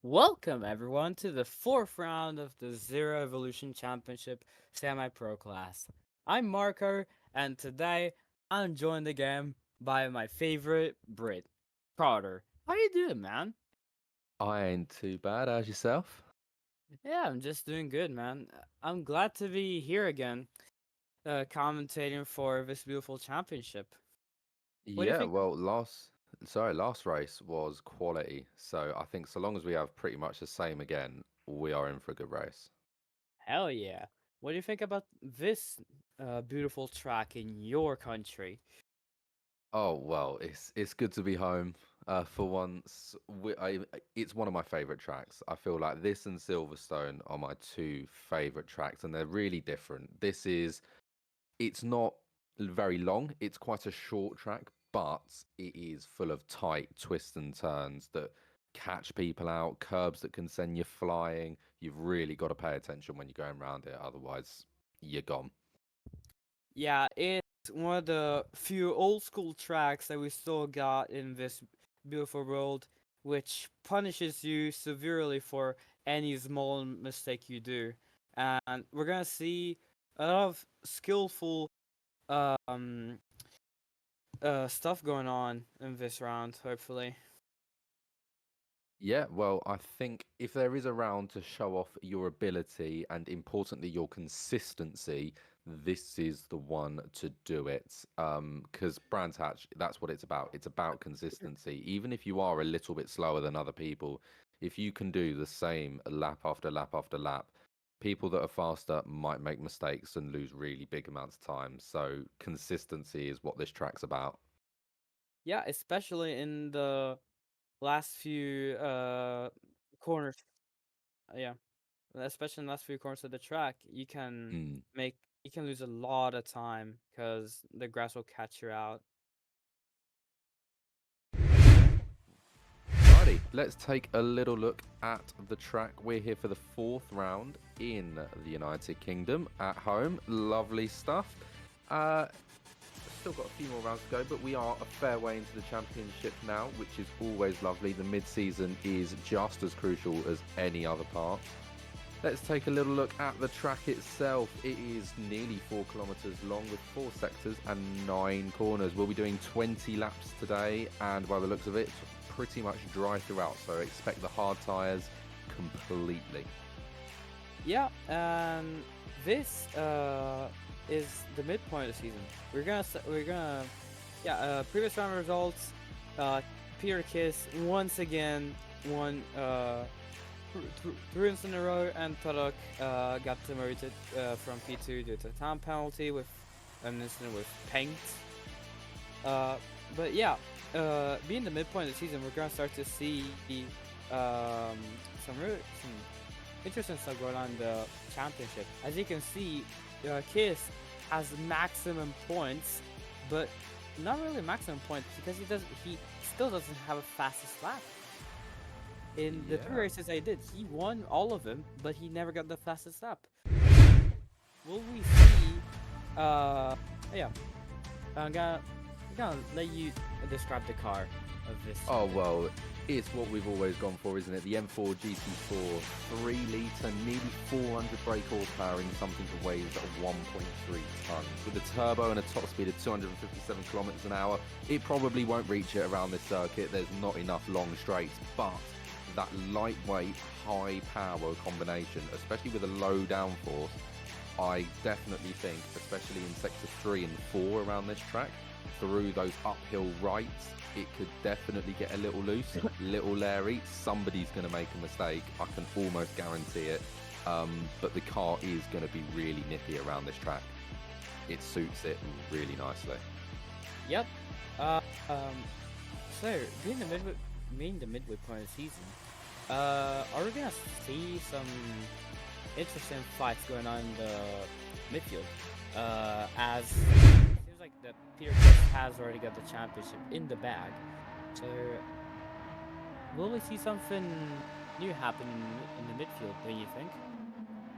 Welcome everyone to the fourth round of the Zero Evolution Championship Semi-Pro class. I'm Marco, and today I'm joined again by my favorite Brit, Carter. How you doing, man? I ain't too bad. How's yourself? Yeah, I'm just doing good, man. I'm glad to be here again, commentating for this beautiful championship. What do you Yeah, think? well, last race was quality. So I think so long as we have pretty much the same again, we are in for a good race. Hell yeah! What do you think about this beautiful track in your country? Oh well, it's good to be home. For once, it's one of my favorite tracks. I feel like this and Silverstone are my two favorite tracks, and they're really different. It's not very long. It's quite a short track, but it is full of tight twists and turns that catch people out, curbs that can send you flying. You've really got to pay attention when you're going around it, otherwise you're gone. Yeah, it's one of the few old school tracks that we still got in this beautiful world, which punishes you severely for any small mistake you do. And we're gonna see a lot of skillful um stuff going on in this round, hopefully. Yeah, well, I think if there is a round to show off your ability and importantly your consistency, this is the one to do it. Because Brands Hatch, that's what it's about. It's about consistency. Even if you are a little bit slower than other people, if you can do the same lap after lap after lap, people that are faster might make mistakes and lose really big amounts of time. So consistency is what this track's about. Yeah, especially in the last few corners. Yeah. Especially in the last few corners of the track, Mm. make you can lose a lot of time because the grass will catch you out. Righty, let's take a little look at the track. We're here for the fourth round in the United Kingdom at home. Lovely stuff. Uh, Still got a few more rounds to go, but we are a fair way into the championship now, which is always lovely. The mid-season is just as crucial as any other part. Let's take a little look at the track itself. It is nearly 4 kilometres long with 4 sectors and 9 corners. We'll be doing 20 laps today, and by the looks of it, pretty much dry throughout. So expect the hard tyres completely. Yeah, and this is the midpoint of the season. Previous round results. Uh, Peter Kiss once again won three wins in a row, and Todok got demoted from P2 due to a time penalty with an incident with paint. Uh, but yeah, being the midpoint of the season, we're gonna start to see um, some interesting stuff going on in the championship. As you can see, Kiss has maximum points, but not really maximum points because he still doesn't have a fastest lap. In the three Yeah. races I did, he won all of them, but he never got the fastest lap. Will we see? Yeah, I'm gonna let you describe the car of this Oh, champion. well, it's what we've always gone for, isn't it? The M4 GT4, 3 litre, nearly 400 brake horsepower in something that weighs 1.3 tonnes. With a turbo and a top speed of 257 kilometres an hour, it probably won't reach it around this circuit. There's not enough long straights, but that lightweight, high power combination, especially with a low downforce, I definitely think, especially in sector 3 and 4 around this track, through those uphill rights, it could definitely get a little loose, little leery. Somebody's going to make a mistake. I can almost guarantee it. But the car is going to be really nippy around this track. It suits it really nicely. Yep. Uh, um, so being the midway point of the season, are we gonna see some interesting fights going on in the midfield? As it seems like the Peter Chris has already got the championship in the bag, so will we see something new happen in the midfield? Do you think?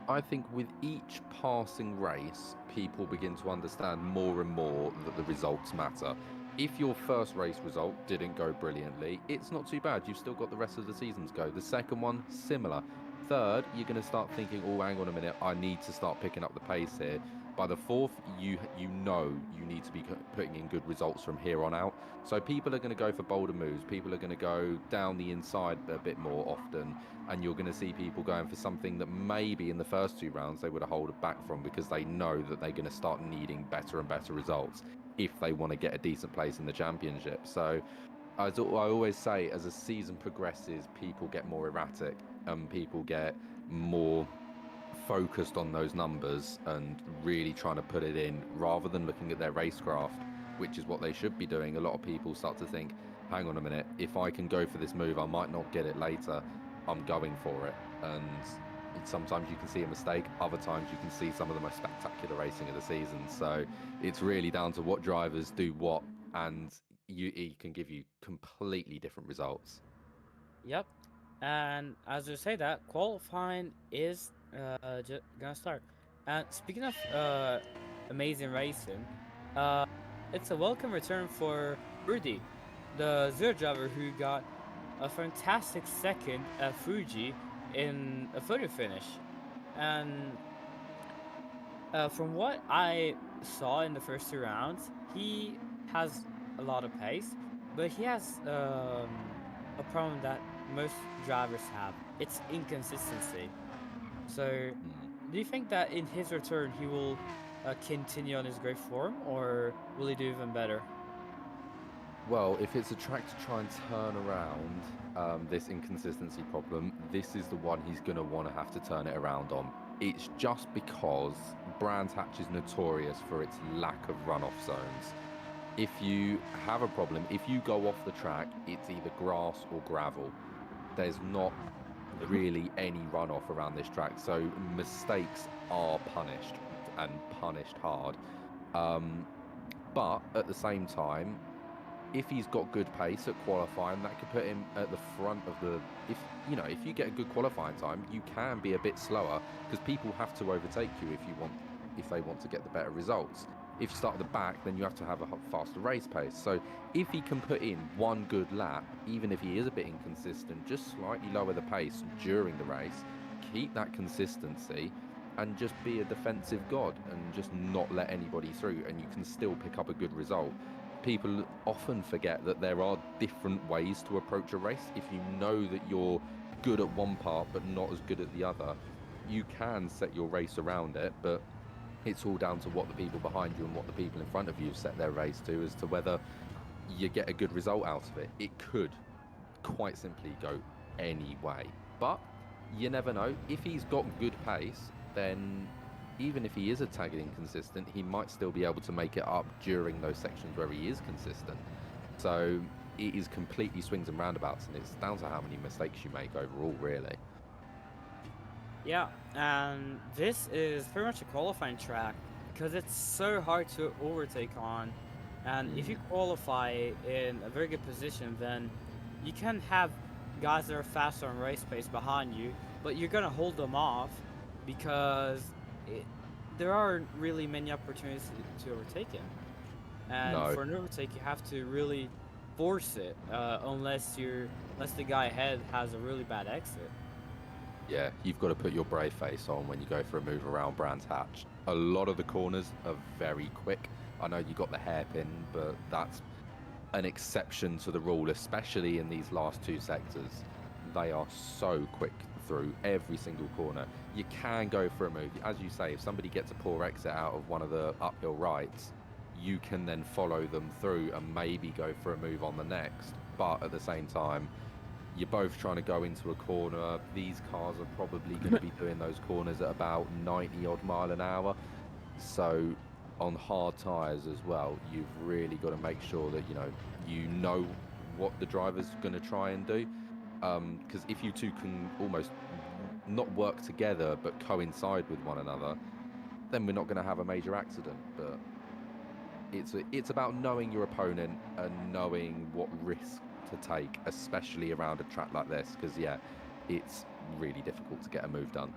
I think with each passing race, people begin to understand more and more that the results matter. if your first race result didn't go brilliantly, it's not too bad. You've still got the rest of the season to go. The second one, similar. Third, you're going to start thinking, oh, hang on a minute, I need to start picking up the pace here. By the fourth, you know you need to be putting in good results from here on out. So people are going to go for bolder moves. People are going to go down the inside a bit more often, and you're going to see people going for something that maybe in the first 2 rounds they would have held back from because they know that they're going to start needing better and better results if they want to get a decent place in the championship. So I always say, as a season progresses, people get more erratic and people get more focused on those numbers and really trying to put it in rather than looking at their racecraft, which is what they should be doing. A lot of people start to think, hang on a minute, if I can go for this move, I might not get it later. I'm going for it. And sometimes you can see a mistake, other times you can see some of the most spectacular racing of the season. So it's really down to what drivers do what, and it can give you completely different results. Yep. And as you say that, qualifying is gonna start. And speaking of amazing racing, uh, it's a welcome return for Rudy, the Zero driver who got a fantastic second at Fuji in a photo finish. And from what I saw in the first 2 rounds, he has a lot of pace, but he has a problem that most drivers have. It's inconsistency. So, Mm. do you think that in his return he will continue on his great form, or will he do even better? Well, if it's a track to try and turn around this inconsistency problem, this is the one he's going to want to have to turn it around on. It's just because Brands Hatch is notorious for its lack of runoff zones. If you have a problem, if you go off the track, it's either grass or gravel. There's not really any runoff around this track, so mistakes are punished and punished hard. Um, but at the same time, if he's got good pace at qualifying, that could put him at the front of the. If you get a good qualifying time, you can be a bit slower because people have to overtake you if they want to get the better results. If you start at the back, then you have to have a faster race pace. So if he can put in one good lap, even if he is a bit inconsistent, just slightly lower the pace during the race, keep that consistency, and just be a defensive god and just not let anybody through, and you can still pick up a good result. People often forget that there are different ways to approach a race. If you know that you're good at one part but not as good at the other, you can set your race around it, but it's all down to what the people behind you and what the people in front of you set their race to as to whether you get a good result out of it. It could quite simply go any way, but you never know. If he's got good pace, then even if he is a tad inconsistent, he might still be able to make it up during those sections where he is consistent. So it is completely swings and roundabouts, and it's down to how many mistakes you make overall, really. Yeah, and this is pretty much a qualifying track because it's so hard to overtake on. And if you qualify in a very good position, then you can have guys that are faster on race pace behind you, but you're gonna hold them off because there aren't really many opportunities to overtake him. And No. for an overtake, you have to really force it, unless the guy ahead has a really bad exit. Yeah, you've got to put your brave face on when you go for a move around Brands Hatch. A lot of the corners are very quick. I know you got the hairpin, but that's an exception to the rule, especially in these last two sectors. They are so quick through every single corner. You can go for a move. As you say, if somebody gets a poor exit out of one of the uphill rights, you can then follow them through and maybe go for a move on the next. But at the same time, you're both trying to go into a corner. These cars are probably going to be doing those corners at about 90 odd mile an hour. So on hard tyres as well, you've really got to make sure that you know what the driver's going to try and do. Because if you two can almost not work together but coincide with one another, then we're not going to have a major accident. But it's about knowing your opponent and knowing what risk to take, especially around a track like this, because it's really difficult to get a move done.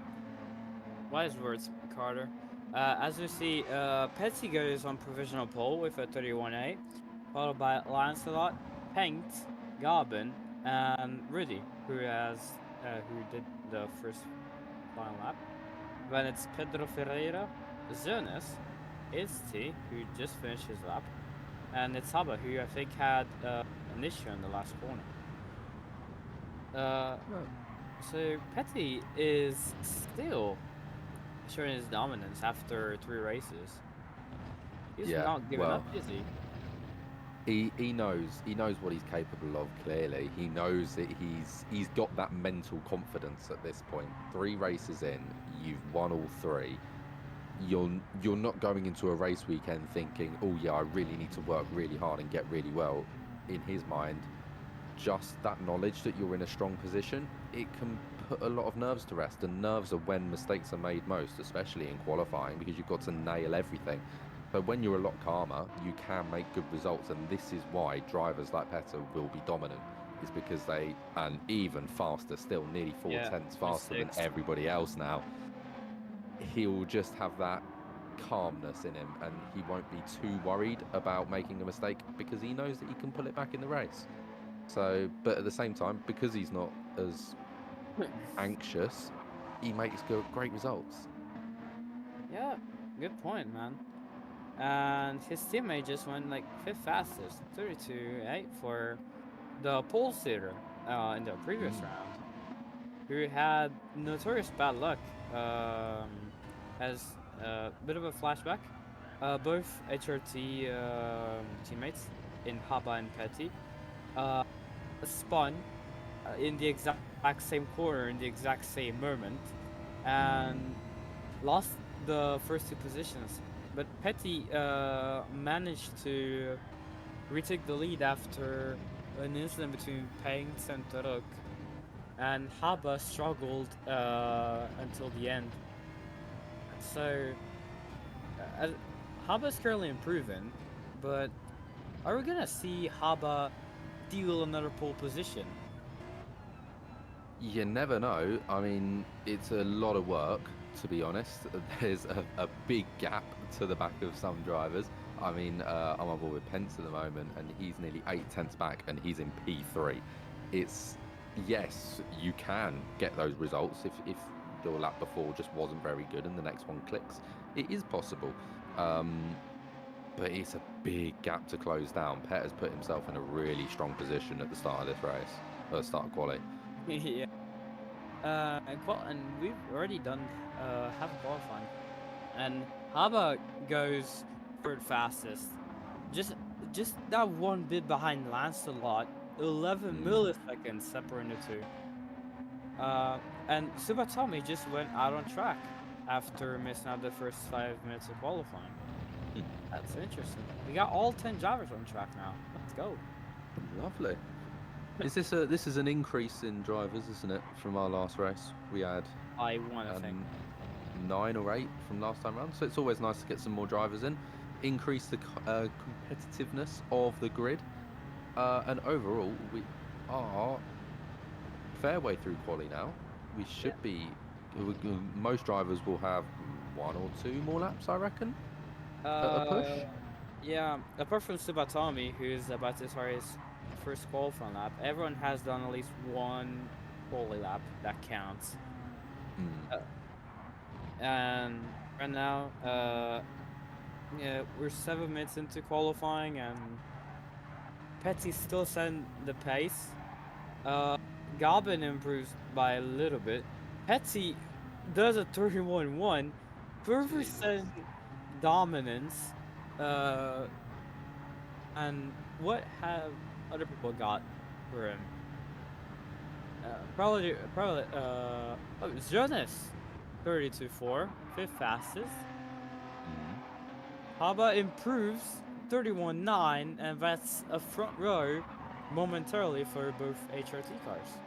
Wise words, Carter. As you see, Petsy goes on provisional pole with a 31.8. followed by Lancelot, Paint, Garbin, and Rudy, who did the first final lap. Then it's Pedro Ferreira, Zonas, Isti, who just finished his lap, and it's Haba, who I think had an issue in the last corner. So Petty is still showing his dominance after 3 races. He's not giving up, is he? He knows what he's capable of. Clearly, he knows that he's got that mental confidence at this point. 3 races in, you've won all 3. You're not going into a race weekend thinking, oh yeah, I really need to work really hard and get really well. In his mind, just that knowledge that you're in a strong position, it can put a lot of nerves to rest. And nerves are when mistakes are made most, especially in qualifying, because you've got to nail everything. But when you're a lot calmer, you can make good results, and this is why drivers like Petr will be dominant. Is because and even faster still, nearly 4 tenths faster than everybody else now. He'll just have that calmness in him, and he won't be too worried about making a mistake because he knows that he can pull it back in the race. So, but at the same time, because he's not as anxious, he makes great results. Yeah, good point, man. And his teammate just went like 5th fastest, 32.8 for the pole sitter in the previous round, who had notorious bad luck. As a bit of a flashback, both HRT teammates in Haba and Petty spun in the exact same corner in the exact same moment and lost the first 2 positions. But Petty managed to retake the lead after an incident between Paints and Turok, and Haba struggled until the end. So Haba's currently improving, but are we gonna see Haba steal another pole position? You never know. I mean, it's a lot of work, to be honest. There's a big gap to the back of some drivers. I mean, I'm on board with Pence at the moment, and he's nearly 8 tenths back, and he's in P3. Yes, you can get those results if your lap before just wasn't very good and the next one clicks. It is possible. But it's a big gap to close down. Pet has put himself in a really strong position at the start of this race, at the start of quali. Yeah. And we've already done half of qualifying, and Haba goes 3rd fastest, just that one bit behind Lancelot, 11 milliseconds separating the 2. And Subatami just went out on track after missing out the first 5 minutes of qualifying. That's interesting. We got all 10 drivers on track now. Let's go. Lovely. This is an increase in drivers, isn't it, from our last race? We had I want to think 9 or 8 from last time round, so it's always nice to get some more drivers in, increase the competitiveness of the grid, and overall we are fair way through quali now. We should be. Most drivers will have 1 or 2 more laps, I reckon. A push. Yeah, apart from Subatami, who's about to start his first qualifying lap, everyone has done at least 1 quali lap that counts. And right now, yeah, we're 7 minutes into qualifying, and Petty still setting the pace. Garbin improves by a little bit. Petty does a 31-1, 4% dominance. And what have other people got for him? Probably, Jonas, 32.4, 5th fastest. Haba improves 31.9, and that's a front row momentarily for both HRT cars.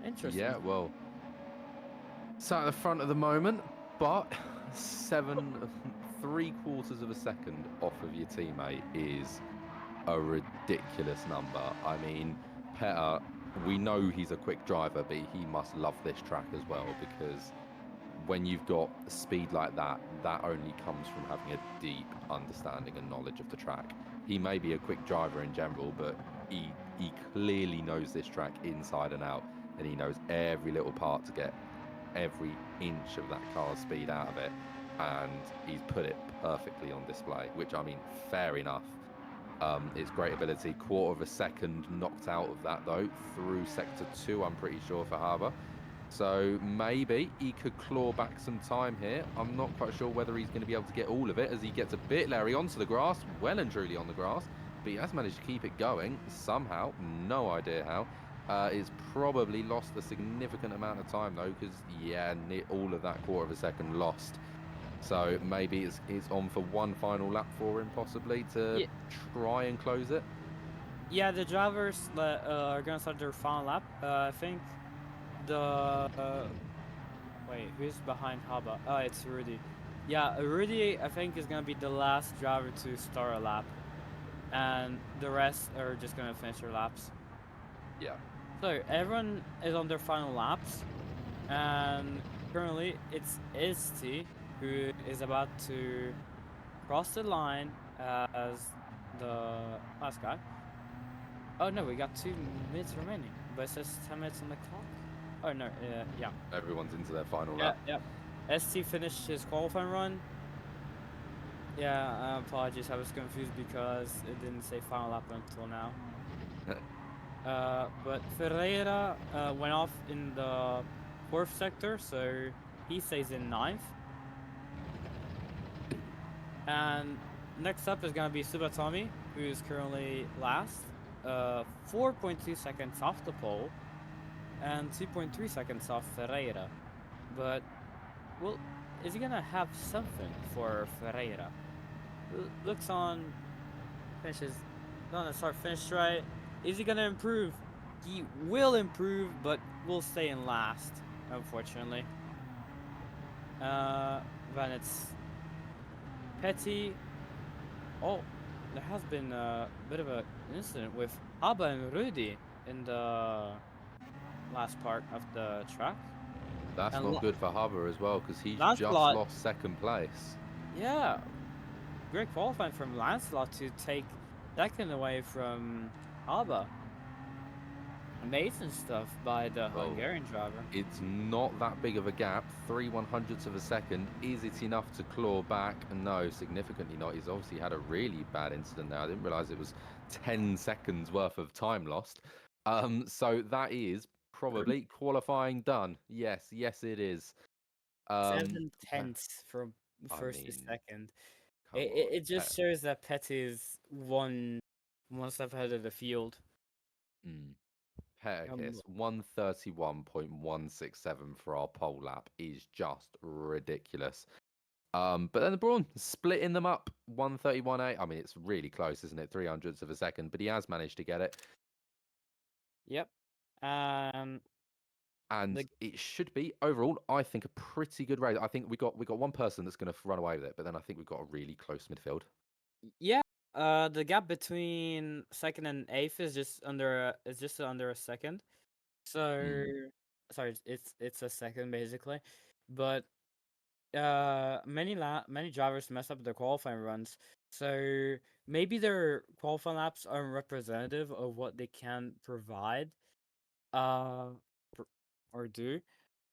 Interesting. Yeah, well, it's at the front at the moment, but 3/4 of a second off of your teammate is a ridiculous number. I mean, Petr, we know he's a quick driver, but he must love this track as well, because when you've got speed like that, that only comes from having a deep understanding and knowledge of the track. he may be a quick driver in general, but he clearly knows this track inside and out, and he knows every little part to get every inch of that car's speed out of it, and he's put it perfectly on display, which, I mean, fair enough. It's great ability. Quarter of a second knocked out of that, though, through Sector 2, I'm pretty sure, for Harbour. So maybe he could claw back some time here. I'm not quite sure whether he's going to be able to get all of it as he gets a bit Larry onto the grass, well and truly on the grass, but he has managed to keep it going somehow. No idea how. It's probably lost a significant amount of time, though, because, yeah, all of that quarter of a second lost. So maybe it's on for one final lap for him, possibly, to try and close it. Yeah, the drivers are gonna start their final lap. I think the wait, who's behind Haba? Oh, it's Rudy. Yeah, Rudy, I think, is gonna be the last driver to start a lap, and the rest are just gonna finish their laps. Yeah. So everyone is on their final laps, and currently it's ZEC who is about to cross the line as the last guy. Oh no, we got 2 minutes remaining, but it says 10 minutes on the clock. Oh no, yeah. Everyone's into their final lap. Yeah. ST finished his qualifying run. Yeah, apologies, I was confused because it didn't say final lap until now. But Ferreira went off in the 4th sector, so he stays in 9th. And next up is gonna be Subatomi, who is currently last. 4.2 seconds off the pole, and 2.3 seconds off Ferreira. But, well, is he gonna have something for Ferreira? Looks on, finishes, gonna start finish right. Is he gonna improve? He will improve, but will stay in last, unfortunately. Then it's Petty. Oh, there has been a bit of an incident with Abba and Rudy in the last part of the track. That's And not good for Hubber as well, because he's Lancelot, just lost 2nd place. Yeah, great qualifying from Lancelot to take 2nd away from Abba. Amazing stuff by the Hungarian driver. It's not that big of a gap. 3/100ths of a second. Is it enough to claw back? No, significantly not. He's obviously had a really bad incident there. I didn't realize it was 10 seconds worth of time lost. So that is probably qualifying done. Yes, it is. 7/10 from first to second. It just shows that Petty is one step ahead of the field. Kiss, 131.167 for our pole lap is just ridiculous. But then the Brawn splitting them up, 131.8. I mean, it's really close, isn't it? 300ths of a second, but he has managed to get it. Yep. And it should be overall, I think, a pretty good race. I think we got one person that's going to run away with it, but then I think we've got a really close midfield. Yeah. The gap between 2nd and 8th is just under a second. So sorry, it's a second basically, but many drivers mess up their qualifying runs. So maybe their qualifying laps aren't representative of what they can provide, or do.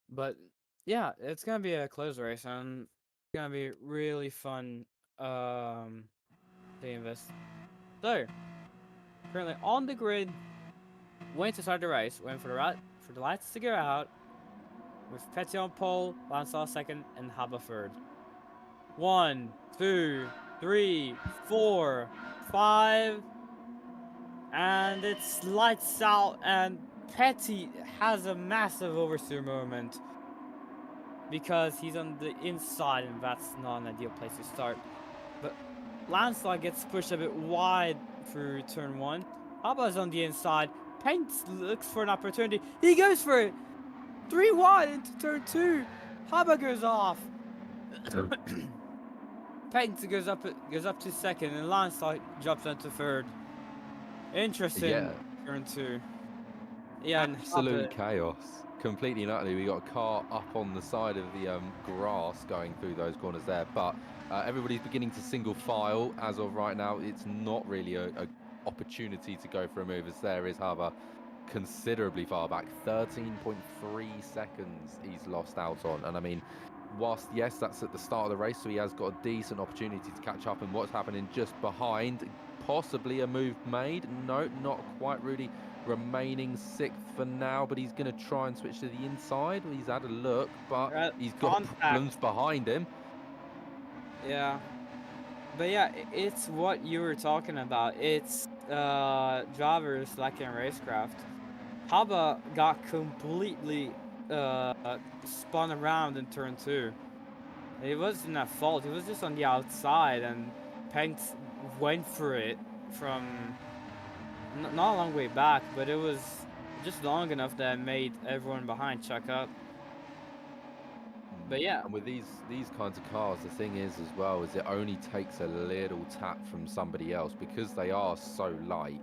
But yeah, it's gonna be a close race, and it's gonna be really fun. Doing this. So currently on the grid, waiting to start the race, waiting for the lights to go out, with Petty on pole, Lancelot 2nd, and Haba 3rd. 1, 2, 3, 4, 5, and it's lights out, and Petty has a massive oversteer moment because he's on the inside, and that's not an ideal place to start. But Lancelot gets pushed a bit wide through turn 1. Haba's on the inside. Paint looks for an opportunity. He goes for it. 3 wide into turn 2. Haba goes off. Paint goes up to 2nd, and Lancelot jumps into 3rd. Interesting. Yeah. Turn 2. Yeah, and Absolute Haber, chaos. Completely and utterly. We got a car up on the side of the grass going through those corners there. But everybody's beginning to single file as of right now. It's not really a opportunity to go for a move as there is Haber considerably far back. 13.3 seconds he's lost out on. And I mean, whilst, yes, that's at the start of the race, so he has got a decent opportunity to catch up. And what's happening just behind, possibly a move made. No, not quite. Rudy remaining sixth for now, but he's going to try and switch to the inside. He's had a look, but he's got problems contact. behind him. Yeah. But yeah, it's what you were talking about. It's drivers lacking racecraft. Haba got completely uh, spun around in turn 2. It wasn't at fault. He was just on the outside, and Panks went for it from not a long way back, but it was just long enough that made everyone behind check up. But yeah, And with these kinds of cars, the thing is as well is it only takes a little tap from somebody else because they are so light.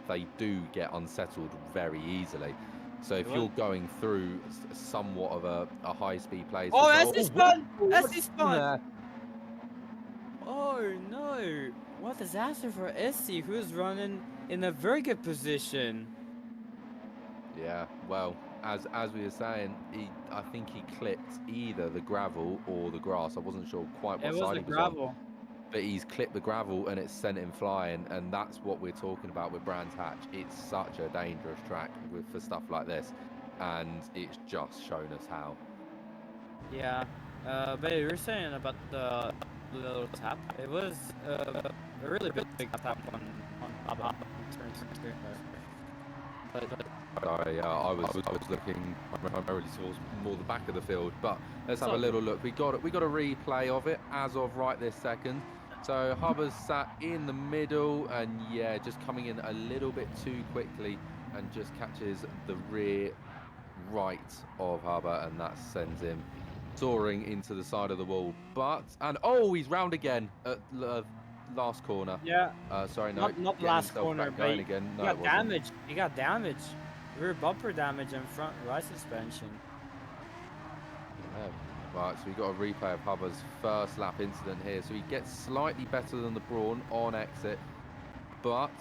They do get unsettled very easily. So if you're going through somewhat of a high-speed place, oh, for that's example, his spun! That's what's his spun! there? Oh no! What disaster for SC, who's running in a very good position. Yeah, well, as we were saying, I think he clipped either the gravel or the grass. I wasn't sure quite It what was side the he was on. gravel. But he's clipped the gravel and it's sent him flying, and that's what we're talking about with Brands Hatch. It's such a dangerous track for stuff like this, and it's just shown us how. Yeah. But you were saying about the little tap. It was a really big tap on turn 2. I was looking primarily towards more the back of the field, but let's have a all little look. We got a replay of it as of right this second. So Hubbard's sat in the middle, and yeah, just coming in a little bit too quickly, and just catches the rear right of Hubbard, and that sends him soaring into the side of the wall. And oh, he's round again at last corner. Yeah. Sorry, no, Not the getting last himself corner, back but going he again. No, it got wasn't. damaged. He got damaged. Rear bumper damage and front right suspension. Yeah. Right, so we got a replay of Hubbard's first lap incident here. So he gets slightly better than the Brawn on exit, but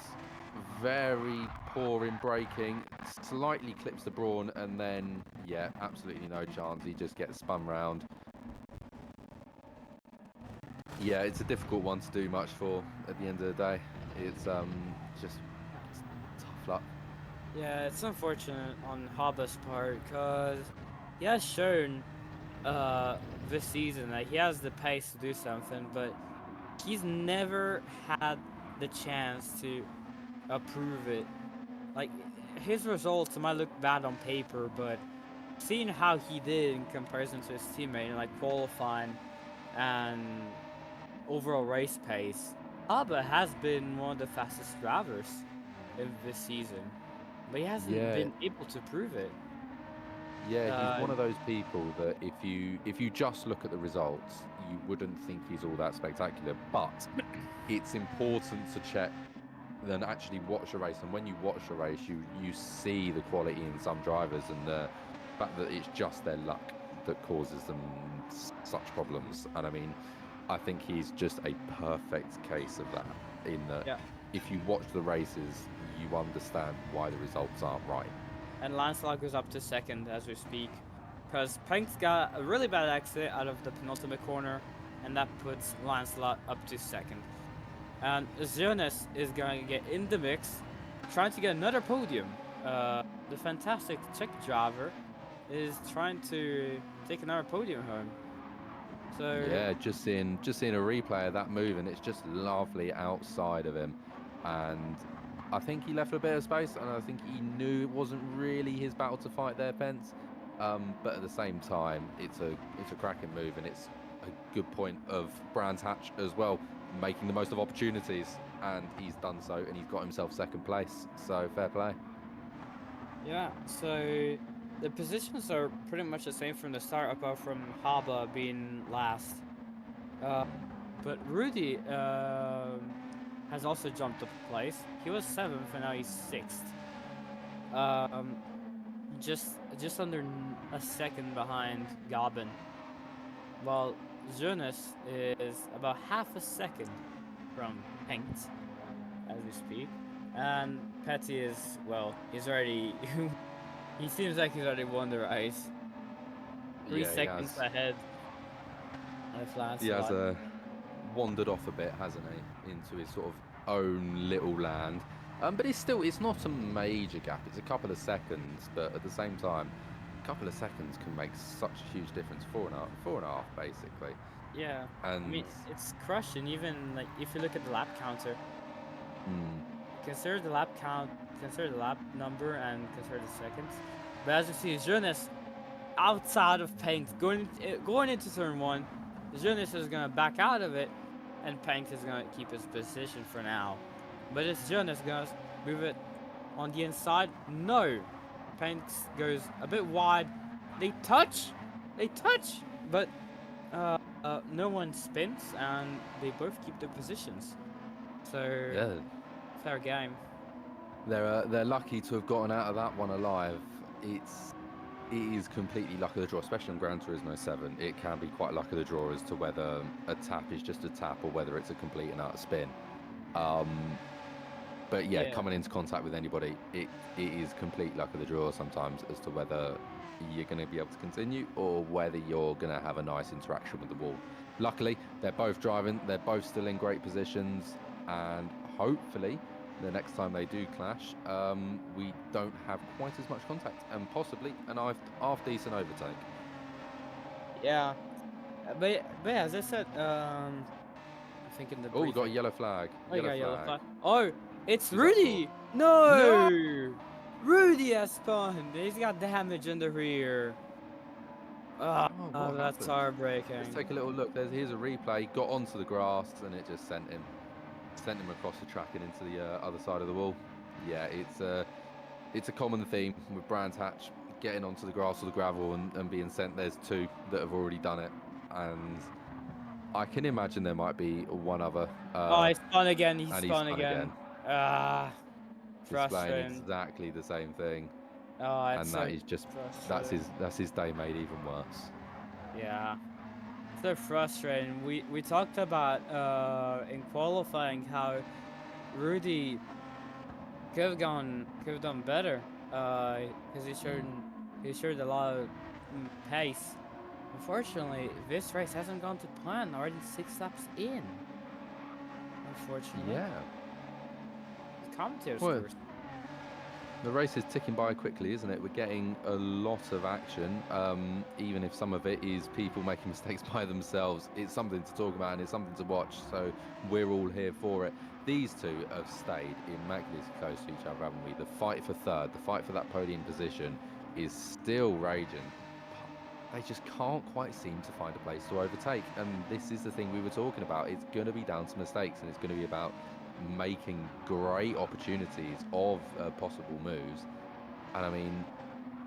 very poor in braking. Slightly clips the Brawn, and then, yeah, absolutely no chance. He just gets spun round. Yeah, it's a difficult one to do much for at the end of the day. It's just tough luck. Yeah, it's unfortunate on Haba's part because he has shown this season that he has the pace to do something, but he's never had the chance to prove it. Like, his results might look bad on paper, but seeing how he did in comparison to his teammate, like qualifying and overall race pace, Haba has been one of the fastest drivers in this season, but he hasn't Yeah, been able to prove it. yeah, he's one of those people that if you just look at the results, you wouldn't think he's all that spectacular. But it's important to check then actually watch a race. And when you watch a race, you see the quality in some drivers and the fact that it's just their luck that causes them such problems. And I mean, I think he's just a perfect case of that. In that, Yeah. if you watch the races, you understand why the results aren't right. And Lancelot goes up to second as we speak, because Pink's got a really bad exit out of the penultimate corner, and that puts Lancelot up to second. And Jonas is going to get in the mix, trying to get another podium. The fantastic Czech driver is trying to take another podium home. So yeah, just seeing a replay of that move, and it's just lovely outside of him. And I think he left a bit of space, and I think he knew it wasn't really his battle to fight there, Pence. But at the same time, it's a cracking move, and it's a good point of Brands Hatch as well, making the most of opportunities, and he's done so, and he's got himself second place. So fair play. yeah, so the positions are pretty much the same from the start, apart from Haba being last. But Rudy has also jumped up a place. He was 7th and now he's 6th. um, just under a second behind Gabin, while Jonas is about half a second from Hengt as we speak, and Petty is, well, he's already he seems like he's already won the race. 3 Yeah, he seconds has. ahead of He has Lancelot. wandered off a bit, hasn't he, into his sort of own little land. But it's not a major gap. It's a couple of seconds, but at the same time, a couple of seconds can make such a huge difference. Four and a half, basically. Yeah, I And mean it's crushing. Even like if you look at the lap counter, mm, consider the lap count, consider the lap number, and consider the seconds. But as you see, Jonas outside of Paint going into turn one. Jonas is gonna back out of it, and Paint is gonna keep his position for now. But it's Jonas gonna move it on the inside. No, Paint goes a bit wide. They touch, but no one spins, and they both keep their positions. So yeah, fair game. they're lucky to have gotten out of that one alive. It is completely luck of the draw, especially on Gran Turismo 7. It can be quite luck of the draw as to whether a tap is just a tap or whether it's a complete and utter spin. But yeah, coming into contact with anybody, it is complete luck of the draw sometimes as to whether you're going to be able to continue or whether you're going to have a nice interaction with the wall. Luckily, they're both driving, they're both still in great positions, and hopefully the next time they do clash, we don't have quite as much contact and possibly an half decent overtake. Yeah, but yeah, as I said, I think in the Oh, we got a briefing. yellow flag. Oh, you got yellow flag. flag. Oh, it's Who's that Rudy. No! Rudy has spun. He's got damage in the rear. Ah, What that's happened? heartbreaking. Let's take a little look. Here's a replay. Got onto the grass and it just sent him across the track and into the other side of the wall. Yeah, it's a common theme with Brands Hatch getting onto the grass or the gravel and being sent. There's two that have already done it, and I can imagine there might be one other. Oh, he spun again. He and spun again. Ah, displaying frustrating. exactly the same thing, Oh, it's and so that is just frustrating. that's his day made even worse. Yeah, so frustrating. We talked about in qualifying how Rudy could have done better. Because he showed a lot of pace. Unfortunately, this race hasn't gone to plan. Already 6 laps in. Unfortunately. Yeah. Commentators Well, first. the race is ticking by quickly, isn't it? We're getting a lot of action, even if some of it is people making mistakes by themselves. It's something to talk about and it's something to watch, so we're all here for it. These two have stayed immaculately close to each other, haven't we? The fight for third, the fight for that podium position is still raging. They just can't quite seem to find a place to overtake, and this is the thing we were talking about. It's going to be down to mistakes, and it's going to be about making great opportunities of possible moves. And I mean,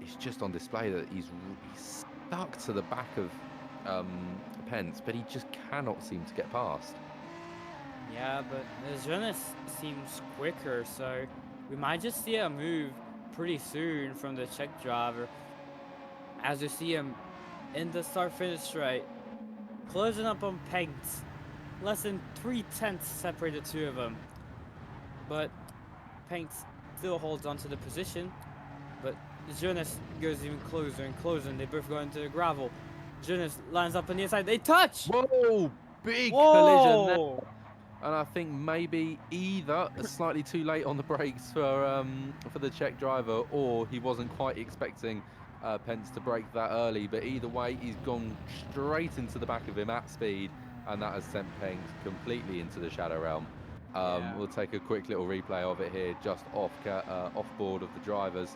it's just on display that he's stuck to the back of Pence, but he just cannot seem to get past. Yeah, but Jonas seems quicker, so we might just see a move pretty soon from the Czech driver. As you see him in the start-finish straight, closing up on Pegs. Less than 3/10 separate the two of them. But Paint still holds onto the position. But Jonas goes even closer and closer, and they both go into the gravel. Jonas lines up on the inside. They touch! Whoa! Big collision there. And I think maybe either slightly too late on the brakes for the Czech driver, or he wasn't quite expecting Pence to brake that early. But either way, he's gone straight into the back of him at speed, and that has sent Pence completely into the shadow realm. We'll take a quick little replay of it here, just off board of the drivers.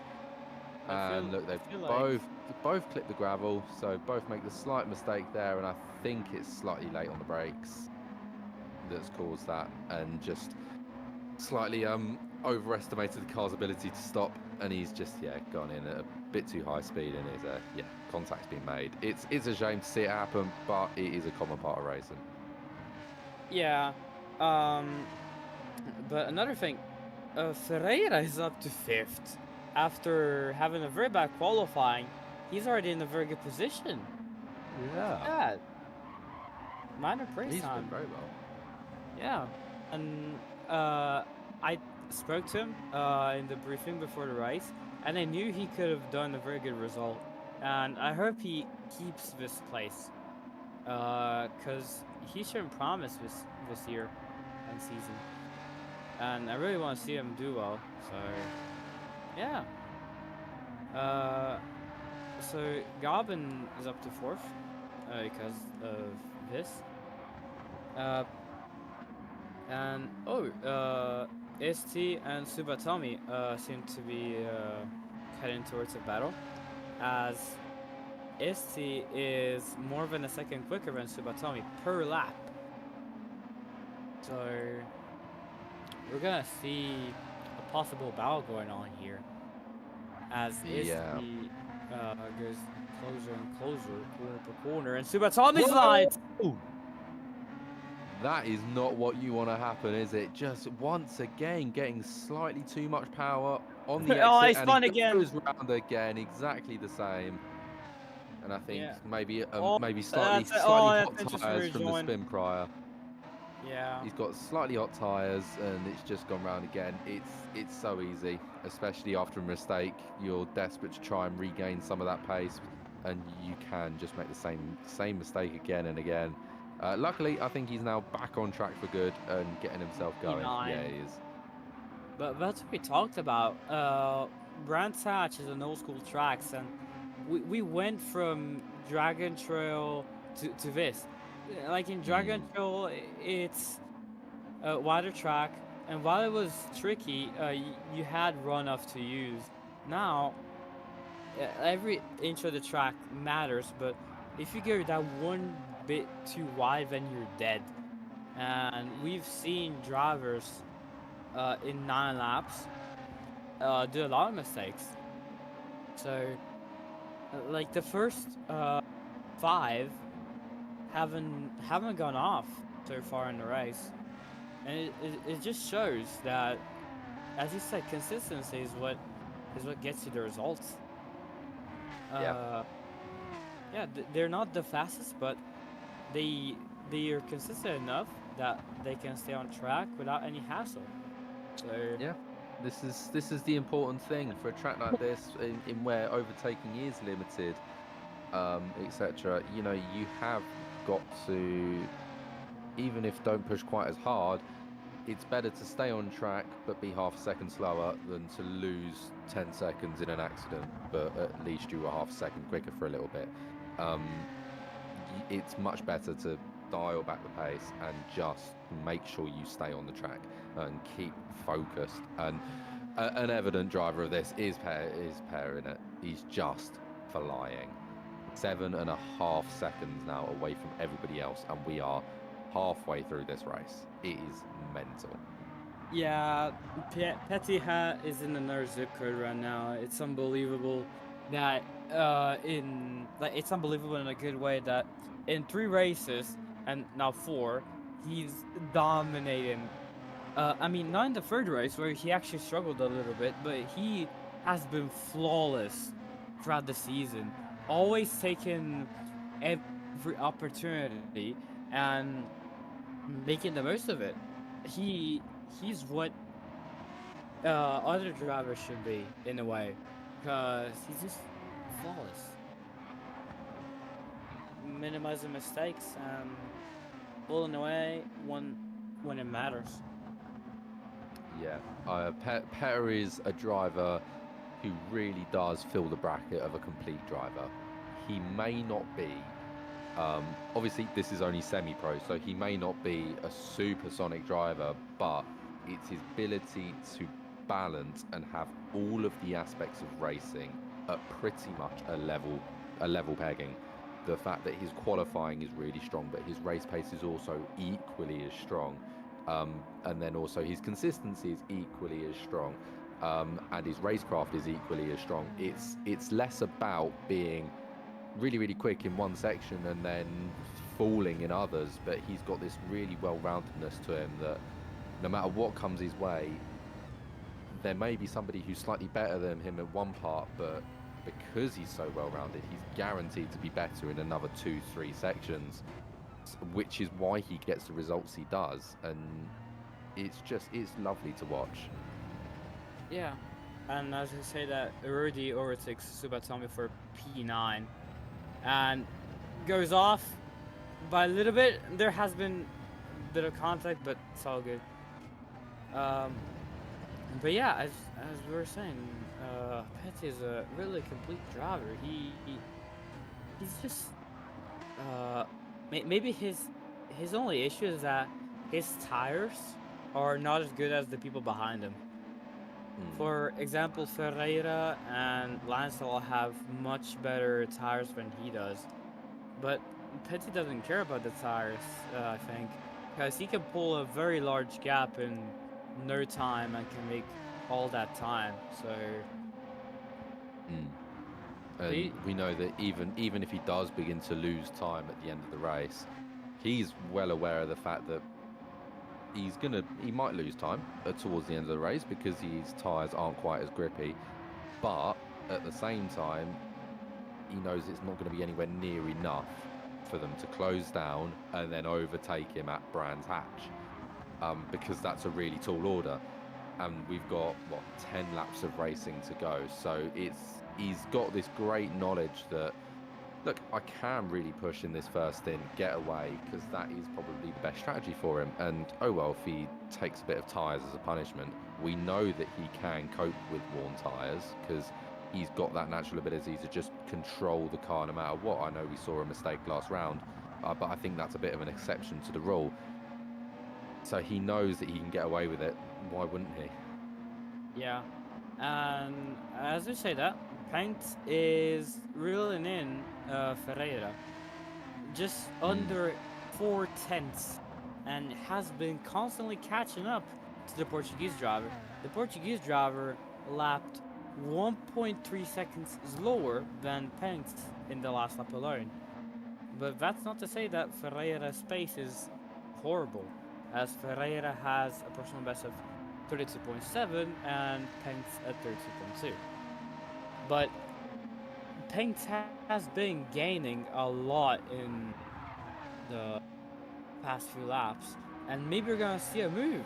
And look, they've both clipped the gravel, so both make the slight mistake there, and I think it's slightly late on the brakes that's caused that, and just slightly overestimated the car's ability to stop, and he's just gone in at a bit too high speed, and his contact's been made. It's a shame to see it happen, but it is a common part of racing. Yeah, but another thing, Ferreira is up to 5th. after having a very bad qualifying, he's already in a very good position. Yeah, Yeah, minor praise he's time. been very well. Yeah, and I spoke to him in the briefing before the race, and I knew he could have done a very good result. And I hope he keeps this place, because he showed promise this year and season, and I really want to see him do well. So yeah, uh, so Garbin is up to fourth because of this. Uh, And ST and Subatomi seem to be heading towards a battle, as ST is more than a second quicker than Subatomi per lap. So we're gonna see a possible battle going on here, as Yeah. ST goes closer and closer, corner per corner, and Subatomi Whoa! slides. That is not what you want to happen, is it? Just once again getting slightly too much power on the Oh, exit, he and he spun again. goes round again, exactly the same. And I think Yeah. maybe Oh, maybe slightly that's that's hot interesting tires from the rejoin. spin prior. Yeah. He's got slightly hot tires, and it's just gone round again. It's so easy, especially after a mistake. You're desperate to try and regain some of that pace, and you can just make the same mistake again and again. Luckily, I think he's now back on track for good and getting himself going. Yeah, E9. he is. But that's what we talked about. Brands Hatch is an old school tracks, and we went from Dragon Trail to this. Like in Dragon Mm. Trail, it's a wider track, and while it was tricky, you had runoff to use. Now, every inch of the track matters, but if you go that one bit too wide, then you're dead. And we've seen drivers in 9 laps do a lot of mistakes. So, like the first five haven't gone off so far in the race, and it just shows that, as you said, consistency is what gets you the results. Yeah. Yeah, they're not the fastest, but they they are consistent enough that they can stay on track without any hassle. So Yeah. This is the important thing for a track like this, in where overtaking is limited, etc. You know, you have got to, even if don't push quite as hard, it's better to stay on track but be half a second slower than to lose 10 seconds in an accident, but at least you were half a second quicker for a little bit. Um, it's much better to dial back the pace and just make sure you stay on the track and keep focused. And an evident driver of this is Pear in it. He's just flying. 7.5 seconds now away from everybody else, and we are halfway through this race. It is mental. yeah, Petty Hat is in another zip code right now. It's unbelievable that it's unbelievable in a good way that in 3 races and now 4, he's dominating. I mean, not in the third race where he actually struggled a little bit, but he has been flawless throughout the season. Always taking every opportunity and making the most of it. He's what other drivers should be in a way, because he's just flawless, minimizing mistakes and pulling away when it matters. Yeah, Petter is a driver who really does fill the bracket of a complete driver. He may not be, obviously this is only semi-pro, so he may not be a supersonic driver, but it's his ability to balance and have all of the aspects of racing at pretty much a level pegging. The fact that his qualifying is really strong, but his race pace is also equally as strong. And then also his consistency is equally as strong, and his racecraft is equally as strong. It's less about being really quick in one section and then falling in others, but he's got this really well-roundedness to him that no matter what comes his way, there may be somebody who's slightly better than him at one part, but because he's so well-rounded, he's guaranteed to be better in another 2-3 sections, which is why he gets the results he does, and it's lovely to watch. Yeah, and as I say that, Rudy overtakes Subatomi for P9, and goes off by a little bit. There has been a bit of contact, but it's all good. But yeah, as we were saying, Petty is a really complete driver. He's just maybe his only issue is that his tires are not as good as the people behind him. For example, Ferreira and Lancel have much better tires than he does, but Petty doesn't care about the tires, I think, because he can pull a very large gap in no time and can make all that time. So And we know that even if he does begin to lose time at the end of the race, he's well aware of the fact that he might lose time towards the end of the race because his tyres aren't quite as grippy, but at the same time, he knows it's not going to be anywhere near enough for them to close down and then overtake him at Brands Hatch, because that's a really tall order, and we've got 10 laps of racing to go. So he's got this great knowledge that, look, I can really push in this first stint, get away, because that is probably the best strategy for him. And oh well, if he takes a bit of tyres as a punishment, we know that he can cope with worn tyres because he's got that natural ability to just control the car no matter what. I know we saw a mistake last round, but I think that's a bit of an exception to the rule. So he knows that he can get away with it. Why wouldn't he? yeah, and as we say that, Paint is reeling in Ferreira just under 4/10, and has been constantly catching up to the Portuguese driver. The Portuguese driver lapped 1.3 seconds slower than Paint in the last lap alone. But that's not to say that Ferreira's pace is horrible, as Ferreira has a personal best of 32.7 and Paint's at 32.2. But Paint has been gaining a lot in the past few laps, and maybe we're gonna see a move.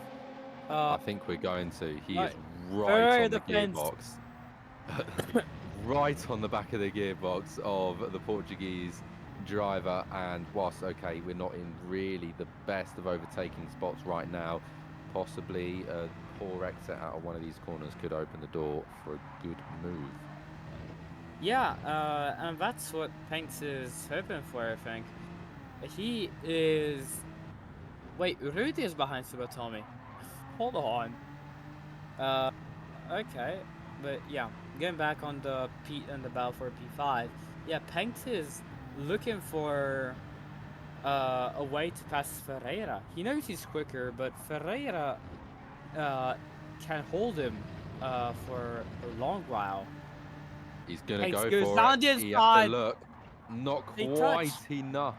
I think we're going to. He is Ferreira right on the defends. gearbox. Right on the back of the gearbox of the Portuguese driver, and whilst okay, we're not in really the best of overtaking spots right now, possibly a poor exit out of one of these corners could open the door for a good move. Yeah, and that's what Paints is hoping for, I think. He is... Wait, Rudy is behind Subatomi. Hold on. Okay, but yeah, getting back on the battle for P5. Yeah, Paints is looking for a way to pass Ferreira. He knows he's quicker, but Ferreira can hold him for a long while. He's gonna Paints go goes for down it. the He has to inside. look. Not They quite touch. enough.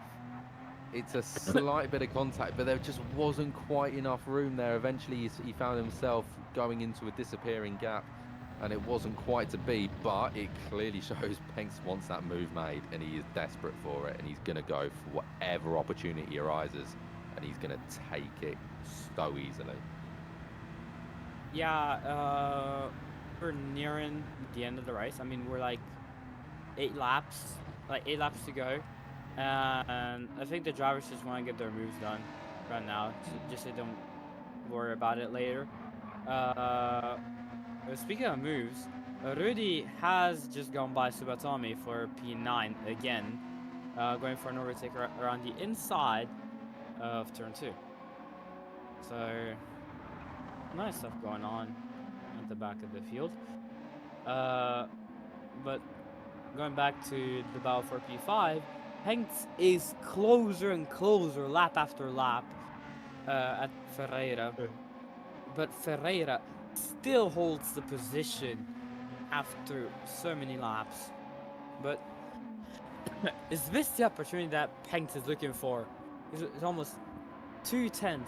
It's a slight bit of contact, but there just wasn't quite enough room there. Eventually, he found himself going into a disappearing gap, and it wasn't quite to be, but it clearly shows Penx wants that move made, and he is desperate for it, and he's going to go for whatever opportunity arises, and he's going to take it so easily. Yeah, we're nearing the end of the race. I mean, we're like 8 laps to go. And I think the drivers just want to get their moves done right now, just so they don't worry about it later. Speaking of moves, Rudy has just gone by Subatomi for P9 again, going for an overtake around the inside of turn 2. So, nice stuff going on at the back of the field. But going back to the battle for P5, Hengst is closer and closer lap after lap at Ferreira. But Ferreira still holds the position after so many laps. But is this the opportunity that Hengst is looking for? He's almost 2/10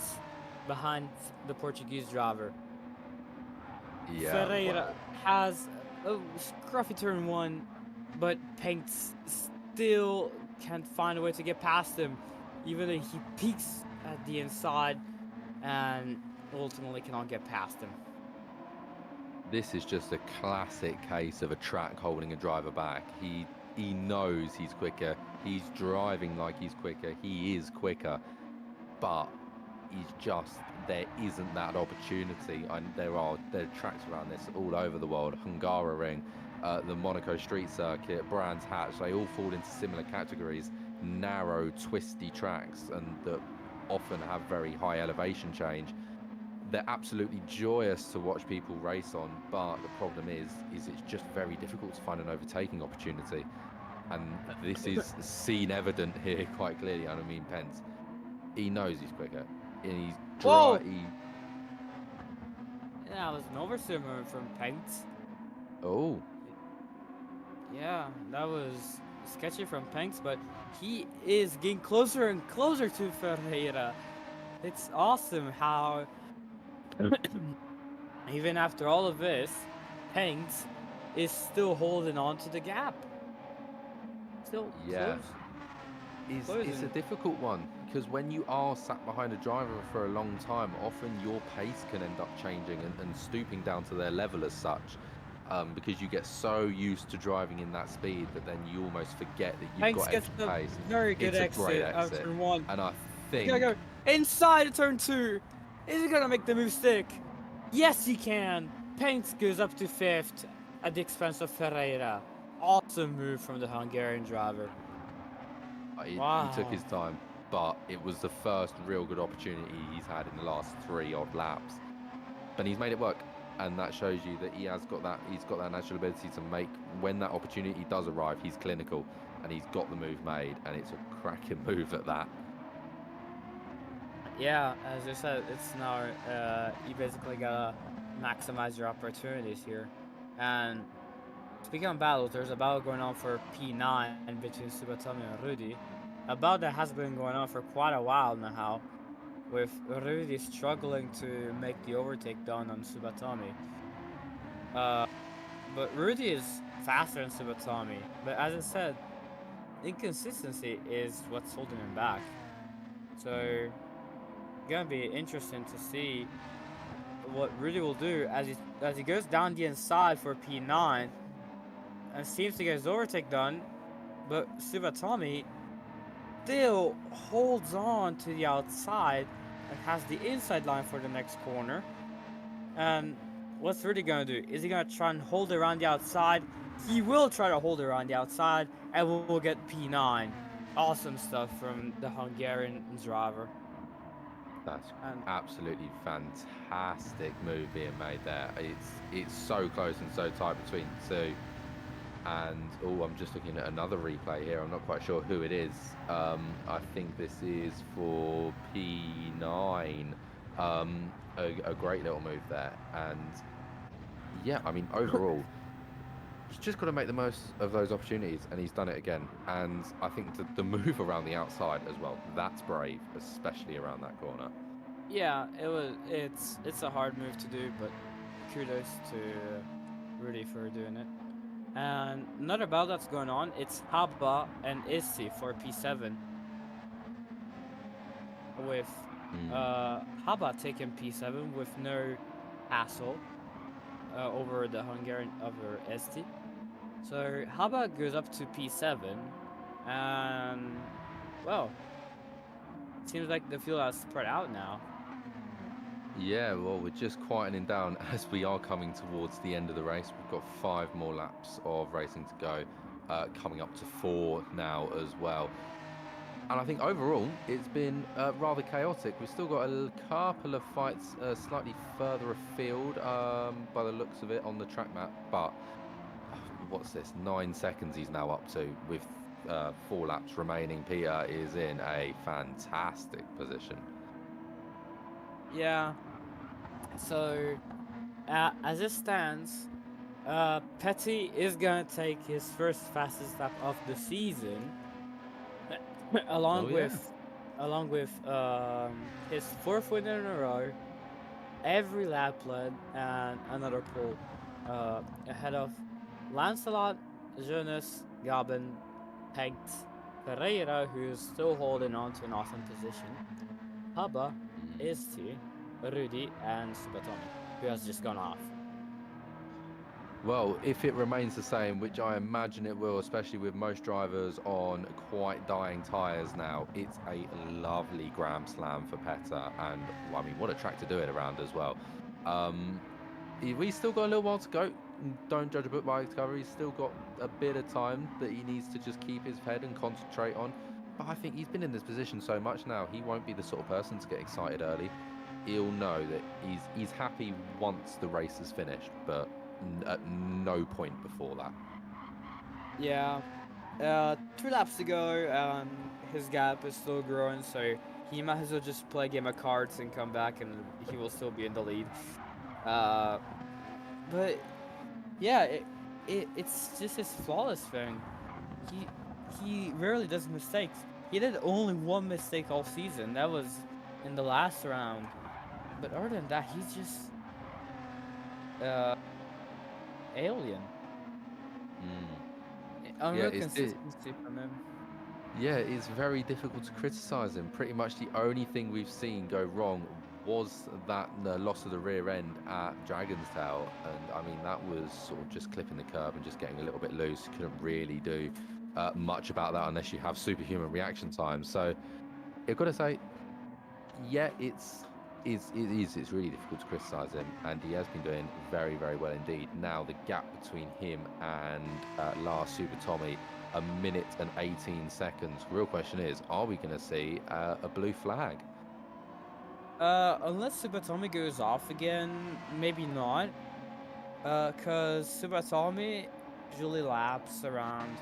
behind the Portuguese driver. Yeah, Ferreira well, has a scruffy turn one, but Paints still can't find a way to get past him, even though he peeks at the inside and ultimately cannot get past him. this is just a classic case of a track holding a driver back. He knows he's quicker. He's driving like he's quicker. He is quicker, but he's just there isn't that opportunity. And there are tracks around this all over the world. Hungaroring, the Monaco Street Circuit, Brands Hatch. They all fall into similar categories. Narrow, twisty tracks, and that often have very high elevation change. They're absolutely joyous to watch people race on, but the problem is it's just very difficult to find an overtaking opportunity, and this is seen evident here quite clearly. I mean, Pence, he knows he's quicker, and he's dry. Whoa! That was an oversteer move from Paints. Oh, Yeah, that was sketchy from Panks, but he is getting closer and closer to Ferreira. It's awesome how, even after all of this, Panks is still holding on to the gap. Still yeah. It's a closing. difficult one because when you are sat behind a driver for a long time, often your pace can end up changing and stooping down to their level as such. Because you get so used to driving in that speed that then you almost forget that you've Panks got gets extra a pace. very good It's a great exit out of exit, turn one. and I He's gonna think go inside of turn two. Is he gonna make the move stick? Yes, he can. Panks goes up to fifth at the expense of Ferreira. Awesome move from the Hungarian driver. he took Wow. his time, but it was the first real good opportunity he's had in the last 3 odd laps. But he's made it work, and that shows you that he has got that. He's got that natural ability to make when that opportunity does arrive. He's clinical, and he's got the move made, and it's a cracking move at that. Yeah, as I said, it's now you basically gotta maximize your opportunities here. And speaking of battles, there's a battle going on for P9 between Subatomi and Rudy. A battle that has been going on for quite a while now, with Rudy struggling to make the overtake done on Subatomi. Uh, but Rudy is faster than Subatomi. But as I said, inconsistency is what's holding him back. So gonna be interesting to see what Rudy will do as he goes down the inside for P9 and seems to get his overtake done, but Subatami still holds on to the outside and has the inside line for the next corner. And what's Rudy gonna do? Is he gonna try and hold it around the outside? He will try to hold it around the outside, and we'll get P9. Awesome stuff from the Hungarian driver. That's And absolutely fantastic move being made there. It's so close and so tight between the two. And oh, I'm just looking at another replay here. I'm not quite sure who it is. I think this is for P9. A great little move there. And yeah, I mean, overall, he's just got to make the most of those opportunities, and he's done it again. And I think the move around the outside as well, that's brave, especially around that corner. yeah, it's a hard move to do, but kudos to Rudy for doing it. And another battle that's going on, it's Haba and Issy for P7, with Mm. Haba taking P7 with no hassle over the Hungarian over Esti. So Haba goes up to P7, and well, it seems like the field has spread out now. Yeah, well, we're just quietening down as we are coming towards the end of the race. We've got 5 more laps of racing to go, coming up to 4 now as well. And I think overall, it's been rather chaotic. We've still got a couple of fights slightly further afield by the looks of it on the track map. But what's this? 9 seconds he's now up to with 4 laps remaining. Peter is in a fantastic position. Yeah. So as it stands, Petty is gonna take his first fastest lap of the season, Oh, along yeah. with his fourth win in a row, every lap led and another pole ahead of Lancelot, Jonas, Gabin, Pegt, Pereira, who's still holding on to an awesome position, Haba, Isti, Rudy, and Subatomi, who has just gone off. Well, if it remains the same, which I imagine it will, especially with most drivers on quite dying tyres now, it's a lovely Grand Slam for Peta. And, well, I mean, what a track to do it around as well. We still got a little while to go. Don't judge a book by its cover. He's still got a bit of time that he needs to just keep his head and concentrate on. But I think he's been in this position so much now, he won't be the sort of person to get excited early. He'll know that he's happy once the race is finished, but at no point before that. Yeah, 2 laps to go, and his gap is still growing, so he might as well just play a game of cards and come back, and he will still be in the lead. But yeah, it's just his flawless thing. He rarely does mistakes. He did only one mistake all season. That was in the last round. But other than that, he's just alien. Unreal consistency from him. Yeah, it's very difficult to criticise him. Pretty much the only thing we've seen go wrong was that the loss of the rear end at Dragon's Tail, and I mean that was sort of just clipping the curb and just getting a little bit loose. Couldn't really do much about that unless you have superhuman reaction time. So you've got to say, yeah, it's really difficult to criticise him, and he has been doing very, very well indeed. Now the gap between him and Lars Super Tommy, 1 minute and 18 seconds. Real question is, are we going to see a blue flag? Unless Subatomi goes off again, maybe not. Cause Subatomi usually laps around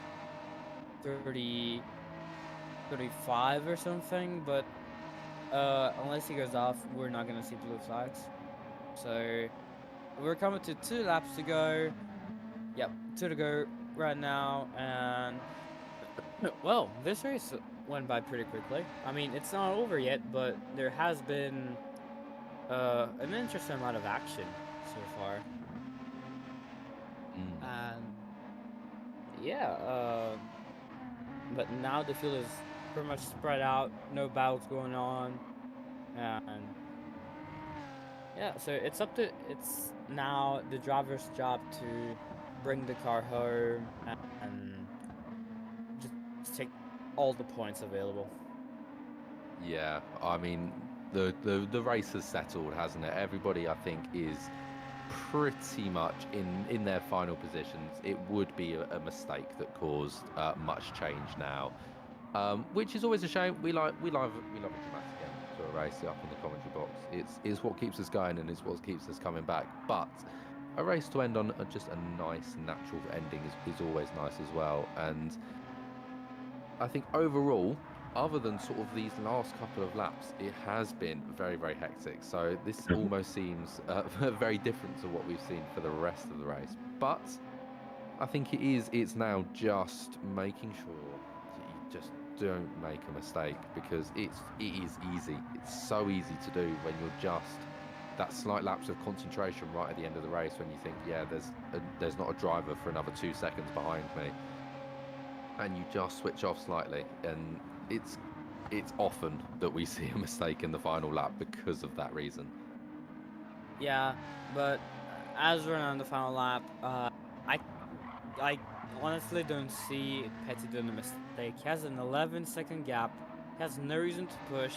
30, 35 or something, but unless he goes off, we're not gonna see blue flags. So we're coming to 2 laps to go. Yep, 2 to go right now, and well, this race went by pretty quickly. I mean, it's not over yet, but there has been an interesting amount of action so far. And yeah, but now the field is pretty much spread out, no battles going on, and yeah, so it's now the driver's job to bring the car home and just take all the points available. Yeah, I mean the race has settled, hasn't it? Everybody, I think, is pretty much in their final positions. It would be a mistake that caused much change now, which is always a shame. We love a dramatic end to a race up in the commentary box. It's what keeps us going, and it's what keeps us coming back. But a race to end on just a nice natural ending is always nice as well. And I think overall, other than sort of these last couple of laps, it has been very, very hectic. So this almost seems very different to what we've seen for the rest of the race. But I think it's now just making sure that you just don't make a mistake, because it is easy. It's so easy to do when you're just that slight lapse of concentration right at the end of the race, when you think, yeah, there's not a driver for another 2 seconds behind me, and you just switch off slightly, and it's often that we see a mistake in the final lap because of that reason. Yeah, but as we're on the final lap, I honestly don't see Petty doing a mistake. He has an 11-second gap. He has no reason to push,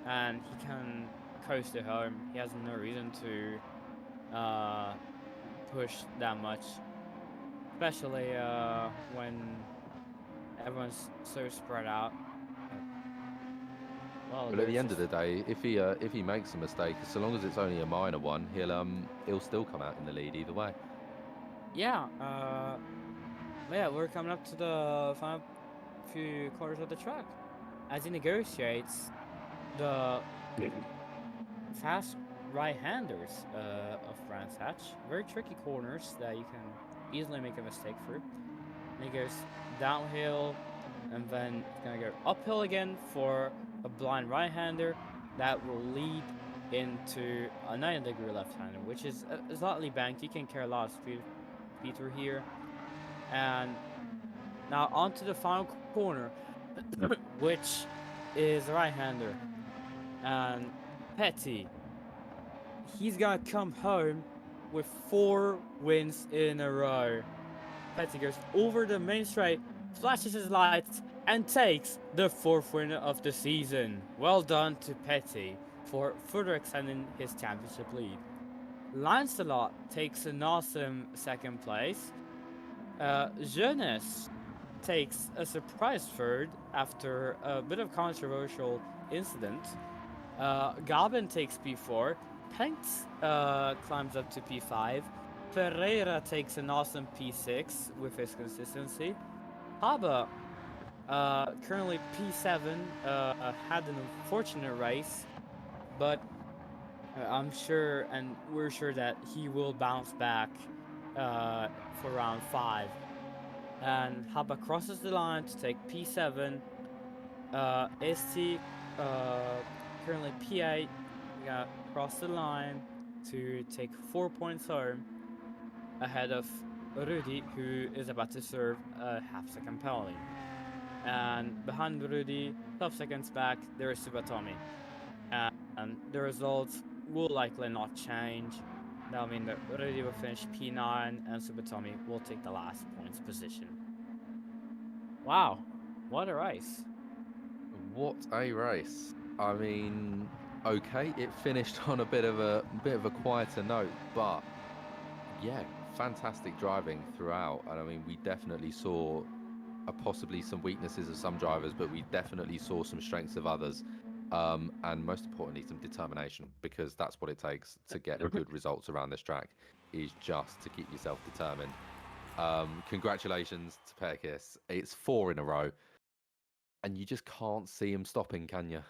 and he can coast it home. He has no reason to push that much, especially when everyone's so spread out. Well, But at the end of the day, if he makes a mistake, so long as it's only a minor one, he'll still come out in the lead either way. yeah, yeah, we're coming up to the final few quarters of the track. As he negotiates the fast right-handers of Brands Hatch, very tricky corners that you can easily make a mistake through. And he goes downhill, and then it's gonna go uphill again for a blind right-hander that will lead into a 90-degree left-hander, which is slightly banked. You can carry a lot of speed through here. And now onto the final corner, which is a right-hander. And Petty, he's gonna come home with 4 wins in a row. Petty goes over the main straight, flashes his lights, and takes the 4th win of the season. Well done to Petty for further extending his championship lead. Lancelot takes an awesome 2nd place. Jeunesse takes a surprise 3rd after a bit of controversial incident. Gabin takes P4. Penx climbs up to P5. Pereira takes an awesome P6 with his consistency. Haba, currently P7, had an unfortunate race, but I'm sure, and we're sure that he will bounce back for round 5. And Haba crosses the line to take P7. ST, currently P8, got cross the line to take 4 points home ahead of Rudy, who is about to serve a half-second penalty. And behind Rudy, 12 seconds back, there is Subatomi. And the results will likely not change. That will mean that Rudy will finish P9 and Subatomi will take the last points position. Wow, what a race. What a race! I mean, okay, it finished on a bit of a quieter note, but yeah, fantastic driving throughout. And I mean, we definitely saw possibly some weaknesses of some drivers, but we definitely saw some strengths of others. And most importantly, some determination, because that's what it takes to get good results around this track, is just to keep yourself determined. Congratulations to Perkis. It's 4 in a row, and you just can't see him stopping, can you?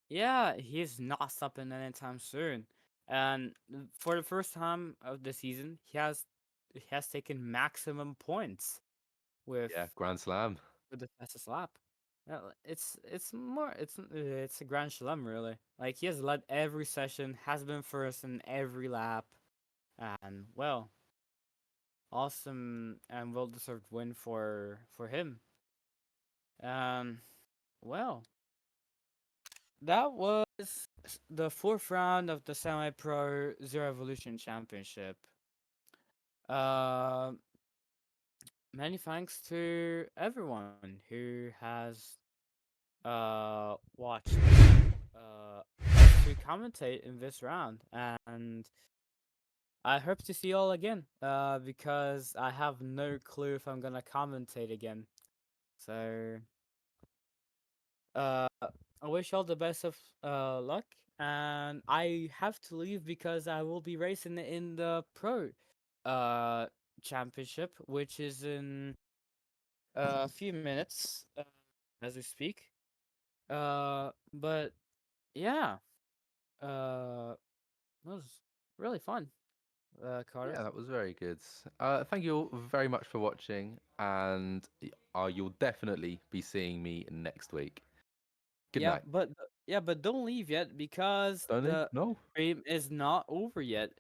Yeah, he's not stopping anytime soon. And for the first time of the season, he has taken maximum points with Yeah, Grand Slam. with the fastest lap. It's a grand slam really. Like he has led every session, has been first in every lap, and well, awesome and well deserved win for him. Um, well, that was the 4th round of the Semi-Pro Zero Evolution Championship. Uh, Many thanks to everyone who has watched us to commentate in this round, and I hope to see you all again. Because I have no clue if I'm gonna commentate again. So I wish you all the best of luck, and I have to leave because I will be racing in the pro uh championship, which is in a few minutes as we speak. But yeah, it was really fun, Carlos. Yeah, that was very good. Thank you all very much for watching, and you'll definitely be seeing me next week. Good Yeah, night. but don't leave yet because Don't leave? the No? stream is not over yet.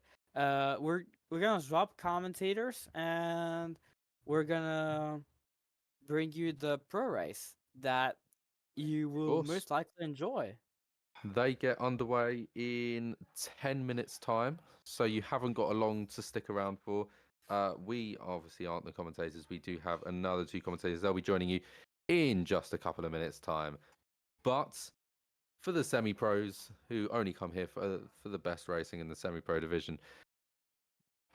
We're gonna drop commentators and we're gonna bring you the pro race that you Of will course. most likely enjoy. They get underway in 10 minutes' time, so you haven't got a long to stick around for. We obviously aren't the commentators. We do have another 2 commentators. They'll be joining you in just a couple of minutes' time. But for the semi-pros who only come here for the best racing in the semi-pro division,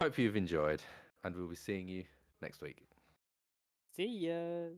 hope you've enjoyed, and we'll be seeing you next week. See ya.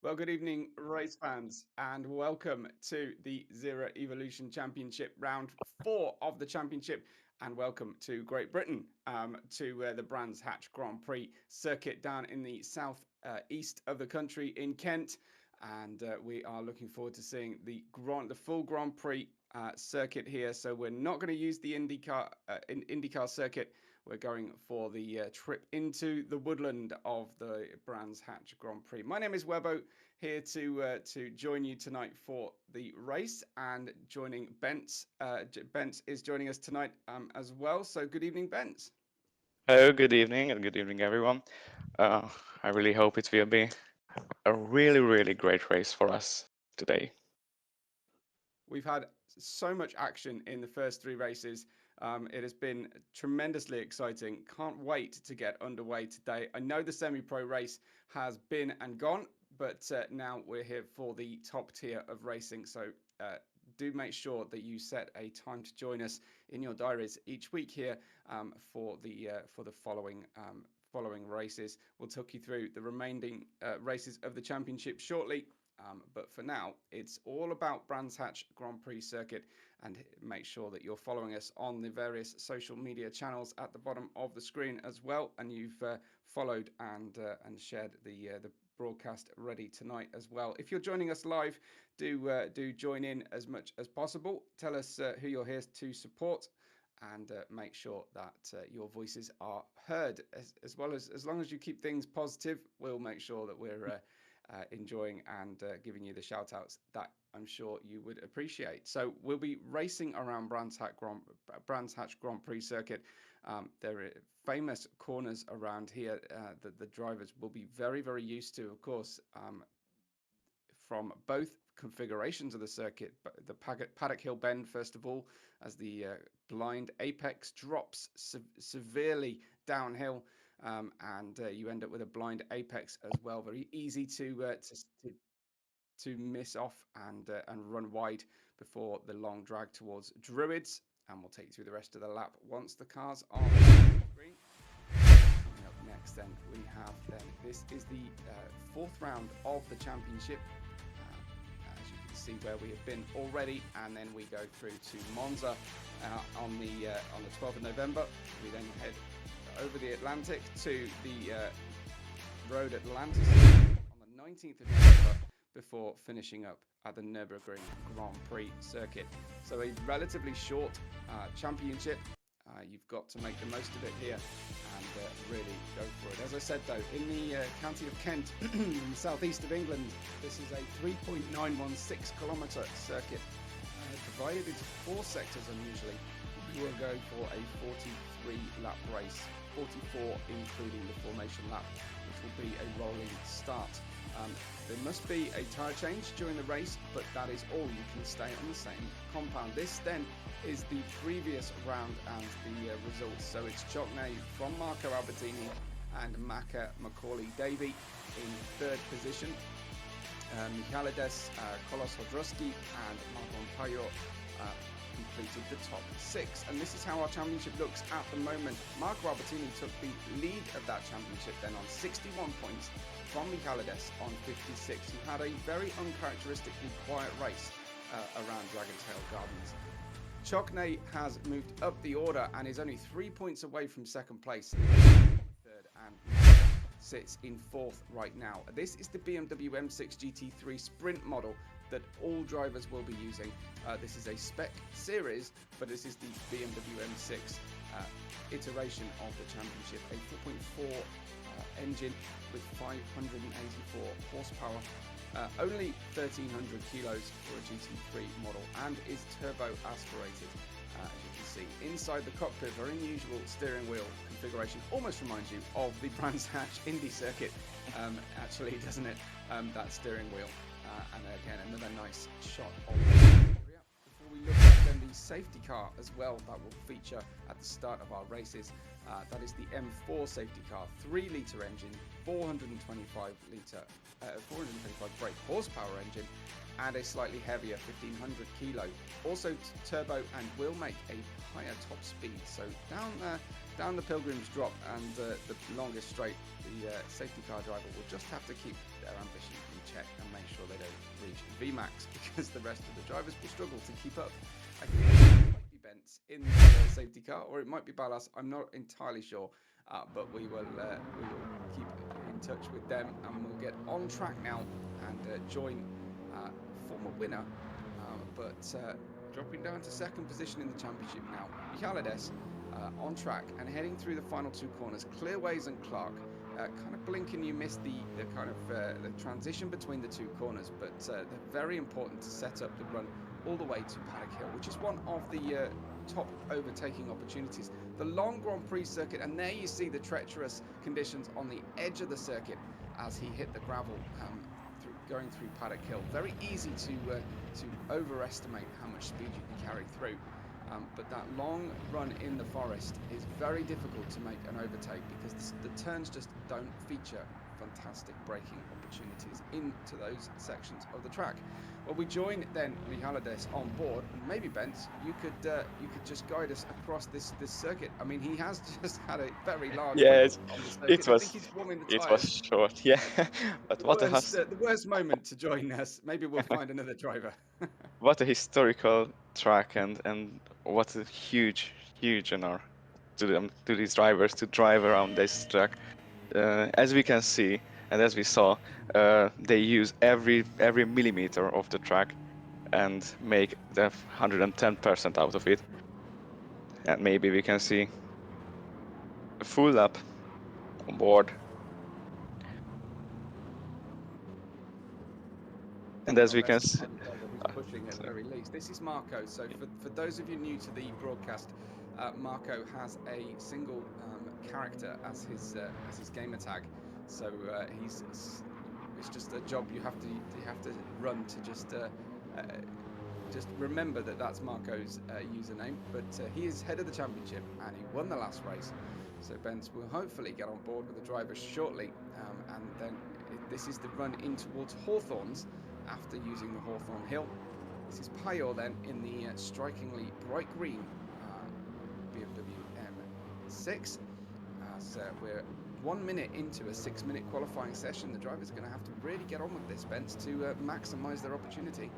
Well, good evening, race fans, and welcome to the Zero Evolution Championship, round 4 of the championship, and welcome to Great Britain, to the Brands Hatch Grand Prix circuit down in the south east of the country in Kent. And we are looking forward to seeing the full Grand Prix circuit here. So we're not going to use the IndyCar circuit. We're going for the trip into the woodland of the Brands Hatch Grand Prix. My name is Webbo, here to join you tonight for the race, and joining Bence. Bence is joining us tonight as well. So good evening, Bence. Hello, good evening, and good evening, everyone. I really hope it will be a really great race for us today. We've had so much action in the first 3 races. It has been tremendously exciting. Can't wait to get underway today. I know the semi-pro race has been and gone, but now we're here for the top tier of racing. So do make sure that you set a time to join us in your diaries each week here for the following races. We'll talk you through the remaining races of the championship shortly. But for now, it's all about Brands Hatch Grand Prix circuit, and make sure that you're following us on the various social media channels at the bottom of the screen as well. And you've followed and shared the broadcast ready tonight as well. If you're joining us live, do join in as much as possible. Tell us who you're here to support, and make sure that your voices are heard. As long as you keep things positive, we'll make sure that we're enjoying and giving you the shout outs that I'm sure you would appreciate. So we'll be racing around Brands Hatch Grand Prix circuit. There are famous corners around here that the drivers will be very used to, of course, from both configurations of the circuit. The Paddock Hill Bend, first of all, as the blind apex drops severely downhill. And you end up with a blind apex as well. Very easy to miss off and run wide before the long drag towards Druids. And we'll take you through the rest of the lap once the cars are on the screen. Coming up next, then this is the 4th round of the championship. As you can see where we have been already, and then we go through to Monza on the 12th of November. We then head over the Atlantic to the Road Atlantis on the 19th of November before finishing up at the Nürburgring Grand Prix circuit. So a relatively short championship. You've got to make the most of it here and really go for it. As I said, though, in the county of Kent, in the southeast of England, this is a 3.916 kilometre circuit divided into 4 sectors unusually. We will go for a 43 lap race, 44 including the formation lap, which will be a rolling start. There must be a tyre change during the race, but that is all. You can stay on the same compound. This then is the previous round and the results. So it's Chocnay from Marco Albertini and Maka Macaulay Davey in 3rd position. Michalides, Kolos Hodrowski and Margon Payot completed the top 6, and this is how our championship looks at the moment. Marco Albertini took the lead of that championship then on 61 points from Michalides on 56, who had a very uncharacteristically quiet race around Dragontail Gardens. Chocnay has moved up the order and is only 3 points away from 2nd place. 3rd and sits in 4th right now. This is the BMW M6 GT3 Sprint model that all drivers will be using. This is a spec series, but this is the BMW M6 iteration of the championship. A 4.4 engine with 584 horsepower, only 1,300 kilos for a GT3 model, and is turbo aspirated. As you can see inside the cockpit, very unusual steering wheel configuration. Almost reminds you of the Brands Hatch Indy circuit, actually, doesn't it? That steering wheel. And again, another nice shot of the area. Before we look at then the safety car as well, that will feature at the start of our races. That is the M4 safety car, 3-litre engine, 425 brake horsepower engine, and a slightly heavier 1,500 kilo. Also turbo, and will make a higher top speed. So down the Pilgrim's Drop and the longest straight, the safety car driver will just have to keep their ambition in check and make sure they don't reach VMAX, because the rest of the drivers will struggle to keep up. I think it might be Bentz in the safety car, or it might be Ballas. I'm not entirely sure, but we will keep in touch with them, and we'll get on track now and join former winner, but dropping down to second position in the championship now, Michaelides, on track and heading through the final two corners. Clearways and Clark kind of blinking, you missed the kind of the transition between the two corners, but they're very important to set up the run all the way to Paddock Hill, which is one of the top overtaking opportunities. The long Grand Prix circuit, and there you see the treacherous conditions on the edge of the circuit as he hit the gravel going through Paddock Hill. Very easy to overestimate how much speed you can carry through. But that long run in the forest is very difficult to make an overtake, because the turns just don't feature fantastic braking opportunities into those sections of the track. Well, we join then Michaelides on board, and maybe Bentz, you could just guide us across this circuit. I mean, he has just had a very large win on the circuit. I think he's warming the it tyres. was short, yeah. But The worst moment to join us. Maybe we'll find another driver. what a historical track, and what a huge honor to them, to these drivers, to drive around this track. As we can see and as we saw, they use every millimeter of the track and make the 110% out of it. And maybe we can see a full lap on board. And as we can see, pushing at the very least. This is Marco. So for those of you new to the broadcast, Marco has a single character as his gamer tag. So it's just a job you have to run to just remember that that's Marco's username. But he is head of the championship and he won the last race. So Bentz will hopefully get on board with the drivers shortly, and then this is the run in towards Hawthorns after using the Hawthorn Hill. This is Payor then in the strikingly bright green BMW M6. As we're 1 minute into a 6-minute qualifying session, the drivers are going to have to really get on with this, Bentz, to maximise their opportunity.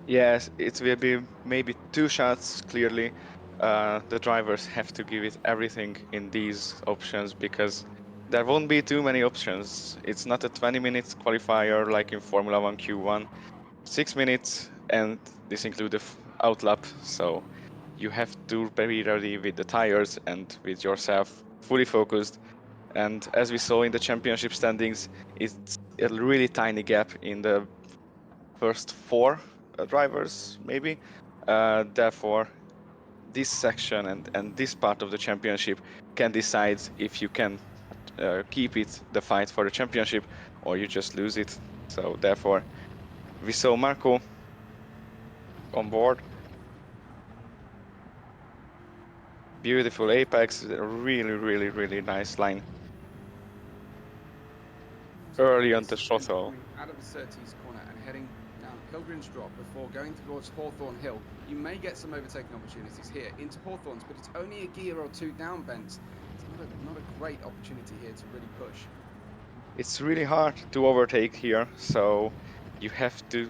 yes, it will be maybe 2 shots clearly. The drivers have to give it everything in these options, because there won't be too many options. It's not a 20-minute qualifier like in Formula 1 Q1. 6 minutes, and this includes the outlap, so you have to be ready with the tires and with yourself fully focused. And as we saw in the championship standings, it's a really tiny gap in the first 4 drivers, maybe. Therefore, this section and this part of the championship can decide if you can keep it the fight for the championship, or you just lose it. So therefore, we saw Marco on board. Beautiful apex, really nice line. Early on the throttle. Out of the Surtees corner and heading down Pilgrim's Drop before going towards Hawthorn Hill. You may get some overtaking opportunities here into Hawthorns, but it's only a gear or 2 down, Bentz. It's not a great opportunity here to really push. It's really hard to overtake here, so you have to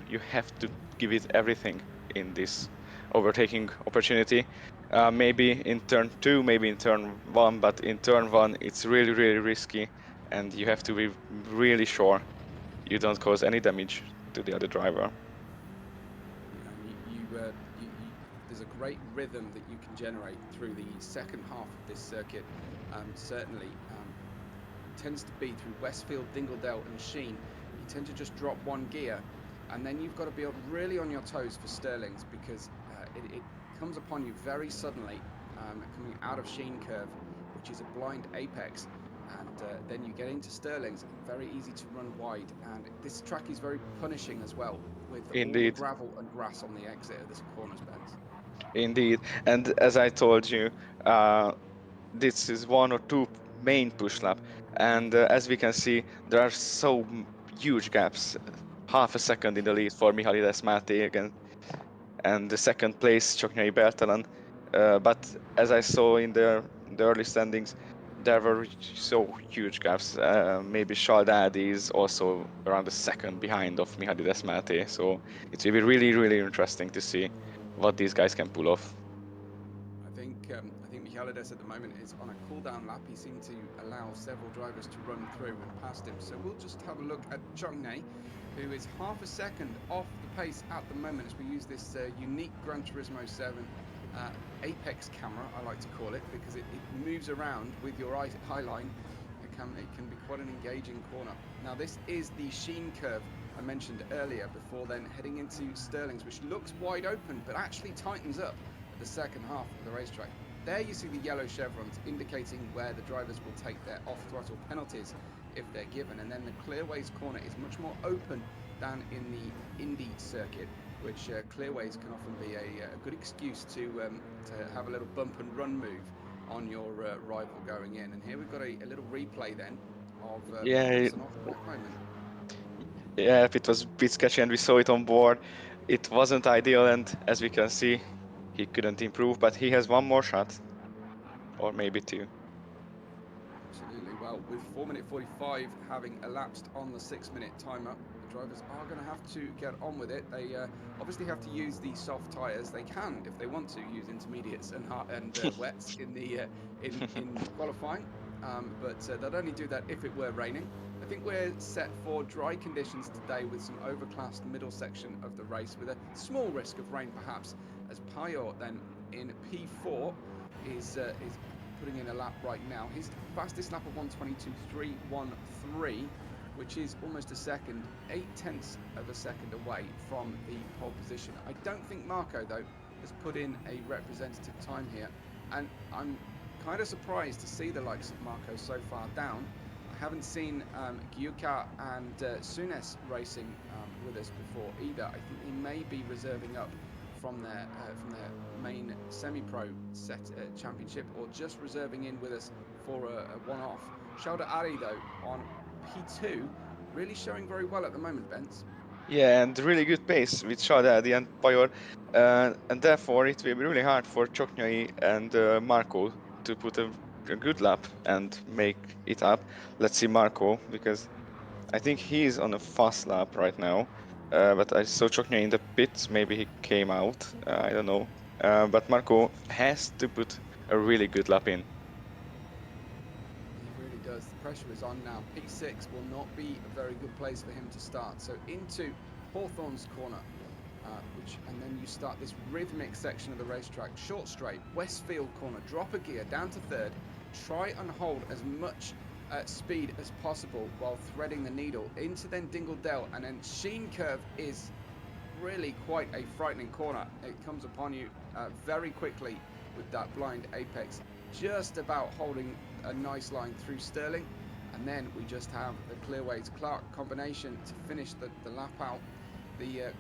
give it everything in this overtaking opportunity. Maybe in turn 2, maybe in turn 1, but in turn 1 it's really risky, and you have to be really sure you don't cause any damage to the other driver. There's a great rhythm that you can generate through the second half of this circuit. Certainly tends to be through Westfield, Dingledale and Sheen. You tend to just drop 1 gear, and then you've got to be really on your toes for Stirlings, because it comes upon you very suddenly, coming out of Sheen Curve, which is a blind apex, and then you get into Stirlings, very easy to run wide, and this track is very punishing as well, with all the gravel and grass on the exit of this corner's bends. Indeed, and as I told you, this is 1 or 2 main push lap, and as we can see, there are so huge gaps. Half a second in the lead for Michaelides Máté again, and the second place Csoknyai Bertalan. But as I saw in the early standings, there were so huge gaps. Maybe Shaldad is also around a second behind of Mihaly Desmate, so it will be really, really interesting to see what these guys can pull off. I think Michalides at the moment is on a cool down lap. He seemed to allow several drivers to run through and past him. So we'll just have a look at Chongnay, who is half a second off the pace at the moment as we use this unique Gran Turismo 7 Apex camera, I like to call it, because it moves around with your eye line. It can be quite an engaging corner. Now this is the Sheen curve I mentioned earlier before then heading into Stirling's, which looks wide open but actually tightens up at the second half of the racetrack. There you see the yellow chevrons indicating where the drivers will take their off-throttle penalties if they're given, and then the clearways corner is much more open than in the Indy circuit, which clearways can often be a good excuse to have a little bump and run move on your rival going in. And here we've got a little replay then of Yeah, perhaps an off-track moment. yeah, it was a bit sketchy, and we saw it on board. It wasn't ideal, and as we can see, he couldn't improve, but he has one more shot, or maybe two. Absolutely. Well, with 4 minute 45 having elapsed on the 6 minute timer, the drivers are going to have to get on with it. They obviously have to use the soft tyres. They can, if they want to, use intermediates and wets in the in qualifying, but they'd only do that if it were raining. I think we're set for dry conditions today with some overcast middle section of the race with a small risk of rain perhaps, as Payot then in P4 is putting in a lap right now. His fastest lap of 1:22.313, which is almost a second, 0.8 of a second away from the pole position. I don't think Marco, though, has put in a representative time here, and I'm kind of surprised to see the likes of Marco so far down. I haven't seen Gyuka and Sunes racing with us before either. I think they may be reserving up from their main semi-pro set championship, or just reserving in with us for a one-off. Shelda Ari though on P2, really showing very well at the moment, Bence. Yeah, and really good pace with Shadadi and Payot, and therefore it will be really hard for Choknyai and Marco to put a good lap and make it up. Let's see Marco, because I think he's on a fast lap right now, but I saw Choknyai in the pits. Maybe he came out. I don't know. But Marco has to put a really good lap in. He really does. The pressure is on now. P6 will not be a very good place for him to start. So into Hawthorne's corner, and then you start this rhythmic section of the racetrack. Short straight, Westfield corner, drop a gear down to third. Try and hold as much speed as possible while threading the needle into then Dingle Dell, and then Sheen curve is really quite a frightening corner. It comes upon you very quickly with that blind apex, just about holding a nice line through Stirling, and then we just have the Clearways Clark combination to finish the lap out. The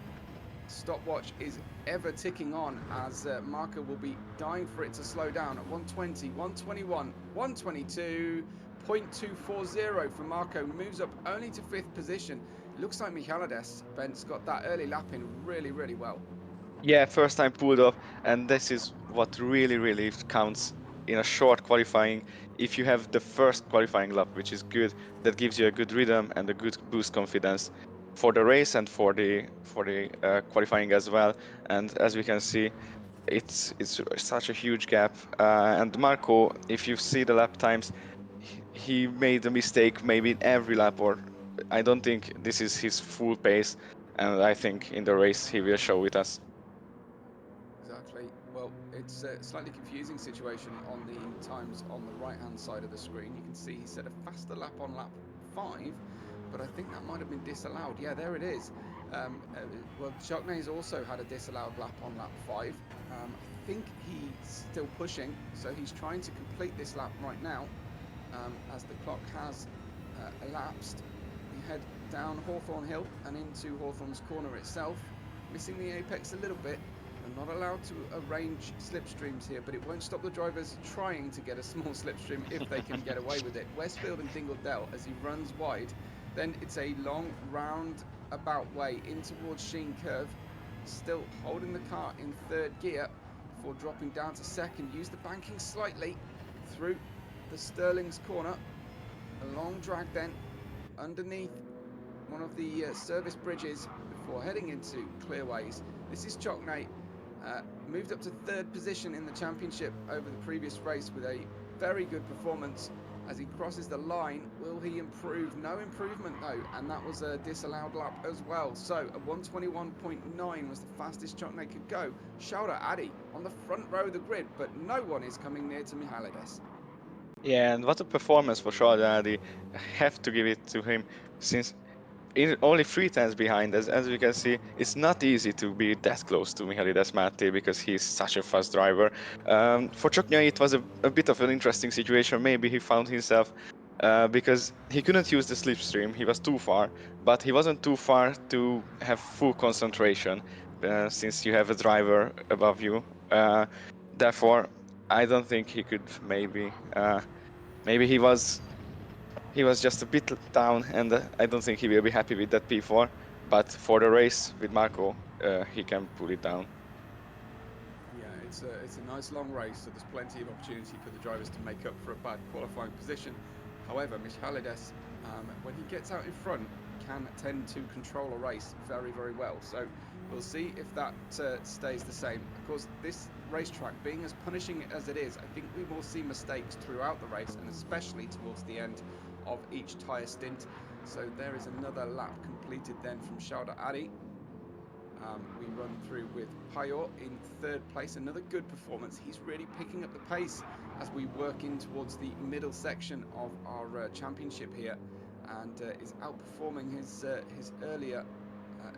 stopwatch is ever ticking on as Marco will be dying for it to slow down at 120, 121, 122.240 for Marco, moves up only to 5th position. It looks like Michalides, Bent's got that early lap in really, really well. Yeah, first time pulled off, and this is what really, really counts in a short qualifying. If you have the first qualifying lap, which is good, that gives you a good rhythm and a good boost confidence for the race and for the qualifying as well. And as we can see, it's such a huge gap. And Marco, if you see the lap times, he made a mistake maybe in every lap, or I don't think this is his full pace. And I think in the race he will show it us. Exactly. Well, it's a slightly confusing situation on the times on the right-hand side of the screen. You can see he set a faster lap on lap 5, but I think that might have been disallowed. Yeah, there it is. Well, Choknay's also had a disallowed lap on lap 5. I think he's still pushing, so he's trying to complete this lap right now. As the clock has elapsed, we head down Hawthorne Hill and into Hawthorne's corner itself, missing the apex a little bit. They're not allowed to arrange slipstreams here, but it won't stop the drivers trying to get a small slipstream if they can get away with it. Westfield and Dingle Dell as he runs wide. Then it's a long roundabout way in towards Sheen Curve. Still holding the car in 3rd gear before dropping down to 2nd. Use the banking slightly through the Sterling's corner. A long drag then underneath one of the service bridges before heading into clearways. This is Chockney, moved up to third position in the championship over the previous race with a very good performance. As he crosses the line, will he improve? No improvement though, and that was a disallowed lap as well. So a 121.9 was the fastest Chockney could go. Shouda Adi on the front row of the grid, but no one is coming near to Mihailides. Yeah, and what a performance for Shardadi. I have to give it to him, since only 3 tenths behind, as you can see, it's not easy to be that close to Mihailides Mate because he's such a fast driver. For Choknya, it was a bit of an interesting situation. Maybe he found himself because he couldn't use the slipstream. He was too far, but he wasn't too far to have full concentration since you have a driver above you. Therefore, I don't think he could maybe he was just a bit down, and I don't think he will be happy with that P4. But for the race with Marco, he can pull it down. Yeah, it's a nice long race, so there's plenty of opportunity for the drivers to make up for a bad qualifying position. However, Michailides, when he gets out in front, can tend to control a race very, very well. So we'll see if that stays the same. Of course, this racetrack being as punishing as it is, I think we will see mistakes throughout the race, and especially towards the end of each tyre stint. So there is another lap completed then from Shauda Adi. We run through with Payor in third place. Another good performance. He's really picking up the pace as we work in towards the middle section of our championship here, and is outperforming his earlier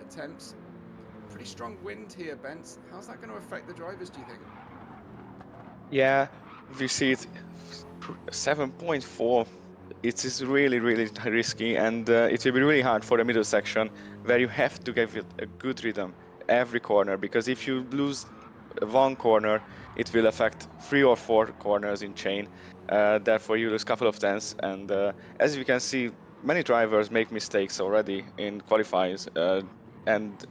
attempts. Pretty strong wind here, Bence. How's that going to affect the drivers, do you think? Yeah, we see it 7.4. It is really, really risky, and it will be really hard for the middle section where you have to give it a good rhythm every corner, because if you lose one corner, it will affect 3 or 4 corners in chain. Therefore, you lose a couple of tenths, and as you can see, many drivers make mistakes already in qualifiers, and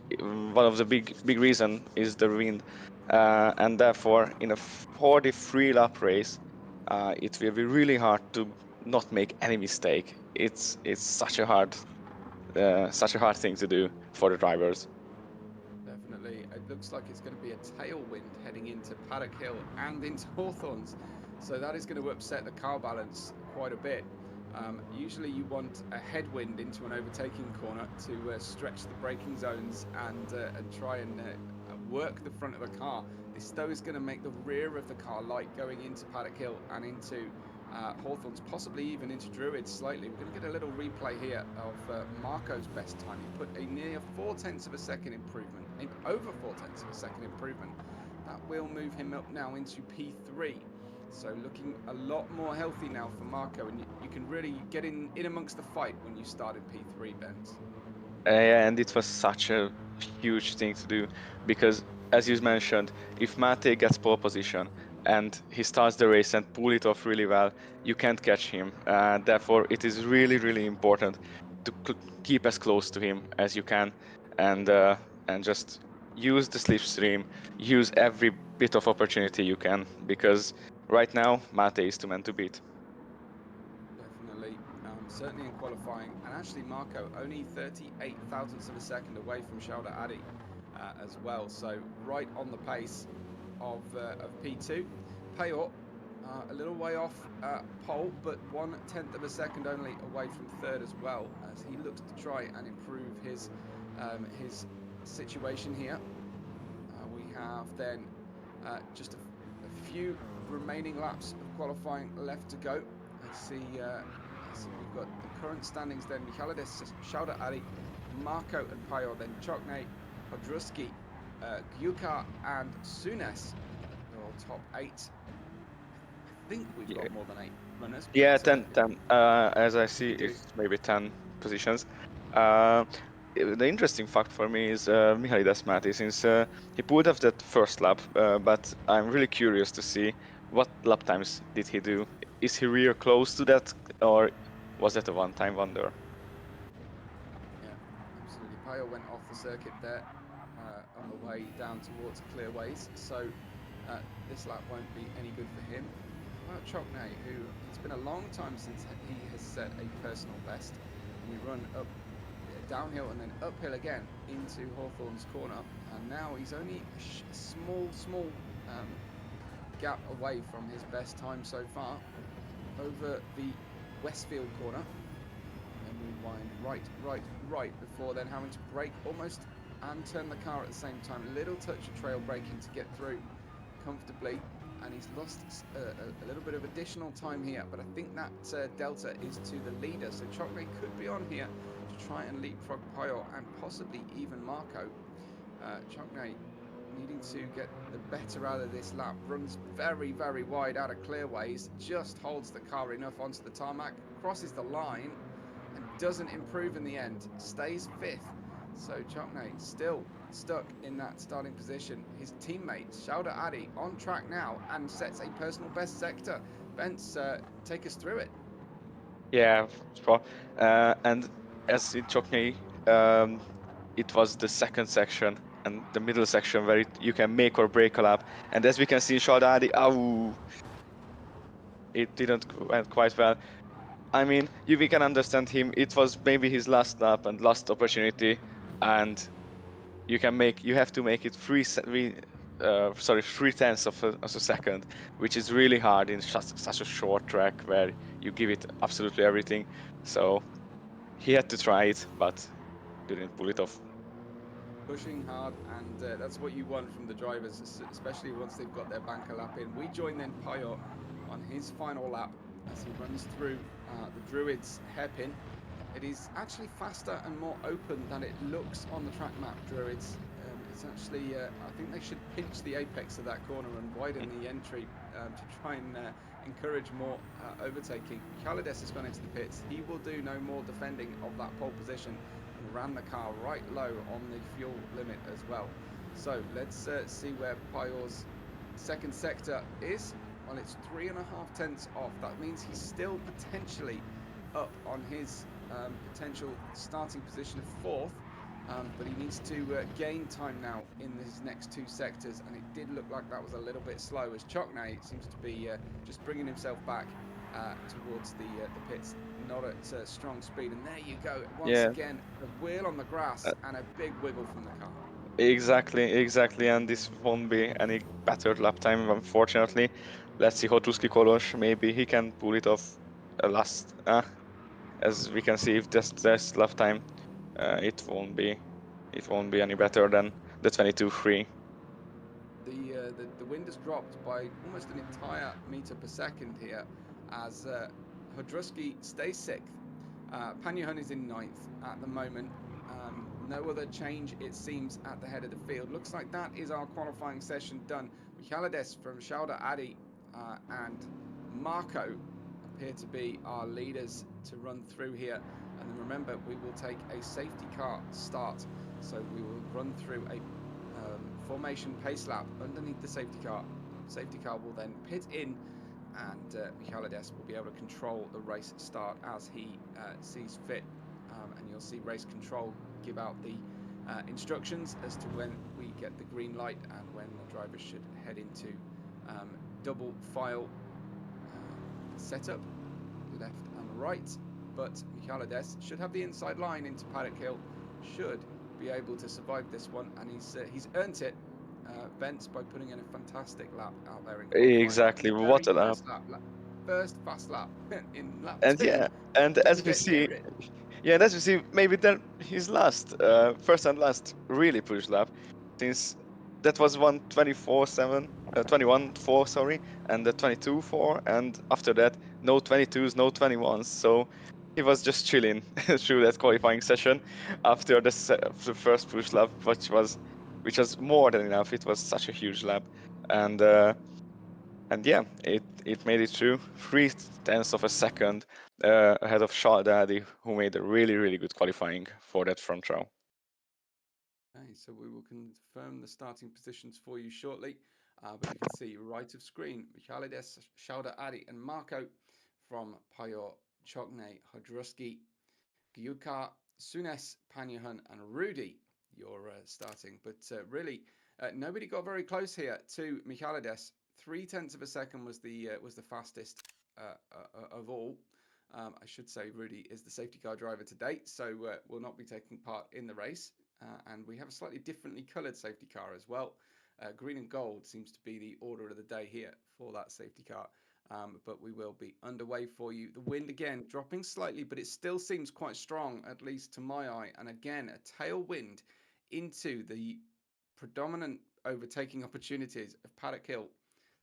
one of the big reason is the wind, and therefore, in a 43 lap race, it will be really hard to not make any mistake. It's such a hard thing to do for the drivers. Definitely. It looks like it's going to be a tailwind heading into Paddock Hill and into Hawthorns. So that is going to upset the car balance quite a bit. Usually you want a headwind into an overtaking corner to stretch the braking zones and try and work the front of the car. This though is going to make the rear of the car light going into Paddock Hill and into Hawthorns, possibly even into Druids slightly. We're going to get a little replay here of Marco's best time. He put a near 4/10 of a second improvement, over 4/10 of a second improvement. That will move him up now into P3. So looking a lot more healthy now for Marco, and you can really get in amongst the fight when you start in P3, Benz. And it was such a huge thing to do because, as you mentioned, if Mate gets pole position and he starts the race and pull it off really well, you can't catch him. Therefore, it is really, really important to keep as close to him as you can, and just use the slipstream, use every bit of opportunity you can, because right now Mate is the man to beat. Definitely, certainly in qualifying, and actually Marco only 38 thousandths of a second away from Shauda Adi as well, so right on the pace of P2. Payor a little way off pole, but 1/10 of a second only away from third as well, as he looks to try and improve his situation here. We have then just a few remaining laps of qualifying left to go. Let's see, we've got the current standings then. Michailides, Shauda Ali, Marco and Payor, then Chokne, Podruski, Gyukar and Sunes are all top 8. I think we've got more than 8 runners. Yeah, But, 10. As I see, we do. it's maybe 10 positions. The interesting fact for me is Mihaly Mati, since he pulled off that first lap, but I'm really curious to see what lap times did he do. Is he real close to that, or was that a one-time wonder? Yeah, absolutely. Payor went off the circuit there on the way down towards Clearways, so this lap won't be any good for him. What about Chokne, who it's been a long time since he has set a personal best. And we run up downhill and then uphill again into Hawthorne's corner. And now he's only a small gap away from his best time so far over the Westfield corner. And then we wind right before then having to brake almost and turn the car at the same time. A little touch of trail braking to get through comfortably, and he's lost a little bit of additional time here, but I think that delta is to the leader, so Chokne could be on here to try and leapfrog Payot and possibly even Marco. Chokne needing to get the better out of this lap, runs very wide out of clearways, just holds the car enough onto the tarmac, crosses the line and doesn't improve in the end, stays fifth. So Chokne still stuck in that starting position. His teammate Shauda Adi on track now and sets a personal best sector. Bence, take us through it. Yeah, and as in Chokney, it was the second section and the middle section where you can make or break a lap. And as we can see in Shaldadi, it didn't went quite well. I mean, we can understand him. It was maybe his last lap and last opportunity, and you have to make it 3/10 of a second, which is really hard in such a short track where you give it absolutely everything. So he had to try it, but didn't pull it off. Pushing hard, and that's what you want from the drivers, especially once they've got their banker lap in. We join then Payot on his final lap as he runs through the Druids hairpin. It is actually faster and more open than it looks on the track map, Druids. It's actually, I think they should pinch the apex of that corner and widen the entry to try and encourage more overtaking. Kalides has gone into the pits. He will do no more defending of that pole position and ran the car right low on the fuel limit as well. So let's see where Payot's second sector is. Well, it's 3.5 tenths off. That means he's still potentially up on his potential starting position of fourth, but he needs to gain time now in his next two sectors, and it did look like that was a little bit slow as Chokne seems to be just bringing himself back towards the pits, not at strong speed. And there you go, once Yeah, again, a wheel on the grass uh, and a big wiggle from the car. exactly, and this won't be any better lap time, unfortunately. Let's see Hotuski Kolos, maybe he can pull it off last. As we can see, if this lap time, it won't be any better than the 22.3. The wind has dropped by almost an entire meter per second here as Hodruski stays sixth. Panyahun is in ninth at the moment. No other change, it seems, at the head of the field. Looks like that is our qualifying session done. Michalides from Shauda Adi and Marco appear to be our leaders to run through here. And then remember, we will take a safety car start. So we will run through a formation pace lap underneath the safety car. Safety car will then pit in, and Michalides will be able to control the race start as he sees fit. And you'll see race control give out the instructions as to when we get the green light and when the drivers should head into double file setup, left and right. But Michalides should have the inside line into Paddock Hill, should be able to survive this one, and he's earned it, Bence, by putting in a fantastic lap out there in qualifying. Exactly, The what very a lap. first lap, first fast lap in lap And two. yeah, and Didn't as even we get near see, it. yeah, and as we see, maybe then his last, first and last really push lap, since that was 1:24.7, 21:4, sorry, and the 22:4, and after that, no 22s, no 21s. So he was just chilling through that qualifying session after the first push lap, which was more than enough. It was such a huge lap, and yeah, it made it through 3/10 of a second ahead of Shaldadi, who made a really good qualifying for that front row. Okay, so we will confirm the starting positions for you shortly. But you can see right of screen, Michalides, Shauda Adi, and Marco from Payot, Chokne, Hodruski, Gyuka, Sunes, Panyahun, and Rudy. You're starting. But really, nobody got very close here to Michalides. 0.3 of a second was the fastest of all. I should say Rudy is the safety car driver to date, so will not be taking part in the race. And we have a slightly differently coloured safety car as well. Green and gold seems to be the order of the day here for that safety car. But we will be underway for you. The wind again dropping slightly, but it still seems quite strong, at least to my eye. And again, a tailwind into the predominant overtaking opportunities of Paddock Hill,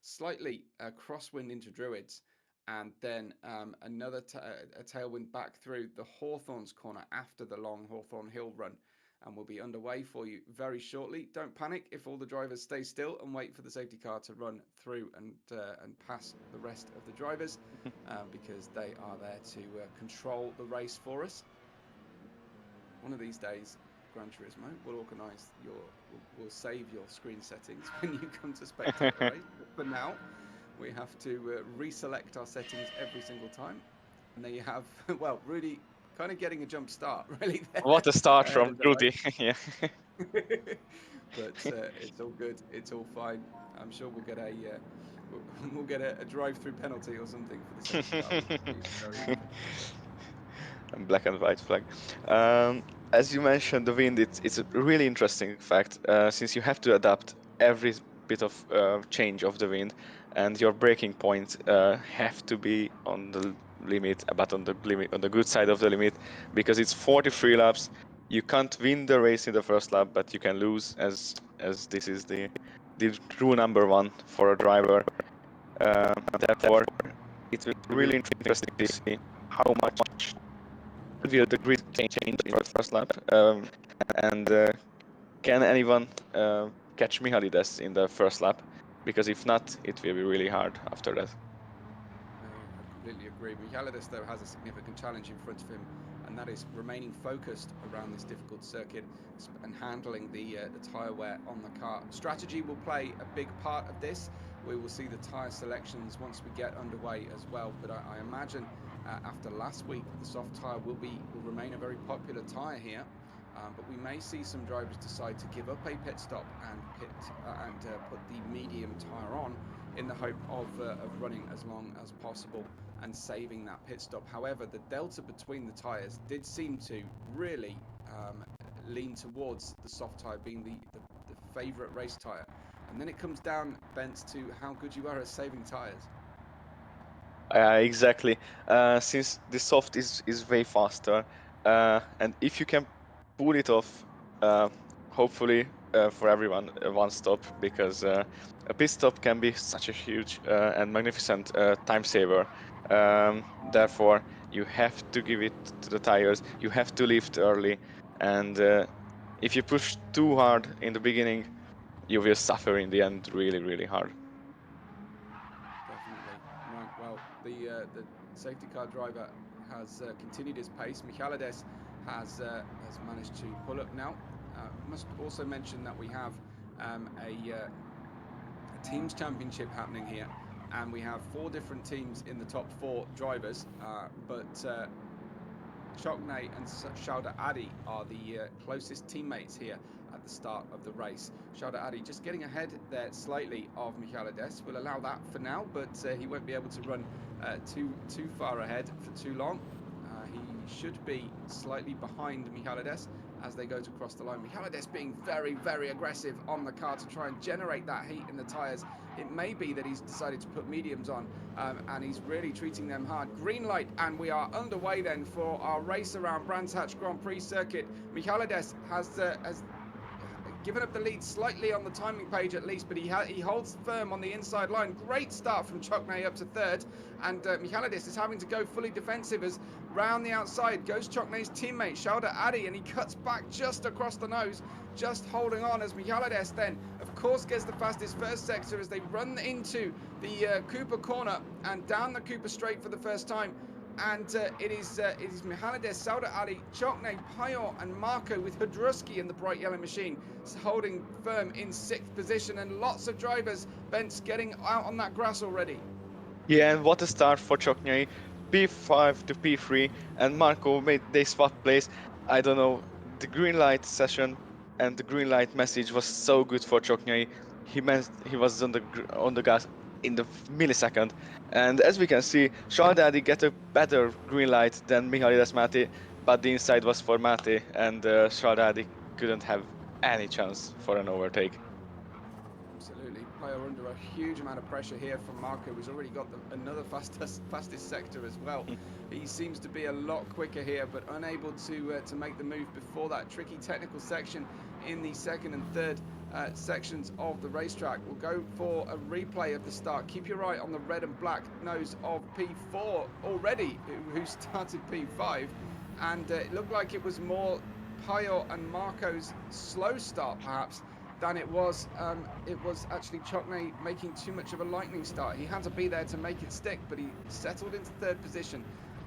slightly crosswind into Druids, and then another a tailwind back through the Hawthorns corner after the long Hawthorn Hill run. And we'll be underway for you very shortly. Don't panic if all the drivers stay still and wait for the safety car to run through and pass the rest of the drivers, because they are there to control the race for us. One of these days, Gran Turismo will organise will save your screen settings when you come to spectate the race. But for now, we have to reselect our settings every single time. And there you have, well, Rudy kind of getting a jump start, really. There, What a start from Rudy. Yeah. But it's all good. It's all fine. I'm sure we'll get a drive-through penalty or something for the safety car. Which will be very interesting. And black and white flag. As you mentioned, the wind, it's a really interesting fact, since you have to adapt every bit of change of the wind, and your braking points have to be on the limit, but on the good side of the limit, because it's 43 laps. You can't win the race in the first lap, but you can lose, as this is the rule number 1 for a driver. Therefore, it will be really interesting to see how much will the grid change in the first lap, and can anyone catch Mihalides in the first lap? Because if not, it will be really hard after that. I completely agree. Michalides, though, has a significant challenge in front of him, and that is remaining focused around this difficult circuit and handling the tyre wear on the car. Strategy will play a big part of this. We will see the tyre selections once we get underway as well, but I imagine after last week, the soft tyre will remain a very popular tyre here. But we may see some drivers decide to give up a pit stop and put the medium tyre on in the hope of running as long as possible and saving that pit stop. However, the delta between the tyres did seem to really lean towards the soft tyre being the favourite race tyre. And then it comes down, Bence, to how good you are at saving tyres. Exactly. Since the soft is way faster, and if you can pull it off, hopefully for everyone, one stop, because a pit stop can be such a huge and magnificent time saver. Therefore, you have to give it to the tires. You have to lift early, and if you push too hard in the beginning, you will suffer in the end really, really hard. Definitely. Right. Well, the safety car driver has continued his pace. Michalides has managed to pull up now. Must also mention that we have a teams championship happening here, and we have 4 different teams in the top 4 drivers. But Chokne and Shauda Adi are the closest teammates here at the start of the race. Shauda Adi just getting ahead there slightly of Michalides. We'll allow that for now, but he won't be able to run too far ahead for too long. He should be slightly behind Michalides as they go to cross the line. Michalides being very, very aggressive on the car to try and generate that heat in the tyres. It may be that he's decided to put mediums on, and he's really treating them hard. Green light, and we are underway then for our race around Brands Hatch Grand Prix circuit. Michalides has given up the lead slightly on the timing page at least, but he holds firm on the inside line. Great start from Chokne up to 3rd, and Michalides is having to go fully defensive as round the outside goes Chokne's teammate Shauda Adi, and he cuts back just across the nose, just holding on as Michalides then of course gets the fastest first sector as they run into the Cooper corner and down the Cooper straight for the first time. And it is Michalides, Sauda Ali, Chokne, Payor and Marco with Hudruski in the bright yellow machine holding firm in 6th position, and lots of drivers, Bence, getting out on that grass already. Yeah, and what a start for Chokne. P5 to P3, and Marco they swap place. I don't know, the green light session and the green light message was so good for Chokne. He was on the gas in the millisecond. And as we can see, Shaldadi get a better green light than Michailidis Mate, but the inside was for Mate, and Shaldadi couldn't have any chance for an overtake. Absolutely. Player under a huge amount of pressure here from Marco, who's already got another fastest sector as well. He seems to be a lot quicker here, but unable to make the move before that tricky technical section in the second and third sections of the racetrack. We'll go for a replay of the start. Keep your eye on the red and black nose of P4 already, who started P5, and it looked like it was more Pio and Marco's slow start, perhaps, than it was actually Chokne making too much of a lightning start. He had to be there to make it stick, but he settled into third position.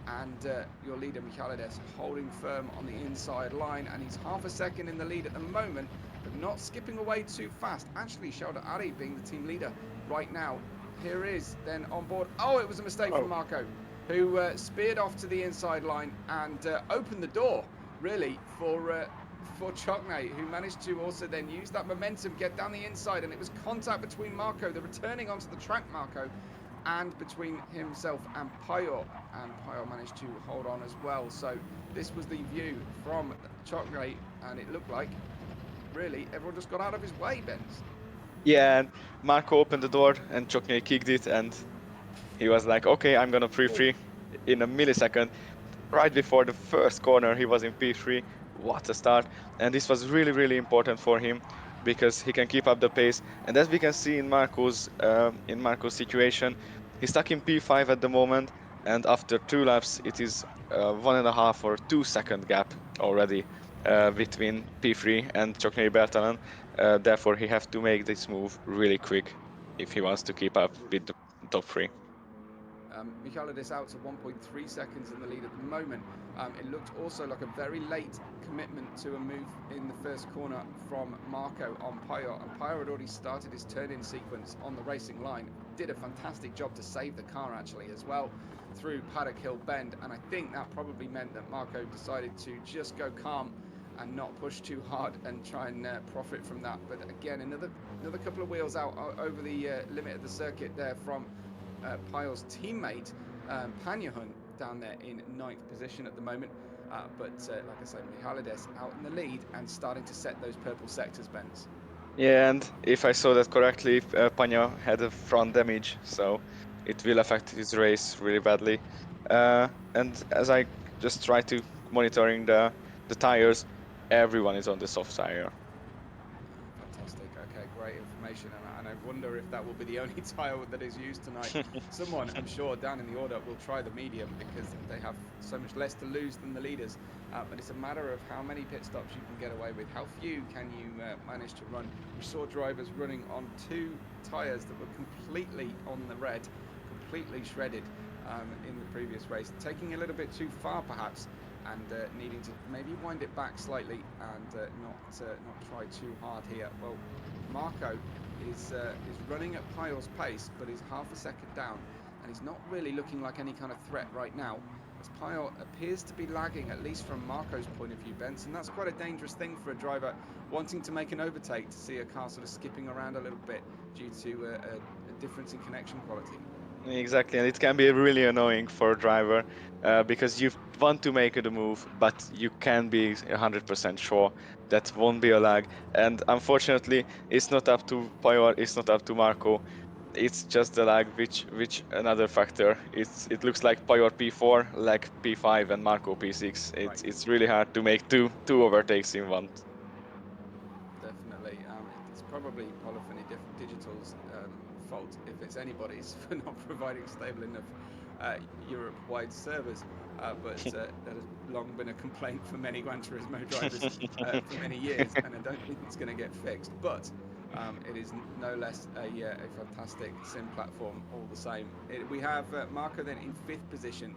And your leader, Michailidis, holding firm on the inside line, and he's half a second in the lead at the moment, but not skipping away too fast. Actually, Shelda Ari being the team leader right now. Here is then on board. Oh, it was a mistake from Marco, who speared off to the inside line and opened the door, really, for Chokne, who managed to also then use that momentum, get down the inside, and it was contact between Marco, the returning onto the track Marco, and between himself and Pio, and Pio managed to hold on as well. So this was the view from Chokne, and it looked like, really, everyone just got out of his way, Benz. Yeah, and Marco opened the door and Chokne kicked it, and he was like, okay, I'm gonna P3 in a millisecond. Right before the first corner, he was in P3. What a start. And this was really, really important for him because he can keep up the pace. And as we can see in Marco's situation, he's stuck in P5 at the moment. And after 2 laps, it is 1.5 or 2 second gap already between P3 and Chokne Bertalan. Therefore, he has to make this move really quick if he wants to keep up with the top three. Michailidis out to 1.3 seconds in the lead at the moment. It looked also like a very late commitment to a move in the first corner from Marco on Pio, and Pio had already started his turn-in sequence on the racing line. Did a fantastic job to save the car actually as well through Paddock Hill Bend, and I think that probably meant that Marco decided to just go calm and not push too hard and try and profit from that. But again, another couple of wheels out over the limit of the circuit there from Pio's teammate Panyahun down there in 9th position at the moment, but like I say, Michailidis out in the lead and starting to set those purple sectors, Benz. Yeah, and if I saw that correctly, Panya had a front damage, so it will affect his race really badly. And as I just try to monitoring the tires, everyone is on the soft tire. Fantastic. Okay, great information, and I wonder if that will be the only tyre that is used tonight. Someone, I'm sure, down in the order will try the medium because they have so much less to lose than the leaders. But it's a matter of how many pit stops you can get away with. How few can you manage to run? We saw drivers running on 2 tyres that were completely on the red, completely shredded in the previous race, taking a little bit too far perhaps, and needing to maybe wind it back slightly and not try too hard here. Well, Marco is running at Pio's pace, but he's half a second down, and he's not really looking like any kind of threat right now, as Pio appears to be lagging, at least from Marco's point of view, Benson. That's quite a dangerous thing for a driver wanting to make an overtake, to see a car sort of skipping around a little bit due to a difference in connection quality. Exactly, and it can be really annoying for a driver because you want to make the move, but you can be 100% sure that won't be a lag. And unfortunately, it's not up to Pio, it's not up to Marco. It's just the lag, which another factor. It looks like Pio P4, lag P5, and Marco P6. It's really hard to make two overtakes in one. Definitely. It's probably Polyphony Digital's fault, if it's anybody's, for not providing stable enough Europe-wide servers. But that has long been a complaint for many Gran Turismo drivers for many years, and I don't think it's going to get fixed. But it is no less a fantastic sim platform all the same. We have Marco then in 5th position.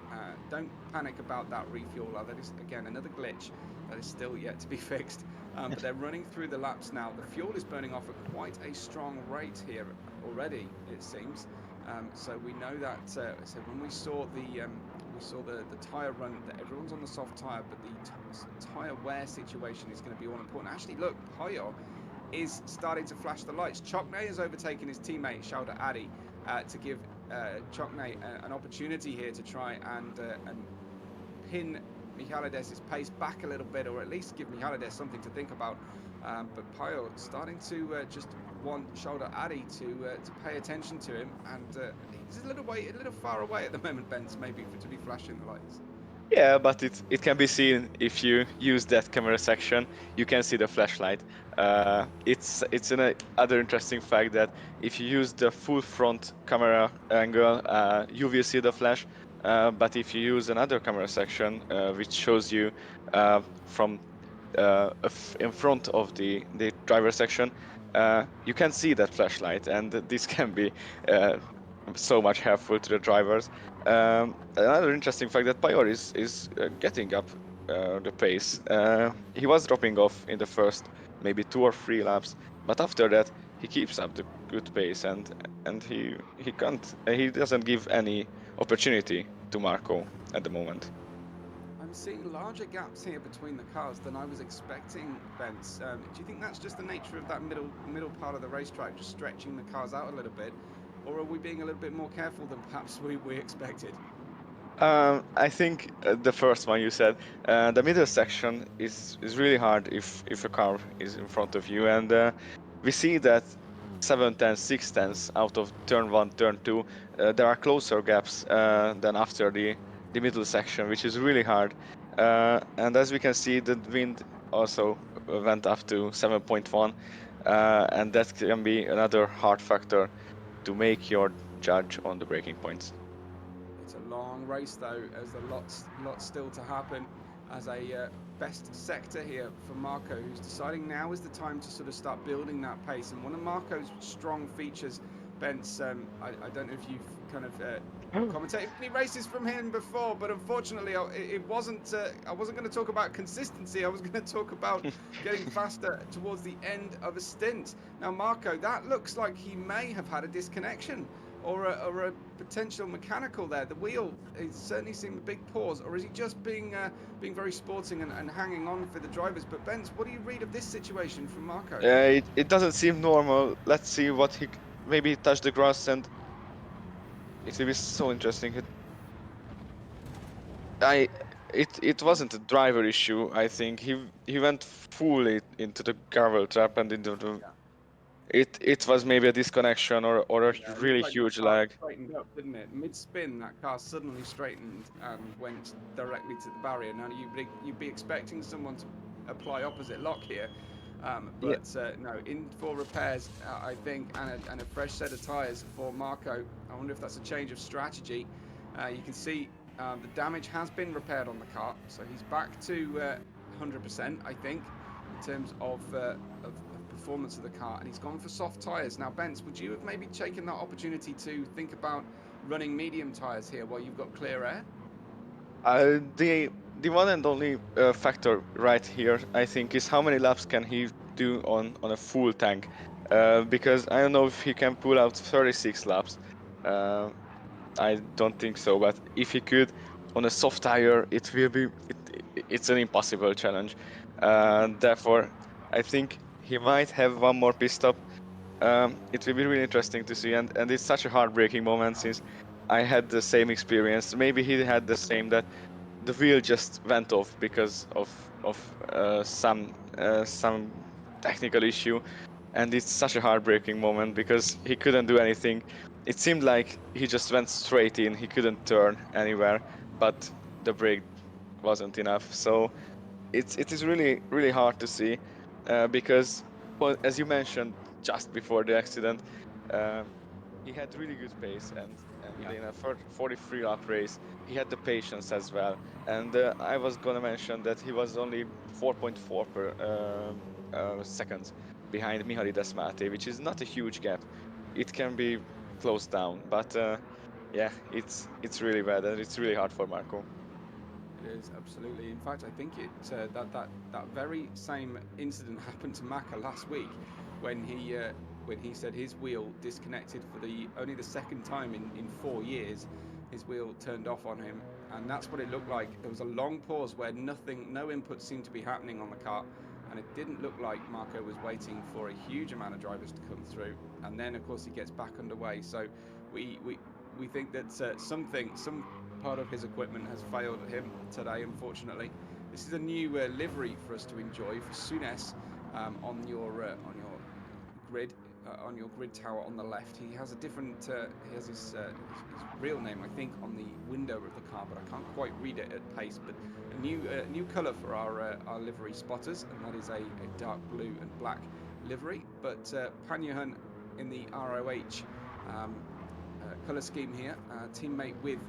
Don't panic about that refuel. That is, again, another glitch that is still yet to be fixed. But they're running through the laps now. The fuel is burning off at quite a strong rate here already, it seems. So we know that. So when we saw the tyre run, that everyone's on the soft tyre, but the tyre wear situation is going to be all important. Actually, look, Pio is starting to flash the lights. Chokne has overtaken his teammate Shelda Adi, to give Chokne an opportunity here to try and pin Michailidis' pace back a little bit, or at least give Michailidis something to think about. But Pio starting to just want Shoulder Addy to pay attention to him, and he's a little far away at the moment, Bence, maybe to be flashing the lights. Yeah, but it can be seen if you use that camera section. You can see the flashlight. It's an other interesting fact that if you use the full front camera angle, you will see the flash. But if you use another camera section, which shows you from in front of the driver section, you can see that flashlight, and this can be uh, so much helpful to the drivers. Another interesting fact that Pyor is getting up the pace. He was dropping off in the first maybe 2 or 3 laps, but after that he keeps up the good pace, and he doesn't give any opportunity to Marco at the moment. I'm seeing larger gaps here between the cars than I was expecting, Bence. Do you think that's just the nature of that middle part of the racetrack, just stretching the cars out a little bit, or are we being a little bit more careful than perhaps we expected? I think the first one you said, the middle section is really hard if a car is in front of you, and we see that 7 tenths, 6 tenths out of turn one, turn two, there are closer gaps than after the middle section, which is really hard. And as we can see, the wind also went up to 7.1, and that can be another hard factor to make your judge on the braking points. It's a long race though, as a lots still to happen. As a best sector here for Marco, who's deciding now is the time to sort of start building that pace. And one of Marco's strong features, Bence, I don't know if you've kind of commentated any races from him before, but unfortunately, it wasn't. I wasn't going to talk about consistency. I was going to talk about getting faster towards the end of a stint. Now, Marco, that looks like he may have had a disconnection. Or a potential mechanical there. The wheel is certainly seeing a big pause, or is he just being very sporting and hanging on for the drivers? But Bence, what do you read of this situation from Marco? It doesn't seem normal. Let's see what maybe he touched the grass, and it will be so interesting. It wasn't a driver issue. I think he went fully into the gravel trap and into the. Yeah. It was maybe a disconnection or a Yeah, it looked really like that huge car lag. straightened up, didn't it? Mid-spin, that car suddenly straightened and went directly to the barrier. Now, you'd be expecting someone to apply opposite lock here, Yeah. but no, in for repairs, I think, and a fresh set of tyres for Marco. I wonder if that's a change of strategy. You can see the damage has been repaired on the car, so he's back to 100%, I think, in terms of performance of the car, and he's gone for soft tyres. Now, Bence, would you have maybe taken that opportunity to think about running medium tyres here while you've got clear air? The one and only factor right here, I think, is how many laps can he do on a full tank, because I don't know if he can pull out 36 laps. Uh, I don't think so, but if he could on a soft tire, it's an impossible challenge. Therefore, I think he might have one more pit stop. It will be really interesting to see, and it's such a heartbreaking moment since I had the same experience. Maybe he had the same, that the wheel just went off because of some technical issue, and it's such a heartbreaking moment because he couldn't do anything. It seemed like he just went straight in. He couldn't turn anywhere, but the brake wasn't enough. So it is really hard to see, because, well, as you mentioned just before the accident, uh, he had really good pace, and Yeah. in a 43 lap race he had the patience as well. And I was gonna mention that he was only 4.4 per seconds behind Mihaly Desmate, which is not a huge gap. It can be closed down, but yeah, it's really bad, and it's really hard for Marco. It is absolutely. In fact, I think that very same incident happened to Maka last week, when he said his wheel disconnected for the only the second time in 4 years. His wheel turned off on him, and that's what it looked like. There was a long pause where no input seemed to be happening on the car, and it didn't look like Marco was waiting for a huge amount of drivers to come through. And then, of course, he gets back underway. So we think that some part of his equipment has failed him today, unfortunately. This is a new livery for us to enjoy for Souness on your grid. On your grid tower on the left, he has a different. He has his real name, I think, on the window of the car, but I can't quite read it at pace. But a new colour for our livery spotters, and that is a dark blue and black livery. But Panyahan in the ROH colour scheme here, teammate with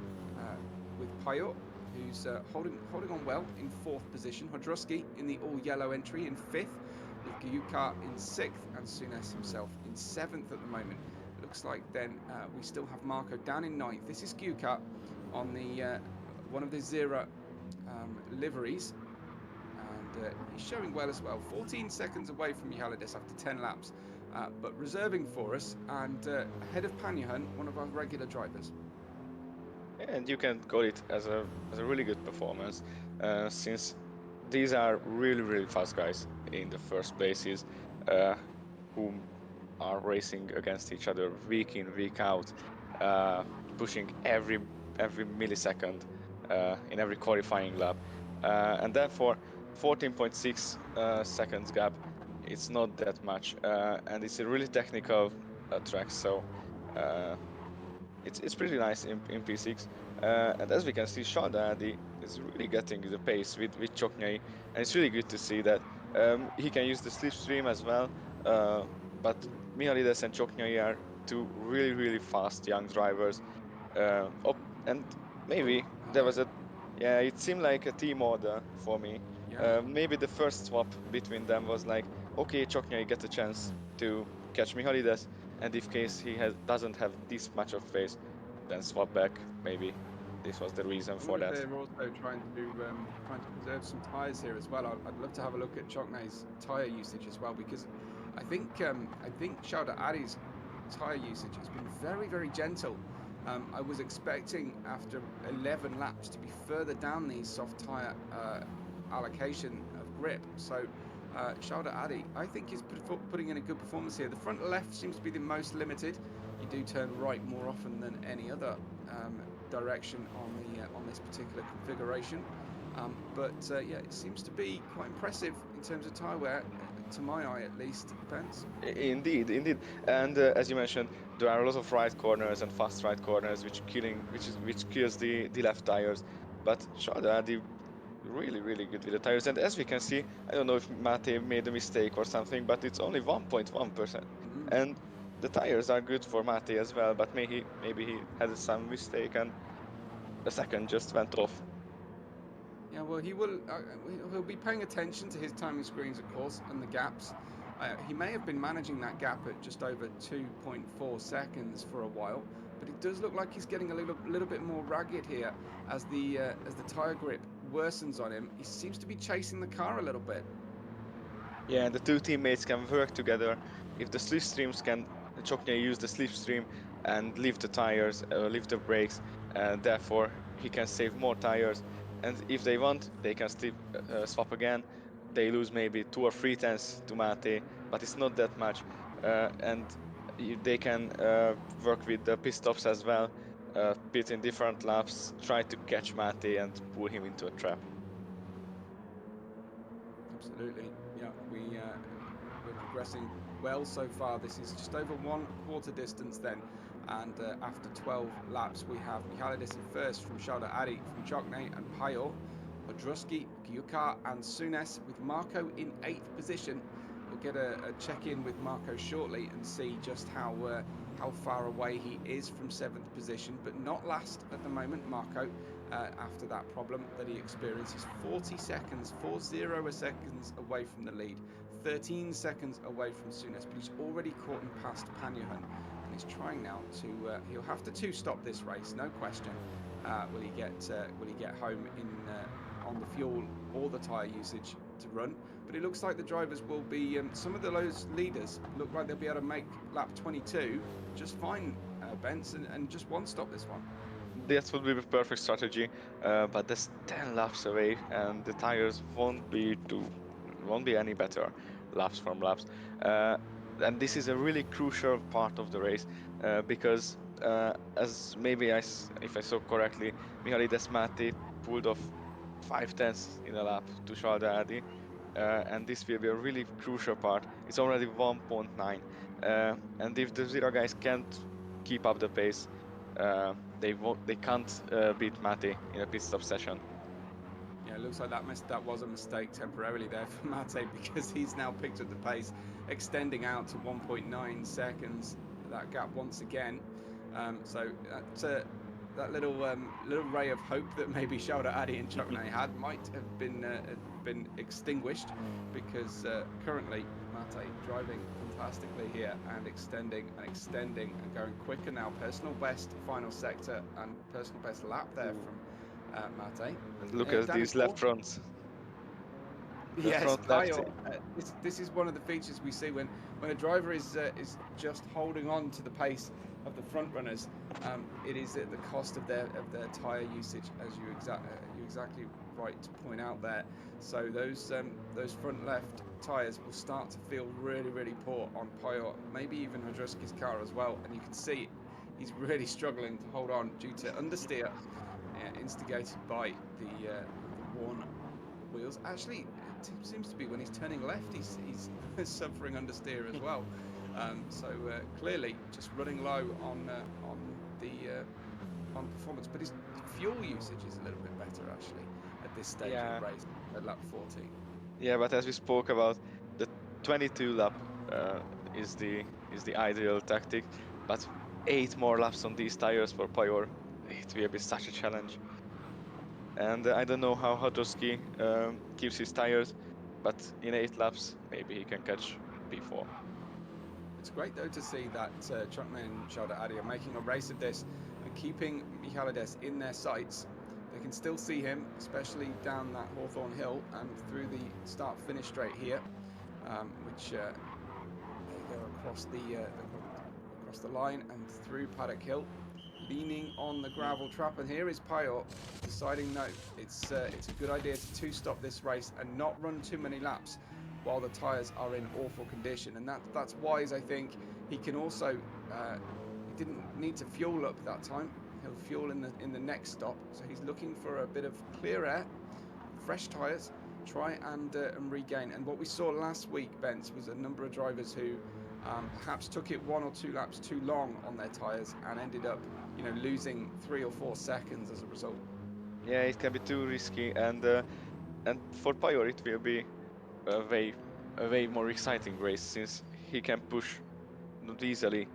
Payot, who's holding on well in 4th position. Hodrowski in the all yellow entry in 5th, with Gyuka in 6th and Souness himself in 7th at the moment. It looks like then we still have Marco down in 9th. This is Gyuka on the one of the Zera liveries, and he's showing well as well. 14 seconds away from Mihalidis after 10 laps, but reserving for us and ahead of Panyahan, one of our regular drivers. And you can call it as a really good performance, since these are really fast guys in the first places, who are racing against each other week in, week out, pushing every millisecond in every qualifying lap, and therefore 14.6 seconds gap. It's not that much, and it's a really technical track, so it's pretty nice in P6. And as we can see, Shadadi is really getting the pace with Choknai, and it's really good to see that he can use the slipstream as well. But Mihalides and Choknai are two really fast young drivers. And maybe there was it seemed like a team order for me. Yeah. Maybe the first swap between them was like, okay, Choknai gets a chance to catch Mihalides, and if case he doesn't have this much of pace, then swap back. Maybe this was the reason I for wonder if that. they're also trying to preserve some tyres here as well. I'd love to have a look at Choknai's tyre usage as well, because I think Shauda Adi's tyre usage has been very gentle. I was expecting after 11 laps to be further down the soft tyre allocation of grip. So Shauda Adi, I think, is putting in a good performance here. The front left seems to be the most limited. You do turn right more often than any other direction on this particular configuration, but yeah, it seems to be quite impressive in terms of tyre wear, to my eye at least. Depends. Indeed. And as you mentioned, there are a lot of right corners and fast right corners which kills the left tires. But Shadadi really good with the tires. And as we can see, I don't know if Mate made a mistake or something, but it's only 1.1%. And the tires are good for Mate as well, but maybe he had some mistake and the second just went off. Yeah, well, he'll be paying attention to his timing screens, of course, and the gaps. He may have been managing that gap at just over 2.4 seconds for a while, but it does look like he's getting a little bit more ragged here as the tire grip worsens on him. He seems to be chasing the car a little bit. Yeah, and the two teammates can work together. If the slipstreams can, Chokne use the slipstream and lift the tires, lift the brakes, and therefore he can save more tires. And if they want, they can still swap again. They lose maybe 2 or 3 tenths to Mate, but it's not that much. And they can work with the pit stops as well, pit in different laps, try to catch Mate and pull him into a trap. Absolutely. Yeah, we're progressing well so far. This is just over 1/4 distance then. And after 12 laps, we have Mihalidis in first from Shauda Adi, from Chokne and Payo, Odruski, Gyukar and Souness, with Marco in 8th position. We'll get a check-in with Marco shortly and see just how far away he is from 7th position, but not last at the moment, Marco. After that problem that he experiences, 40 seconds away from the lead, 13 seconds away from Souness, but he's already caught and passed Panyahan, and he's trying now to he'll have to two-stop this race, no question. Will he get home in on the fuel or the tyre usage to run? But it looks like the drivers will be, some of those leaders look like they'll be able to make lap 22 just fine, Bence, and just one stop this one. That would be the perfect strategy, but that's 10 laps away, and the tires won't be any better laps from laps. and this is a really crucial part of the race because as maybe if I saw correctly, Mihály Mate pulled off 5 tenths in a lap to Saldahardi, and this will be a really crucial part. It's already 1.9, and if the Zero guys can't keep up the pace, they can't beat Mate in a pit stop session. Yeah, it looks like that was a mistake temporarily there for Mate, because he's now picked up the pace, extending out to 1.9 seconds. That gap once again. So that little ray of hope that maybe Saldahardi and Chokne had might have been extinguished, because currently Mate driving fantastically here and extending and going quicker now. Personal best final sector and personal best lap there from Mate. And look at Danny these left Paul? fronts. The Yes, front left. Pyle. This is one of the features we see when a driver is just holding on to the pace of the front runners. It is at the cost of their tyre usage, as you exactly right to point out there. So those front left tyres will start to feel really poor on Pyle, maybe even Hodruski's car as well. And you can see he's really struggling to hold on due to understeer, instigated by the worn wheels. Actually, it seems to be when he's turning left, he's suffering understeer as well. So clearly, just running low on performance. But his fuel usage is a little bit better actually at this stage of the race at lap 14. Yeah, but as we spoke about, the 22 lap is the ideal tactic. But 8 more laps on these tires for Pyor, it will be such a challenge. And I don't know how Hodruski keeps his tires, but in 8 laps, maybe he can catch P4. It's great though to see that Chokne and Saldahardi are making a race of this and keeping Mihály in their sights. They can still see him, especially down that Hawthorne Hill and through the start-finish straight here, which they go across the line and through Paddock Hill, leaning on the gravel trap. And here is Pyor deciding no, it's a good idea to two-stop this race and not run too many laps while the tyres are in awful condition. And that's wise, I think. He can also he didn't need to fuel up that time. He'll fuel in the next stop. So he's looking for a bit of clear air, fresh tyres, try and regain. And what we saw last week, Bence, was a number of drivers who perhaps took it 1 or 2 laps too long on their tyres and ended up, losing 3 or 4 seconds as a result. Yeah, it can be too risky, and for Pyor it will be a way more exciting race, since he can push not easily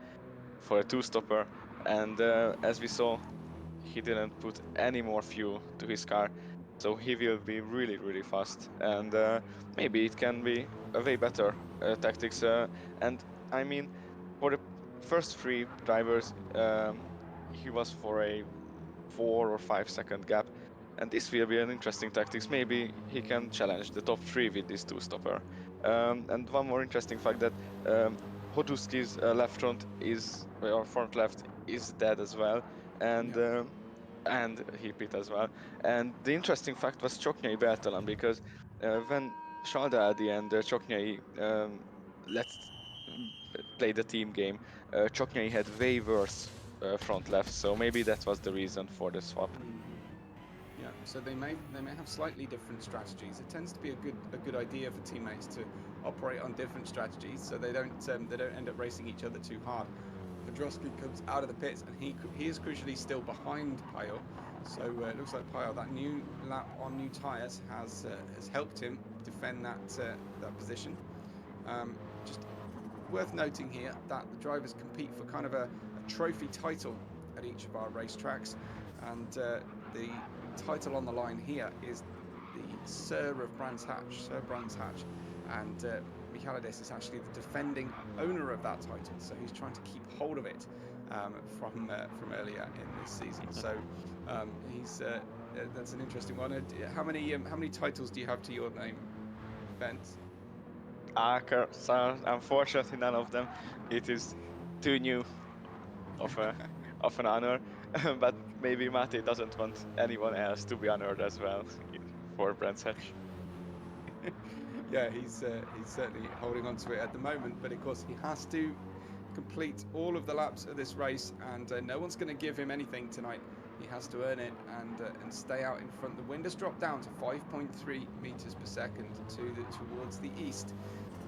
for a two-stopper, and as we saw, he didn't put any more fuel to his car, so he will be really fast, and maybe it can be a way better tactics. And I mean, for the first 3 drivers, he was for a 4 or 5 second gap, and this will be an interesting tactics. Maybe he can challenge the top 3 with this two-stopper. And one more interesting fact, that Hodruski's left front or front left is dead as well, and and he pit as well. And the interesting fact was Csoknyai Bertalan, because when Saldahardi and Csoknyai let's play the team game, Csoknyai had way worse front left, so maybe that was the reason for the swap. Yeah, so they may have slightly different strategies. It tends to be a good idea for teammates to operate on different strategies, so they don't end up racing each other too hard. Hodruski comes out of the pits, and he is crucially still behind Pyor. So it looks like Pyor, that new lap on new tyres has helped him defend that position. Just worth noting here that the drivers compete for kind of a trophy title at each of our racetracks, and the title on the line here is the Sir of Brands Hatch, and Mihály is actually the defending owner of that title, so he's trying to keep hold of it from earlier in this season. So he's that's an interesting one. How many titles do you have to your name, Bence? So unfortunately, none of them. It is too new of an honor, but maybe Mate doesn't want anyone else to be honored as well for Brands Hatch. Yeah, he's certainly holding on to it at the moment, but of course he has to complete all of the laps of this race, and no one's going to give him anything tonight. He has to earn it and stay out in front. The wind has dropped down to 5.3 meters per second towards the east,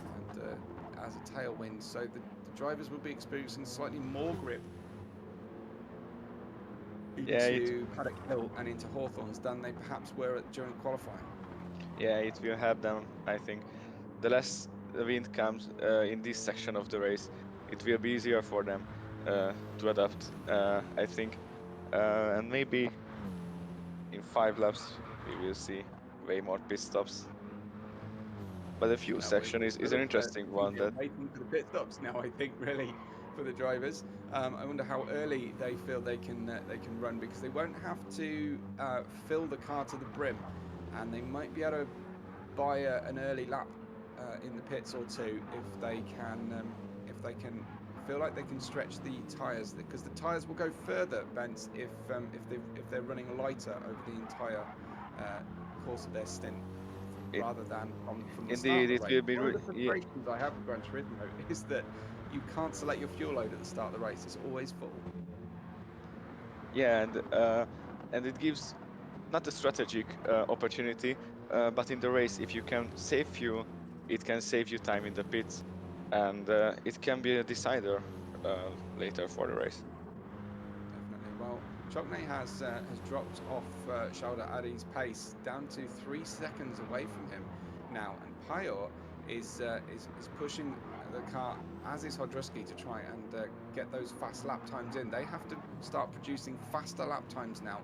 and as a tailwind, so the drivers will be experiencing slightly more grip into Paddock Hill and into Hawthorns than they perhaps were during qualifying. Yeah, it will help them. I think the less the wind comes in this section of the race, it will be easier for them to adapt. I think, and maybe in 5 laps we will see way more pit stops. But the fuel Yeah, section is sort an of interesting one. That waiting for the pit stops now. I think really for the drivers. I wonder how early they feel they can run, because they won't have to fill the car to the brim, and they might be able to buy an early lap in the pits or two if they can feel like they can stretch the tyres, because the tyres will go further, Bence, if they're running lighter over the entire course of their stint, it, rather than from the start indeed of the it race. will be One of the frustrations I have with Gran Turismo is that you can't select your fuel load at the start of the race. It's always full. yeah, and it gives not a strategic opportunity, but in the race, if you can save fuel, it can save you time in the pits, and it can be a decider later for the race. Definitely. Well, Chokne has dropped off Shauda Adi's pace down to 3 seconds away from him now, and Payor is pushing the car, as is Hodruski, to try and get those fast lap times in. They have to start producing faster lap times now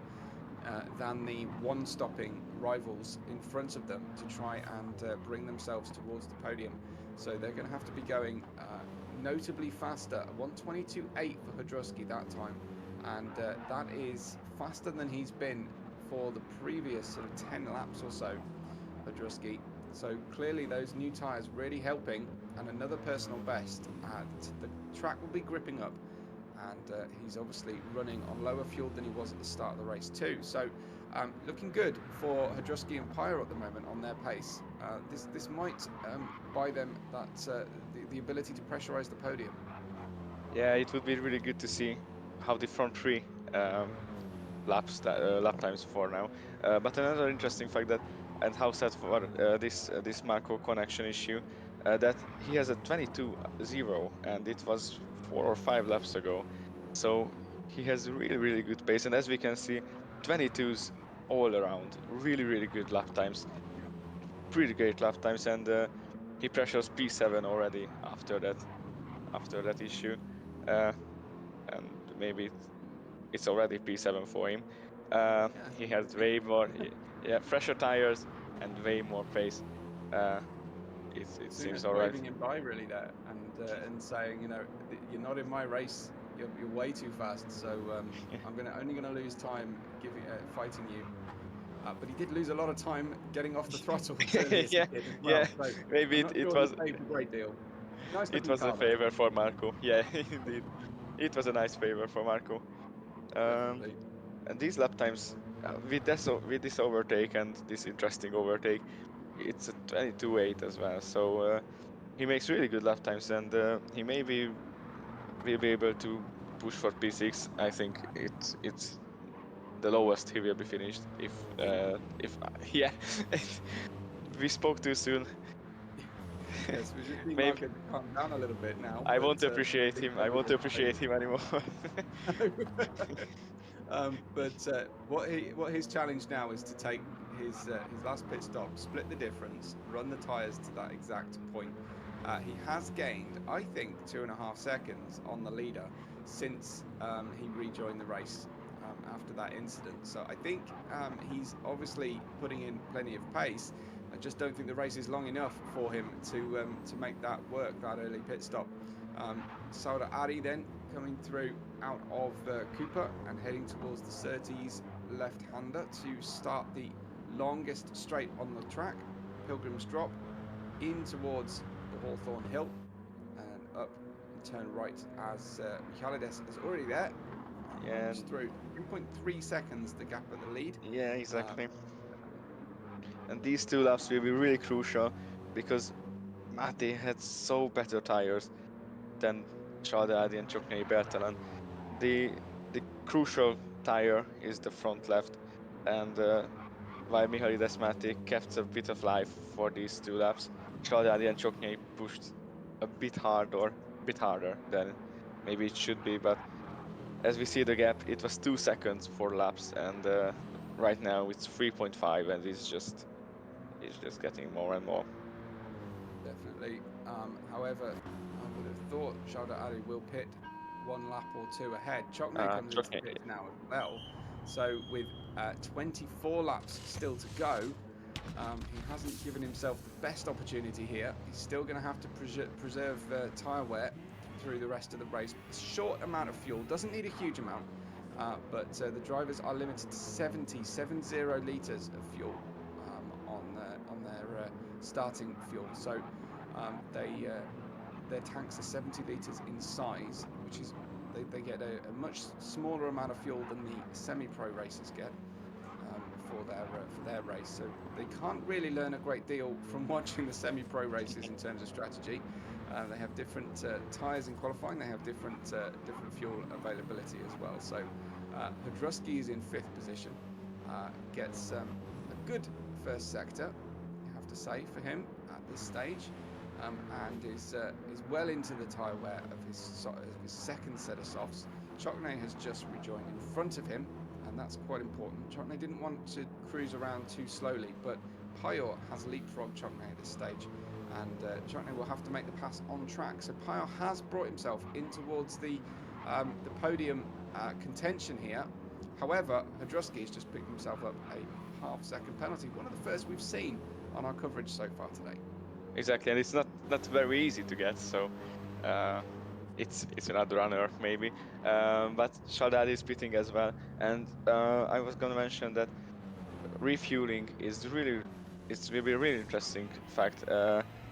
than the one-stopping rivals in front of them to try and bring themselves towards the podium. So they're going to have to be going notably faster. 1:22.8 for Hodruski that time, and that is faster than he's been for the previous sort of 10 laps or so, Hodruski. So clearly those new tyres really helping, and another personal best. The track will be gripping up, and he's obviously running on lower fuel than he was at the start of the race too. So looking good for Hodruski and Payor at the moment on their pace. This might buy them that the ability to pressurise the podium. Yeah, it would be really good to see how the front three lap times for now. But another interesting fact that, and how sad for this Marco connection issue, that he has a 22.0, and it was 4 or 5 laps ago. So he has really good pace, and as we can see, 22s all around, really good lap times, pretty great lap times, and he pressures P7 already after that issue, uh, and maybe it's already P7 for him. He has way more, yeah, fresher tires and way more pace. Uh, it seems Suna's all right. waving him by really there, and saying, you're not in my race. You're way too fast. So I'm only gonna lose time fighting you. But he did lose a lot of time getting off the throttle earlier Yeah, he did as well. yeah. So Maybe I'm it, not it sure he was saved a great deal. Nice it looking was a car though. favor for Marco. Yeah, indeed, it was a nice favor for Marco. Um, Definitely. and these lap times with this overtake and this interesting overtake, it's a 22.8 as well. So he makes really good lap times, and he maybe will be able to push for P6. I think it's the lowest he will be finished if yeah. We spoke too soon. Yes, we just need Maybe Marco to calm down a little bit now. I But won't appreciate him. I won't appreciate him anymore. But what his challenge now is to take his last pit stop, split the difference, run the tyres to that exact point. He has gained, I think, 2.5 seconds on the leader since he rejoined the race after that incident. So I think he's obviously putting in plenty of pace. I just don't think the race is long enough for him to make that work, that early pit stop. Sauda Ari then coming through out of Cooper and heading towards the Surtees left-hander to start the longest straight on the track, Pilgrim's Drop, in towards the Hawthorne Hill and up and turn right as Michalides is already there. Yeah, Comes through 3.3 seconds the gap at the lead. yeah, exactly. And these 2 laps will be really crucial because Mate had so better tires than Shadadi and Chokney Bertalan. The crucial tire is the front left, and while Mihaly Mate kept a bit of life for these 2 laps, Shadadi and Chokney pushed a bit harder than maybe it should be. But as we see the gap, it was 2 seconds for laps, and right now it's 3.5, and it's just getting more and more. Definitely. However, I would have thought Shalda Ali will pit 1 lap or 2 ahead. Chokne comes into Chokney, pits now as well. So with 24 laps still to go, he hasn't given himself the best opportunity here. He's still going to have to preserve tyre wear through the rest of the race. A short amount of fuel, doesn't need a huge amount, but the drivers are limited to 70 litres of fuel on their starting fuel. So their tanks are 70 litres in size, which is they get a much smaller amount of fuel than the semi-pro racers get for their race. So they can't really learn a great deal from watching the semi-pro races in terms of strategy. They have different tyres in qualifying. They have different fuel availability as well. So Hodruski is in 5th position, gets a good first sector, you have to say, for him at this stage, and is well into the tyre wear of his second set of softs. Chokne has just rejoined in front of him, and that's quite important. Chokne didn't want to cruise around too slowly, but Payot has leapfrogged Chokne at this stage, and Chokne will have to make the pass on track. So Payot has brought himself in towards the podium contention here. However, Hodruski has just picked himself up a half-second penalty, one of the first we've seen on our coverage so far today. Exactly, and it's not very easy to get, so it's another runner maybe. But Shaldad is pitting as well, and I was gonna mention that refueling will be a really interesting fact.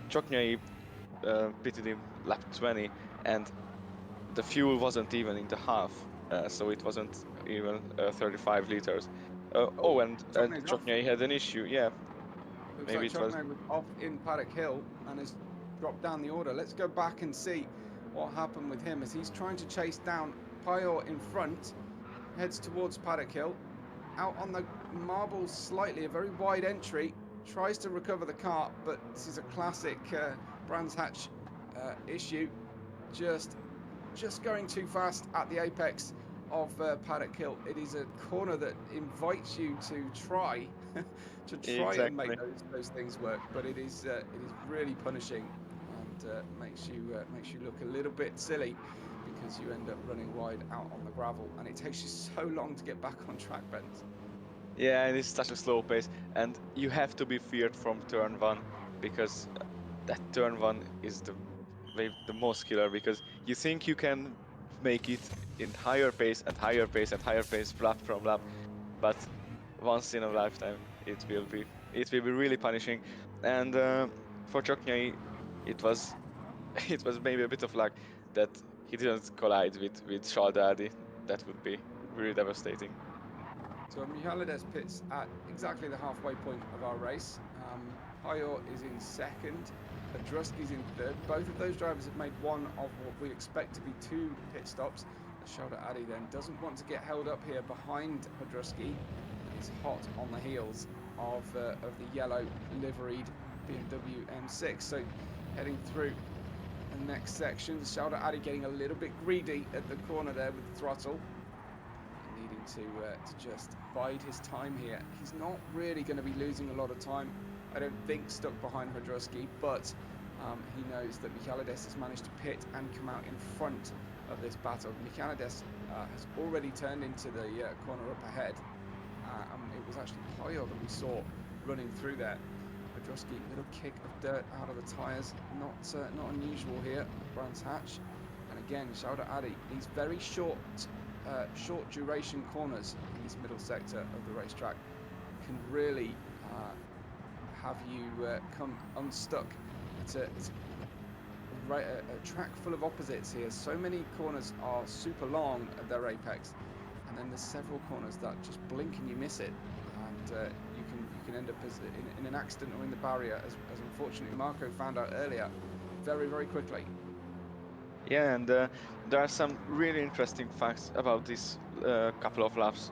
Choknyi pitted in lap 20, and the fuel wasn't even in the half, so it wasn't even 35 liters. And Chokne's off. Choknyi had an issue, yeah. Looks Maybe like it was. Chokne was off in Paddock Hill and has dropped down the order. Let's go back and see what happened with him as he's trying to chase down Payot in front, heads towards Paddock Hill, out on the marbles slightly, a very wide entry, tries to recover the car, but this is a classic Brands Hatch issue, just going too fast at the apex of Paddock Hill. It is a corner that invites you to try Exactly. and make those things work, but it is really punishing and makes you look a little bit silly because you end up running wide out on the gravel, and it takes you so long to get back on track, Ben. Yeah, and it's such a slow pace, and you have to be feared from turn 1 because that turn 1 is the most killer, because you think you can make it in higher pace and higher pace and higher pace lap from lap, but once in a lifetime it will be really punishing. And for Choknyi, it was maybe a bit of luck that he didn't collide with Shaldadi. That would be really devastating. So Michalides pits at exactly the halfway point of our race. Payot is in second, Hodruski's in third. Both of those drivers have made one of what we expect to be 2 pit stops. Shalda Adi then doesn't want to get held up here behind Hodruski. He's hot on the heels of the yellow liveried BMW M6. So heading through the next section, Shalda Adi getting a little bit greedy at the corner there with the throttle, needing to just bide his time here. He's not really going to be losing a lot of time, I don't think, stuck behind Hodruski, but he knows that Michalides has managed to pit and come out in front of this battle. Michalides has already turned into the corner up ahead. It was actually Payot that we saw running through there. Hodruski, little kick of dirt out of the tyres, not unusual here at Brands Hatch. And again, Shalda Adi, these very short duration corners in this middle sector of the racetrack can really have you come unstuck. It's a track full of opposites here. So many corners are super long at their apex, and then there's several corners that just blink and you miss it, and you can can end up as in an accident or in the barrier, as unfortunately Marco found out earlier, very, very quickly. Yeah, and there are some really interesting facts about this couple of laps,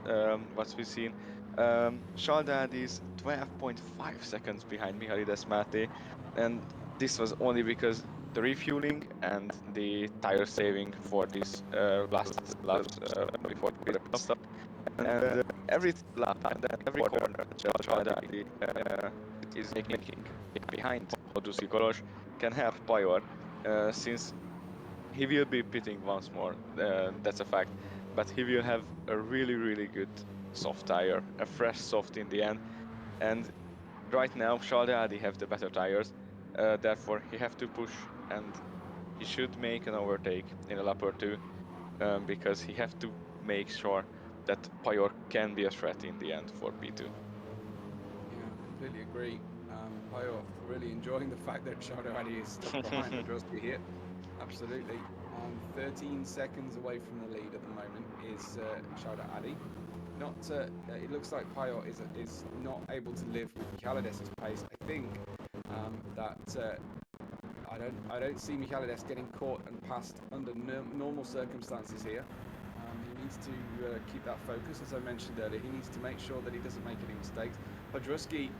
what we've seen. Shaldad is 12.5 seconds behind Mihaly Desmati, and this was only because the refueling and the tire saving for this last before the pit stop. And every lap and every corner that Shaldad is making behind Odussi Kolos can help Pajor, since he will be pitting once more, that's a fact. But he will have a really, really good soft tire, a fresh soft in the end. And right now, Shaldadi have the better tires, therefore he have to push, and he should make an overtake in a lap or two, because he have to make sure that Pajor can be a threat in the end for P2. Yeah, completely agree. Pajor really enjoying the fact that Shaldadi is stuck behind Nadrowski here. Absolutely. 13 seconds away from the lead at the moment is Shaldadi. Not. It looks like Pajor is not able to live with Michailides's pace. I think that I don't see Michailides getting caught and passed under normal circumstances here. He needs to keep that focus, as I mentioned earlier. He needs to make sure that he doesn't make any mistakes. Hodruski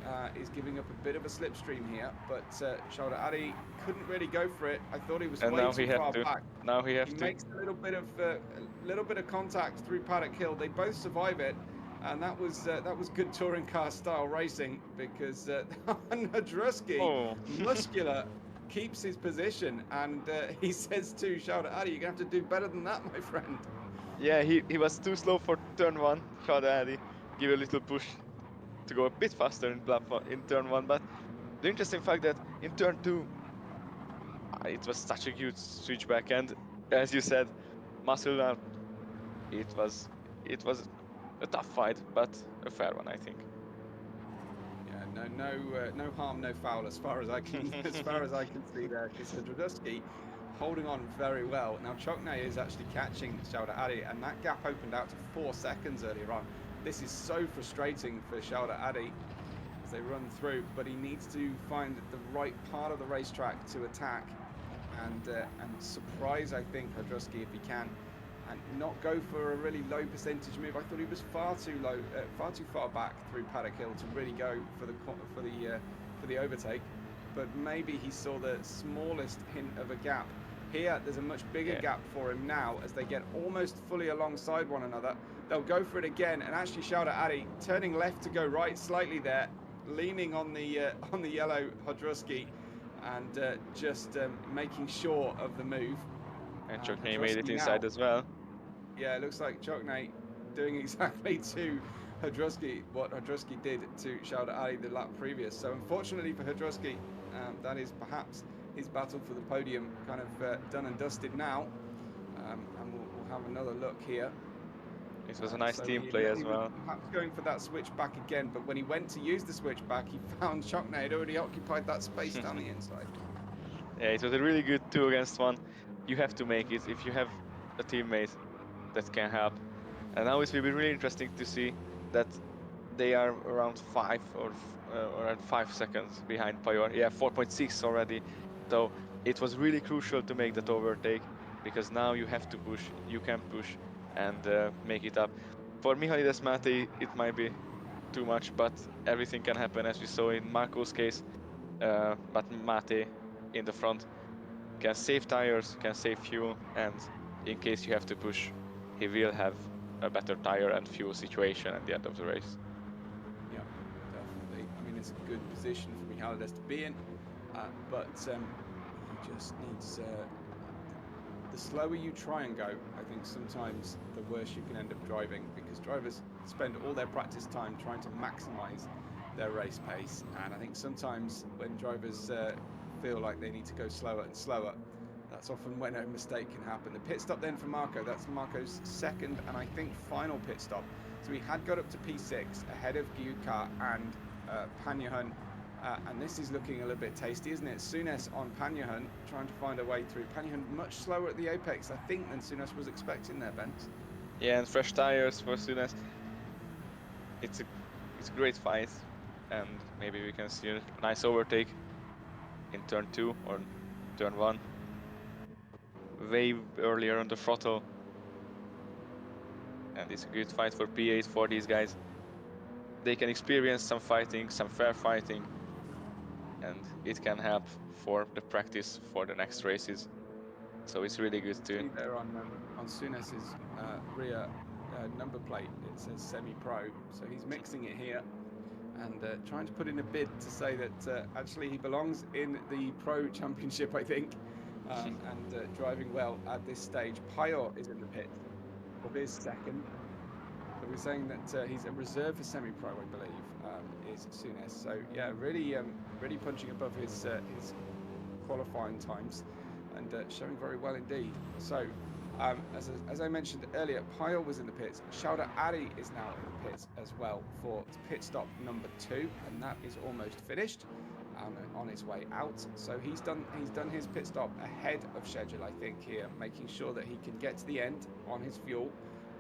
is giving up a bit of a slipstream here, but Shaldadi couldn't really go for it. I thought he was way too far back. Now he makes a little bit of contact through Paddock Hill. They both survive it, and that was good touring car style racing, because Hodruski, muscular, keeps his position, and he says to Shaldadi, "You're gonna have to do better than that, my friend." Yeah, he was too slow for turn one. Shaldadi give a little push to go a bit faster in turn one, but the interesting fact that in turn two, it was such a huge switchback, and as you said, muscle up. It was a tough fight, but a fair one, I think. Yeah, no harm, no foul, as far as I can see there. Because Hodruski holding on very well. Now Chokne is actually catching Shaldadi, and that gap opened out to 4 seconds earlier on. This is so frustrating for Shaldadi as they run through, but he needs to find the right part of the racetrack to attack and surprise, I think, Hodruski if he can, and not go for a really low percentage move. I thought he was far too low, far too far back through Paddock Hill to really go for the overtake. But maybe he saw the smallest hint of a gap. Here, there's a much bigger gap for him now as they get almost fully alongside one another. They'll go for it again, and actually Shaldadi turning left to go right slightly there, leaning on the yellow Hodruski, and just making sure of the move. And Chokne made it inside now as well. Yeah, it looks like Chokne doing exactly to Hodruski what Hodruski did to Shaldadi the lap previous. So unfortunately for Hodruski, that is perhaps his battle for the podium kind of done and dusted now. And we'll have another look here. This was a nice team play as well. Perhaps going for that switchback again, but when he went to use the switchback, he found Chokne had already occupied that space down the inside. Yeah, it was a really good 2 against 1. You have to make it if you have a teammate that can help. And now it will be really interesting to see that they are around 5 or around 5 seconds behind Pajor. Yeah, 4.6 already. So it was really crucial to make that overtake, because now you have to push, you can push and make it up. For Mihaly Desmati, it might be too much, but everything can happen, as we saw in Marco's case. But Mate in the front can save tires, can save fuel, and in case you have to push, he will have a better tire and fuel situation at the end of the race. Yeah, definitely. I mean, it's a good position for Michailidis to be in, but he just needs... the slower you try and go, I think sometimes the worse you can end up driving, because drivers spend all their practice time trying to maximize their race pace, and I think sometimes when drivers feel like they need to go slower and slower, that's often when a mistake can happen. The pit stop then for Marco, that's Marco's second and I think final pit stop. So he had got up to P6 ahead of Gyuka and Panyahan. And this is looking a little bit tasty, isn't it? Sunes on Panyahan, trying to find a way through. Panyahan much slower at the apex, I think, than Sunes was expecting there, Bent. Yeah, and fresh tires for Sunes. It's a great fight, and maybe we can see a nice overtake in turn 2 or turn 1. Way earlier on the throttle. And it's a good fight for P8 for these guys. They can experience some fighting, some fair fighting, and it can help for the practice for the next races. So it's really good See too. there on Sunes's rear number plate, it says semi-pro, so he's mixing it here and trying to put in a bid to say that actually he belongs in the pro championship, I think, and driving well at this stage. Payor is in the pit for his second. So we're saying that he's a reserve for semi-pro, I believe, is Sunes. So yeah, really punching above his qualifying times and showing very well indeed. So as I mentioned earlier, Payor was in the pits. Shauda Ari is now in the pits as well for pit stop number 2, and that is almost finished. On his way out, so he's done his pit stop ahead of schedule, I think, here, making sure that he can get to the end on his fuel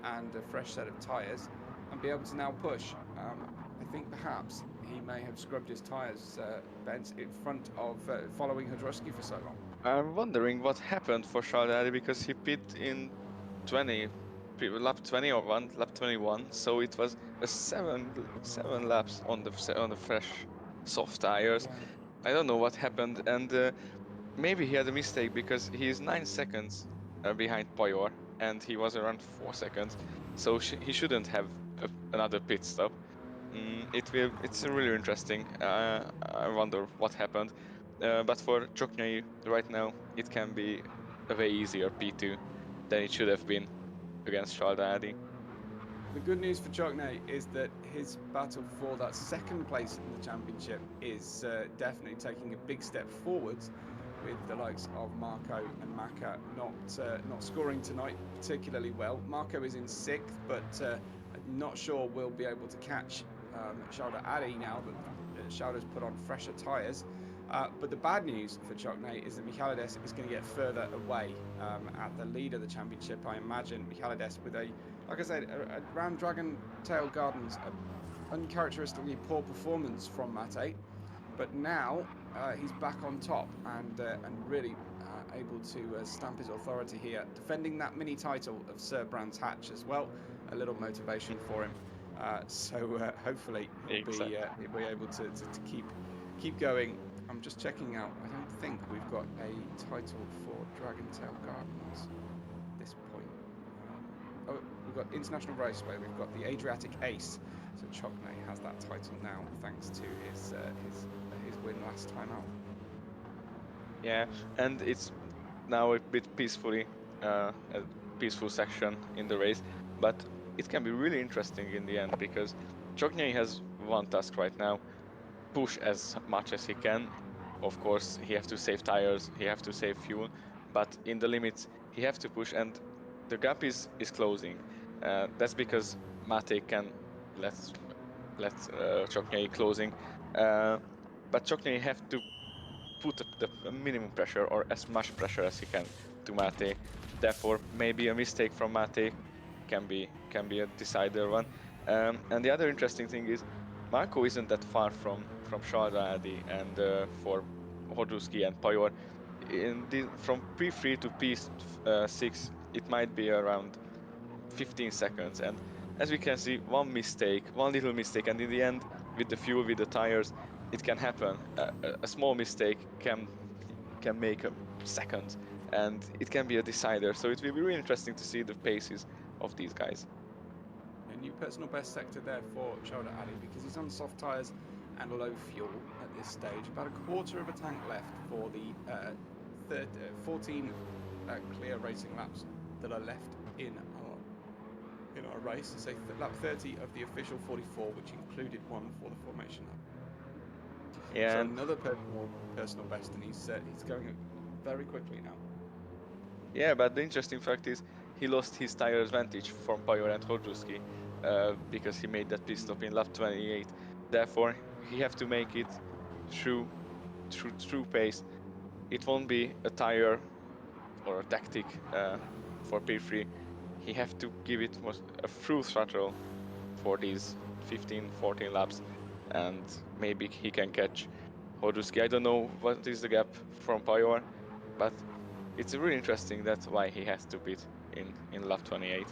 and a fresh set of tyres and be able to now push. I think perhaps he may have scrubbed his tyres, Bent, in front of following Hodrowski for so long. I'm wondering what happened for Charles because he pit in 20, lap 20 or lap 21, so it was a seven laps on the fresh soft tires. Yeah. I don't know what happened, and maybe he had a mistake because he is 9 seconds behind Payor, and he was around 4 seconds, so he shouldn't have another pit stop. It's really interesting. I wonder what happened. But for Choknyi right now, it can be a way easier P2 than it should have been against Shaldadi. The good news for Chokne is that his battle for that second place in the championship is definitely taking a big step forwards, with the likes of Marco and Maka not scoring tonight particularly well. Marco is in 6th, but I'm not sure we'll be able to catch Shauda Ali now that Shauda's put on fresher tyres. But the bad news for Chokne is that Michalides is going to get further away at the lead of the championship. I imagine Michalides with like I said, around Dragon Tail Gardens, uncharacteristically poor performance from Mate, but now he's back on top and really able to stamp his authority here, defending that mini title of Sir Brands Hatch as well. A little motivation for him. So hopefully he'll be able to keep going. I'm just checking out. I don't think we've got a title for Dragon Tail Gardens at this point. Oh, we've got International Raceway. We've got the Adriatic Ace. So Chokne has that title now, thanks to his win last time out. Yeah, and it's now a bit peacefully, a peaceful section in the race, but it can be really interesting in the end because Chokne has one task right now: push as much as he can. Of course, he have to save tires, he have to save fuel, but in the limits, he have to push, and the gap is closing. That's because Mate can let Chokne closing, but Chokne have to put the minimum pressure or as much pressure as he can to Mate. Therefore, maybe a mistake from Mate can be a decider one. And the other interesting thing is Marco isn't that far from Shaldadi, and for Hodruski and Payor, from P3 to P6, it might be around 15 seconds. And as we can see, one little mistake, and in the end, with the fuel, with the tires, it can happen. A small mistake can make a second, and it can be a decider. So it will be really interesting to see the paces of these guys. A new personal best sector there for Shoulder Ali because he's on soft tyres and low fuel at this stage. About a quarter of a tank left for the 14 clear racing laps that are left in our race. So lap 30 of the official 44, which included one for the formation lap. Yeah. So another personal best, and he's going very quickly now. Yeah, but the interesting fact is he lost his tire advantage from Payor and Hodruski because he made that pit stop in lap 28. Therefore, he have to make it through pace. It won't be a tire or a tactic for P3. He have to give it a full throttle for these 15, 14 laps. and maybe he can catch Hodruski. I don't know what is the gap from Pajor, but it's really interesting. That's why he has to beat in lap 28.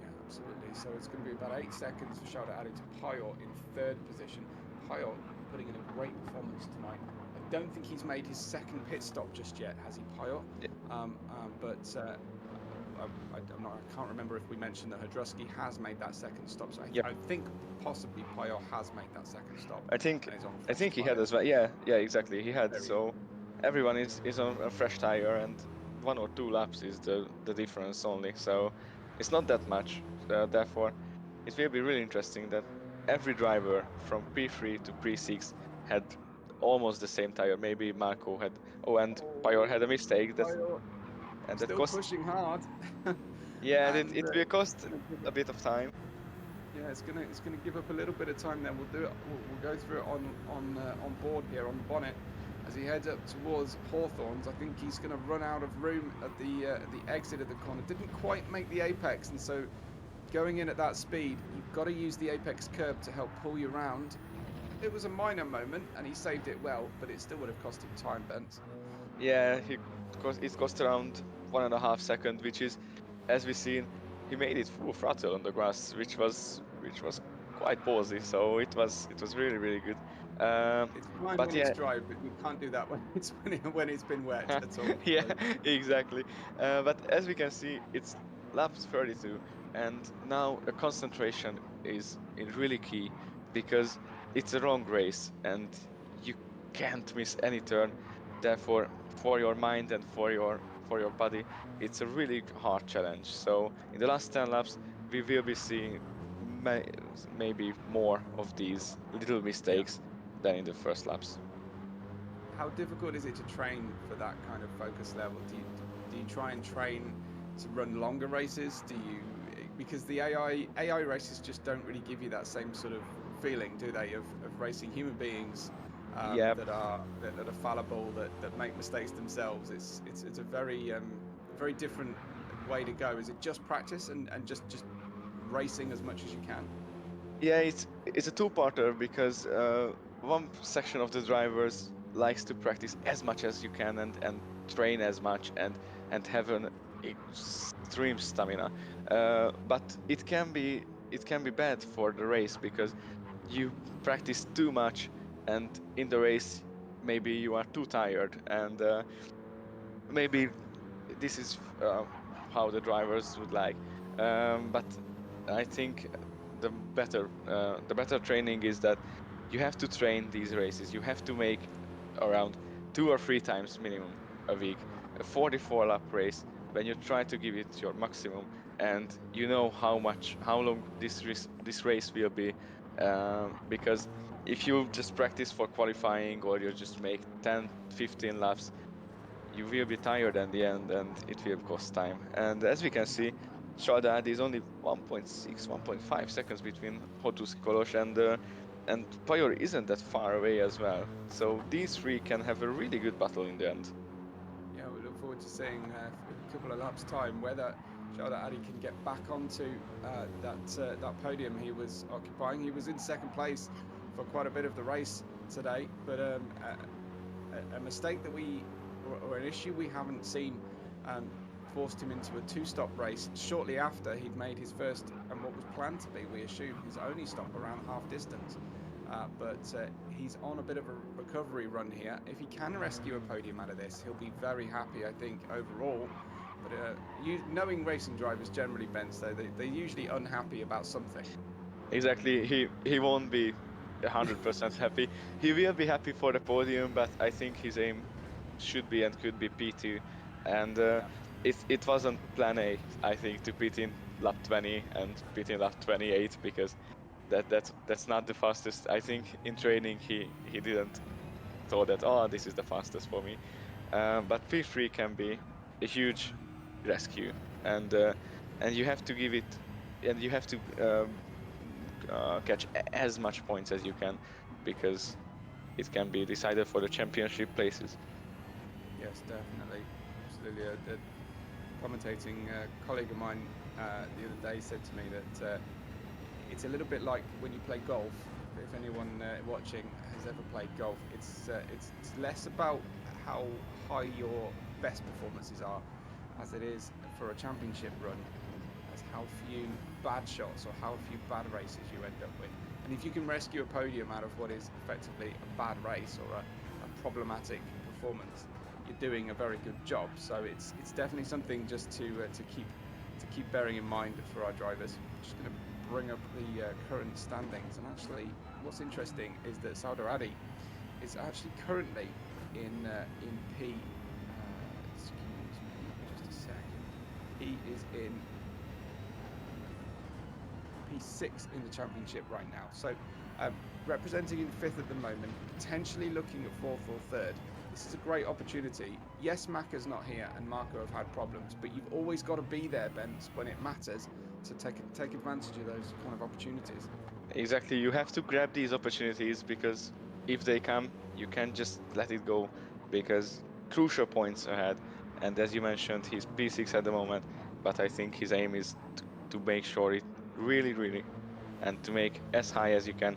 Yeah, absolutely. So it's going to be about 8 seconds for Shelda adding to Pajor in third position. Pajor putting in a great performance tonight. I don't think he's made his second pit stop just yet, has he, Pajor? Yeah. But I can't remember if we mentioned that Hodruski has made that second stop. So Yep. I think possibly Pajor has made that second stop. I think And is on I fresh think he had tyre. as well. Yeah, exactly. He had. Very So everyone is on a fresh tire, and 1 or 2 laps is the difference only. So it's not that much. Therefore, it will be really interesting that every driver from P3 to P6 had almost the same tire. Maybe Marco had. Oh, and Pajor had a mistake. Pajor And that still cost. pushing hard. Yeah, and And it will cost gonna give a bit of time. Yeah, it's gonna give up a little bit of time there. We'll do it. We'll go through it on board here on the bonnet as he heads up towards Hawthorns. I think he's going to run out of room at the exit of the corner. Didn't quite make the apex, and so going in at that speed, you've got to use the apex curb to help pull you round. It was a minor moment, and he saved it well, but it still would have cost him time, Bent. Yeah, it cost around 1.5 seconds, which is, as we seen, he made it full throttle on the grass, which was quite ballsy. So it was really good. It's fine But when yeah, it's dry, but you can't do that when it's been wet at all. yeah, So, exactly. But as we can see, it's lap 32, and now a concentration is really key because it's a long race and you can't miss any turn. Therefore, for your mind and for your body, it's a really hard challenge. So in the last 10 laps, we will be seeing may, maybe more of these little yeah. mistakes than in the first laps. How difficult is it to train for that kind of focus level? Do you try and train to run longer races? Because the AI races just don't really give you that same sort of feeling, do they? Of racing human beings Yeah, that are fallible, that make mistakes themselves. It's a very different way to go. Is it just practice and just racing as much as you can? yeah, it's a two-parter because one section of the drivers likes to practice as much as you can and train as much and have an extreme stamina. But it can be bad for the race because you practice too much and in the race maybe you are too tired and maybe this is how the drivers would like. But I think the better training is that you have to train these races. You have to make around 2 or 3 times minimum a week, a 44 lap race when you try to give it your maximum, and you know how long this race will be. Because if you just practice for qualifying or you just make 10, 15 laps, you will be tired at the end and it will cost time. And as we can see, Shadad is only 1.6, 1.5 seconds between Hotus Kolos and Pajor isn't that far away as well. So these three can have a really good battle in the end. Yeah, we look forward to seeing in a couple of laps' time whether Shelda Addy can get back onto that podium he was occupying. He was in second place for quite a bit of the race today, but a mistake that or an issue we haven't seen um, forced him into a two-stop race shortly after he'd made his first and what was planned to be, we assume, his only stop around half distance. But he's on a bit of a recovery run here. If he can rescue a podium out of this, he'll be very happy, I think, overall. But knowing racing drivers generally, Ben, so they're usually unhappy about something. Exactly, he won't be 100% happy. He will be happy for the podium, but I think his aim should be and could be P2. And Yeah. it wasn't plan A, I think, to pit in lap 20 and pit in lap 28 because that's not the fastest. I think in training he didn't thought that, oh, this is the fastest for me. But P3 can be a huge rescue, and and you have to give it, and you have to catch as much points as you can because it can be decided for the championship places. Yes, definitely. Absolutely. A commentating colleague of mine the other day said to me that it's a little bit like when you play golf. If anyone watching has ever played golf, it's less about how high your best performances are, as it is for a championship run, as how few bad shots or how few bad races you end up with. And if you can rescue a podium out of what is effectively a bad race or a problematic performance, you're doing a very good job. So it's definitely something just to keep bearing in mind for our drivers. I'm just going to bring up the current standings, and actually what's interesting is that Sauder Adi is actually currently in P. Excuse me, just a second. He is in P6 in the championship right now. So representing in 5th at the moment, potentially looking at 4th or 3rd. This is a great opportunity. Yes, Maka's not here and Marco have had problems, but you've always got to be there, Benz, when it matters to take advantage of those kind of opportunities. Exactly, you have to grab these opportunities, because if they come, you can't just let it go, because crucial points ahead. And as you mentioned, he's P6 at the moment, but I think his aim is to make sure it really, and to make as high as you can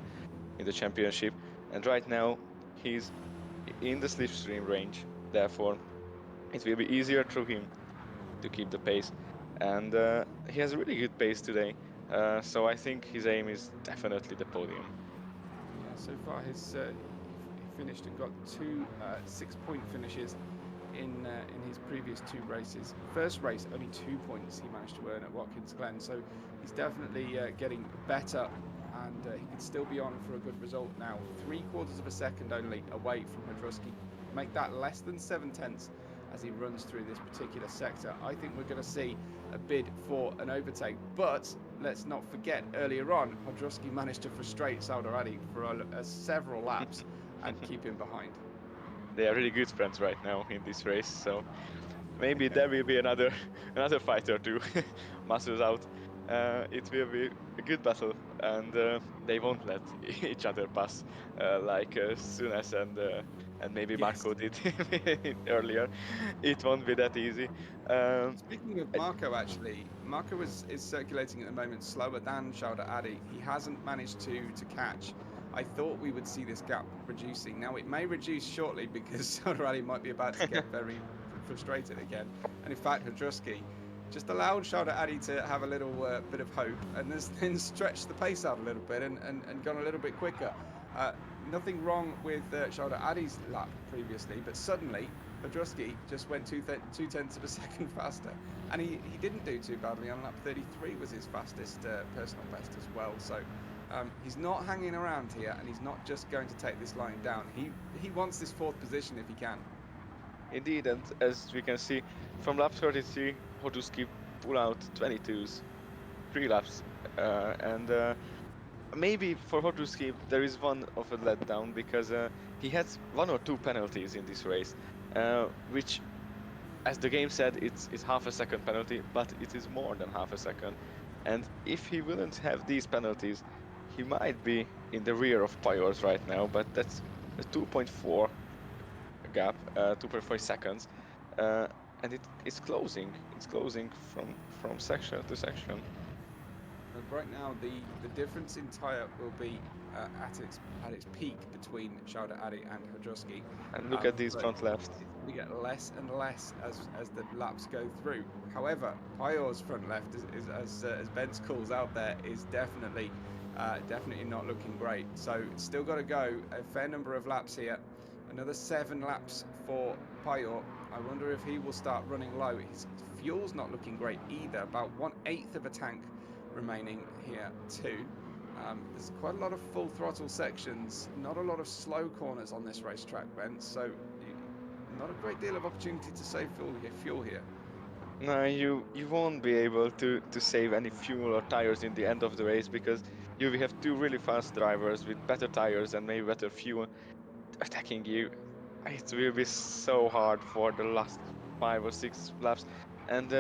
in the championship. And right now, he's in the slipstream range, therefore it will be easier through him to keep the pace. And he has a really good pace today, so I think his aim is definitely the podium. Yeah, so far he finished and got 2 6-point finishes in his previous 2 races. First race, only 2 points he managed to earn at Watkins Glen, so he's definitely getting better, and he could still be on for a good result now. 3/4 of a second only away from Hadrusky. Make that less than 7/10 as he runs through this particular sector. I think we're going to see a bid for an overtake, but let's not forget earlier on, Hadrusky managed to frustrate Sauder Adi for several laps and keep him behind. They are really good friends right now in this race, so maybe there will be another fight or two muscles out. It will be a good battle, and they won't let each other pass like Sunes and maybe Yes. Marco did earlier. It won't be that easy. Um, Speaking of I- Marco, actually, Marco is circulating at the moment slower than Sauder Adi. He hasn't managed to catch. I thought we would see this gap reducing. Now it may reduce shortly because Sauder Adi might be about to get very frustrated again. And in fact, Hadrusky just allowed Sauder Adi to have a little bit of hope, and then stretched the pace out a little bit and gone a little bit quicker. Nothing wrong with Sauder Adi's lap previously, but suddenly Hadrusky just went 2/10 of a second faster, and he didn't do too badly on lap 33. Was his fastest personal best as well. So he's not hanging around here, and he's not just going to take this line down. He wants this 4th position if he can. Indeed, and as we can see from lap 33, Hotuski pull out 22s, 3 laps, and maybe for Hotuski there is one of a letdown, because he had 1 or 2 penalties in this race, which, as the game said, it's half a second penalty, but it is more than half a second. And if he wouldn't have these penalties, he might be in the rear of Pyors right now, but that's a 2.4 gap, 2.4 seconds, and it's closing. It's closing from section to section. Right now, the difference in tyre will be at its peak between Sauder Adi and Hadrusky. And look at these But front left. it's going to get less and less as the laps go through. However, Pyor's front left, is as Benz calls out there, is definitely not looking great. So it's still got to go a fair number of laps here. Another 7 laps for Pyor. I wonder if he will start running low. His fuel's not looking great either. About 1/8 of a tank remaining here too. There's quite a lot of full throttle sections, not a lot of slow corners on this racetrack, Ben, so not a great deal of opportunity to save fuel here. No, you won't be able to save any fuel or tires in the end of the race, because you will have 2 really fast drivers with better tires and maybe better fuel attacking you. It will be so hard for the last 5 or 6 laps. And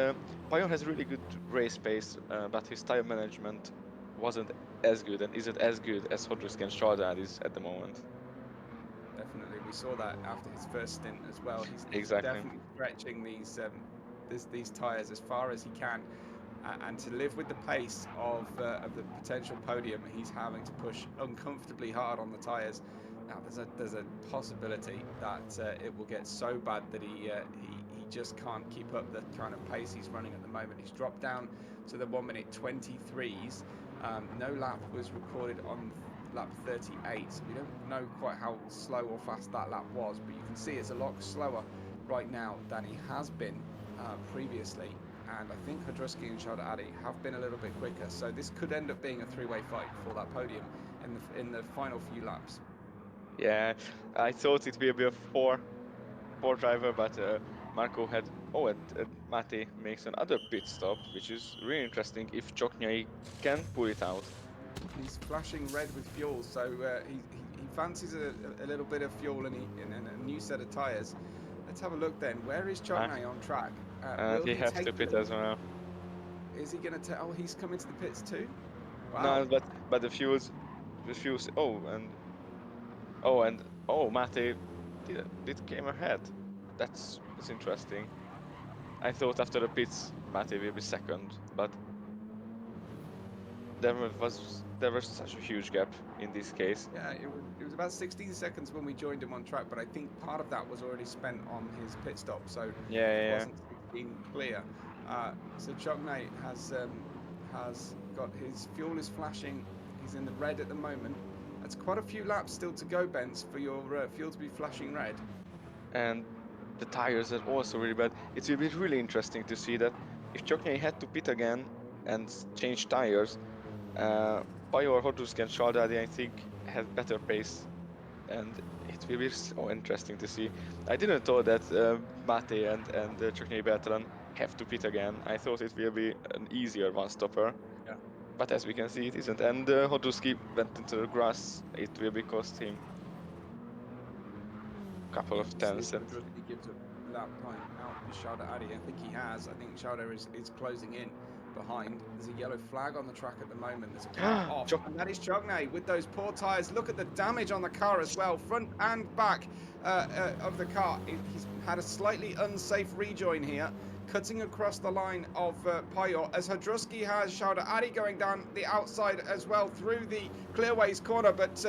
Pyon has really good race pace, but his tire management wasn't as good and isn't as good as Hodrick and Shardad is at the moment. Definitely, we saw that after his first stint as well. He's Exactly. definitely stretching these tires as far as he can. and to live with the pace of the potential podium, he's having to push uncomfortably hard on the tyres. Now, there's a possibility that it will get so bad that he just can't keep up the kind of pace he's running at the moment. He's dropped down to the 1 minute 23s. No lap was recorded on lap 38, so we don't know quite how slow or fast that lap was, but you can see it's a lot slower right now than he has been previously. And I think Hodruski and Shaldadi have been a little bit quicker, so this could end up being a three-way fight for that podium in the final few laps. Yeah, I thought it will be a four driver, but Marco had and Mate makes another pit stop, which is really interesting if Csoknyai can pull it out. He's flashing red with fuel, so he fancies a little bit of fuel and a new set of tyres. Let's have a look then. Where is Csoknyai on track? And he has to pit as well. Is he going to tell? Oh, he's coming to the pits too? Wow. No, but the fuels. Mate did came ahead. That's interesting. I thought after the pits Mate will be second, but there was such a huge gap in this case. Yeah, it was about 16 seconds when we joined him on track, but I think part of that was already spent on his pit stop, so it wasn't 16 clear. So Csoknyai has got his fuel is flashing. He's in the red at the moment. That's quite a few laps still to go, Benz, for your fuel to be flashing red. And the tires are also really bad. It will be really interesting to see that if Csoknyai had to pit again and change tires, Pajor, Hodruski and Shaldadi, I think, have better pace, and it will be so interesting to see. I didn't know that Mate and Csoknyai Bertalan have to pit again. I thought it will be an easier one-stopper. Yeah. But as we can see, it isn't. And Hodruski went into the grass. It will be cost him a couple of tenths. He gives a lap time out to Shaldadi. I think he has. I think Shaldadi is closing in behind. There's a yellow flag on the track at the moment. There's a car off, and that is Csoknyai with those poor tyres. Look at the damage on the car as well, front and back of the car. He's had a slightly unsafe rejoin here, cutting across the line of Pajor, as Hodruski has Shaldadi going down the outside as well through the clearways corner, but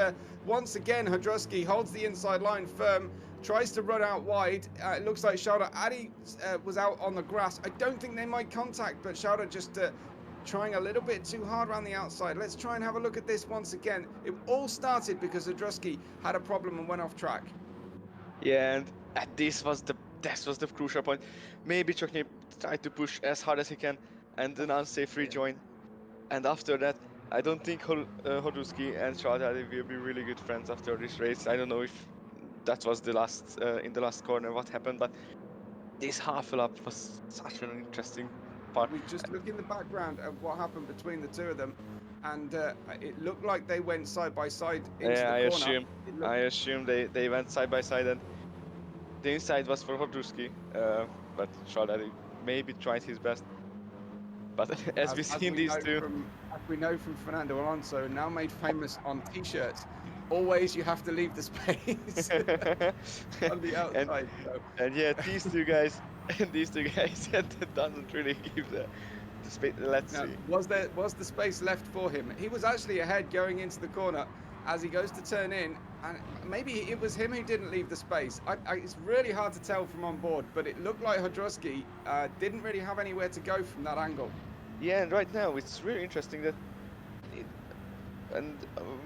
once again Hodruski holds the inside line firm, tries to run out wide. It looks like Shaldadi was out on the grass. I don't think they might contact, but Shaldadi just trying a little bit too hard around the outside. Let's try and have a look at this once again. It all started because Hodruski had a problem and went off track. Yeah, and this was the crucial point. Maybe Csoknyai tried to push as hard as he can and an unsafe rejoin. And after that, I don't think Hodruski and Shaldadi will be really good friends after this race. I don't know if that was the last in the last corner what happened, but this half lap was such an interesting part. We just look in the background at what happened between the two of them, and it looked like they went side by side into the corner. I assume they went side by side, and the inside was for Hodruski, but Shaldadi maybe tried his best. But as we see these two, as we know from Fernando Alonso, now made famous on T-shirts, always you have to leave the space on the outside. And yeah, these two guys that doesn't really give the space. Let's see. Was the space left for him? He was actually ahead going into the corner as he goes to turn in, and maybe it was him who didn't leave the space. It's really hard to tell from on board, but it looked like Hodruski didn't really have anywhere to go from that angle. Yeah, and right now it's really interesting that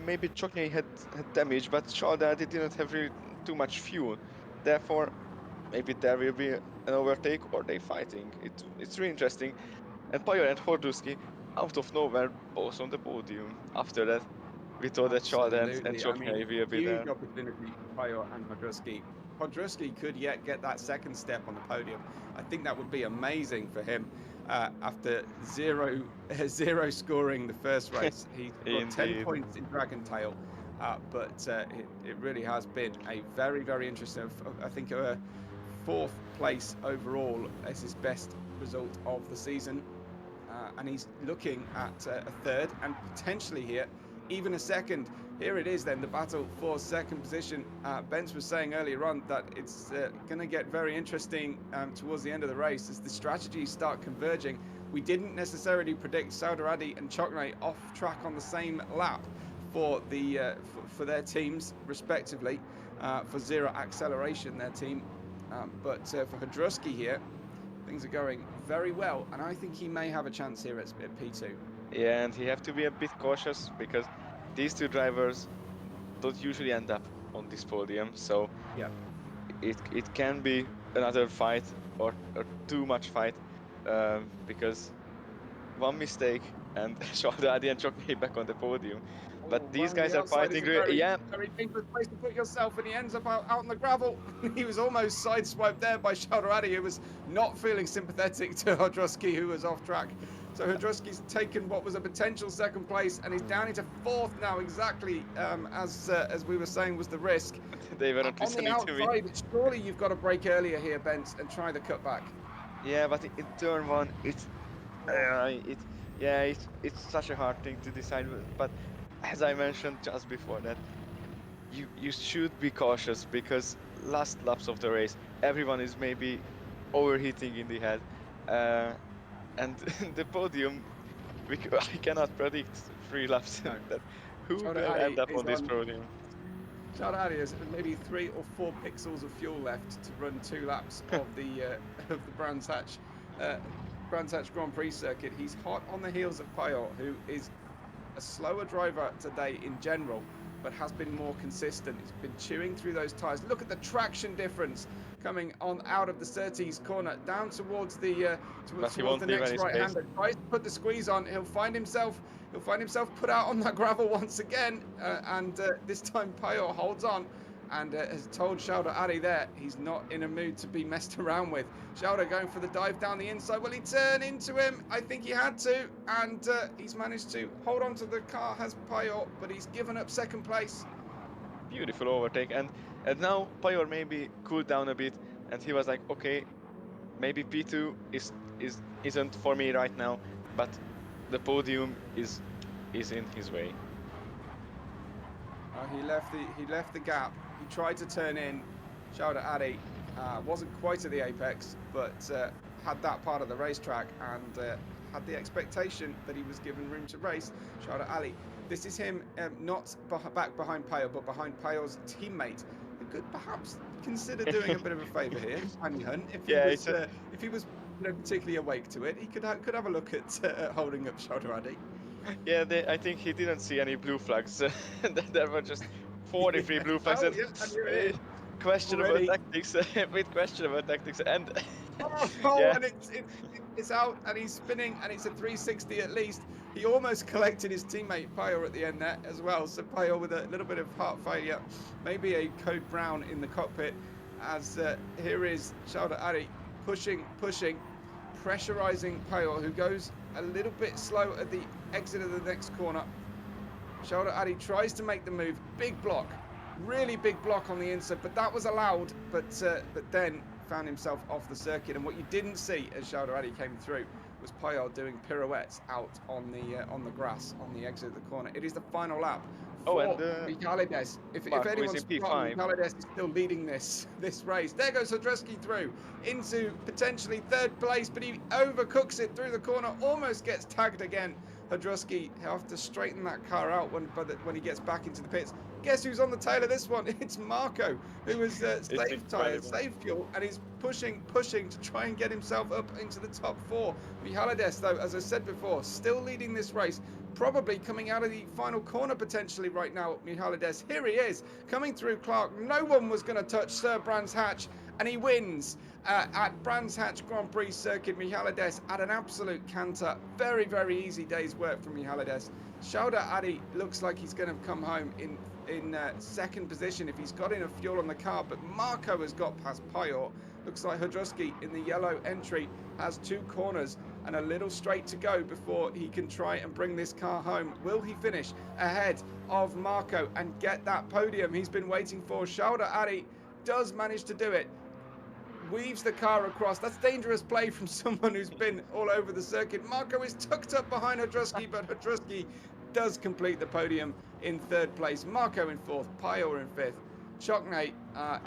maybe Csoknyai had damage, but Shaldadi didn't have really too much fuel. Therefore, maybe there will be an overtake or they fighting. It's really interesting. And Pajor and Hodruski, out of nowhere, both on the podium. After that, we thought that Shaldadi and Csoknyai will be there. Huge opportunity for Pajor and Hodruski. Hodruski could yet get that second step on the podium. I think that would be amazing for him. After zero scoring the first race, he's got 10 points in Dragon Tail, but it really has been a very, very interesting. I think a fourth place overall is his best result of the season, and he's looking at a third and potentially here even a second. Here it is then, the battle for second position. Benz was saying earlier on that it's going to get very interesting towards the end of the race as the strategies start converging. We didn't necessarily predict Saudaradi and Chokne off track on the same lap for the for their teams respectively. For Zero Acceleration, their team, but for Hudruski here, things are going very well, and I think he may have a chance here at P2. Yeah, and he have to be a bit cautious because these two drivers don't usually end up on this podium, so Yeah. it can be another fight or too much fight, because one mistake and Shaldadi and Chokmei back on the podium. But these The guys are outside is fighting a very, yeah. very dangerous place to put yourself, and he ends up out on the gravel. He was almost sideswiped there by Shaldadi, who was not feeling sympathetic to Hudruski, who was off track. So Hudruski's taken what was a potential second place, and he's down into fourth now, exactly as we were saying was the risk. They weren't On the listening to me. outside, surely you've got to brake earlier here, Bent, and try the cutback. Yeah, but in turn one, it's such a hard thing to decide. But as I mentioned just before that, you should be cautious because last laps of the race, everyone is maybe overheating in the head, and the podium, I cannot predict 3 laps No. that who will Shaldadi end up is on this on- podium. Shaldadi has maybe 3 or 4 pixels of fuel left to run 2 laps of the Brands Hatch Grand Prix circuit. He's hot on the heels of Payot, who is a slower driver today in general, but has been more consistent. He's been chewing through those tyres. Look at the traction difference coming on out of the Surtees corner down towards the But he towards won't the leave next any right space. hander. Tries to put the squeeze on. He'll find himself put out on that gravel once again, and this time Payot holds on and has told Shaldadi there he's not in a mood to be messed around with. Shaldadi going for the dive down the inside. Will he turn into him? I think he had to, and he's managed to hold on to the car, has Payot, but he's given up second place. Beautiful overtake, and now Payot maybe cooled down a bit, and he was like, okay, maybe P2 isn't for me right now, but the podium is in his way. He left the gap. He tried to turn in. Shaldadi wasn't quite at the apex, but had that part of the racetrack and had the expectation that he was given room to race. Shaldadi. This is him not back behind Payot, but behind Payot's teammate, who could perhaps consider doing a bit of a favour here, Andy Hunt. If he was particularly awake to it, he could have a look at holding up Shaldadi. Yeah, I think he didn't see any blue flags. There were just 43 blue flags. Oh, yeah, and here it is. Questionable Already. tactics, with questionable tactics, and yeah. And it's out, and he's spinning, and it's a 360 at least. He almost collected his teammate Payot at the end there as well. So Payot with a little bit of heart failure, maybe a code brown in the cockpit. As here is Shaldadi pushing, pressurizing Payot, who goes a little bit slow at the exit of the next corner. Shaldadi tries to make the move, big block, really big block on the inside, but that was allowed. But then found himself off the circuit, and what you didn't see as Shaldadi came through was Payot doing pirouettes out on the grass on the exit of the corner. It is the final lap. Michaelides. If anyone's forgotten, Michaelides is still leading this race. There goes Hudruski through into potentially third place, but he overcooks it through the corner, almost gets tagged again. Hudruski, he'll have to straighten that car out when he gets back into the pits. Guess who's on the tail of this one? It's Marco, who was save tyres, save fuel, and he's pushing to try and get himself up into the top 4. Michaelides, though, as I said before, still leading this race, probably coming out of the final corner potentially right now. Michaelides, here he is, coming through Clark. No one was going to touch Sir Brands Hatch, and he wins at Brands Hatch Grand Prix circuit. Michaelides at an absolute canter. Very, very easy day's work from Michaelides. Shaldadi looks like he's going to come home in second position if he's got enough fuel on the car, but Marco has got past Payot. Looks like Hudruski in the yellow entry has 2 corners and a little straight to go before he can try and bring this car home. Will he finish ahead of Marco and get that podium he's been waiting for? Shaldadi does manage to do it. Weaves the car across. That's dangerous play from someone who's been all over the circuit. Marco is tucked up behind Hudruski, but Hudruski does complete the podium in third place. Marco in fourth, Payot in fifth. Chokne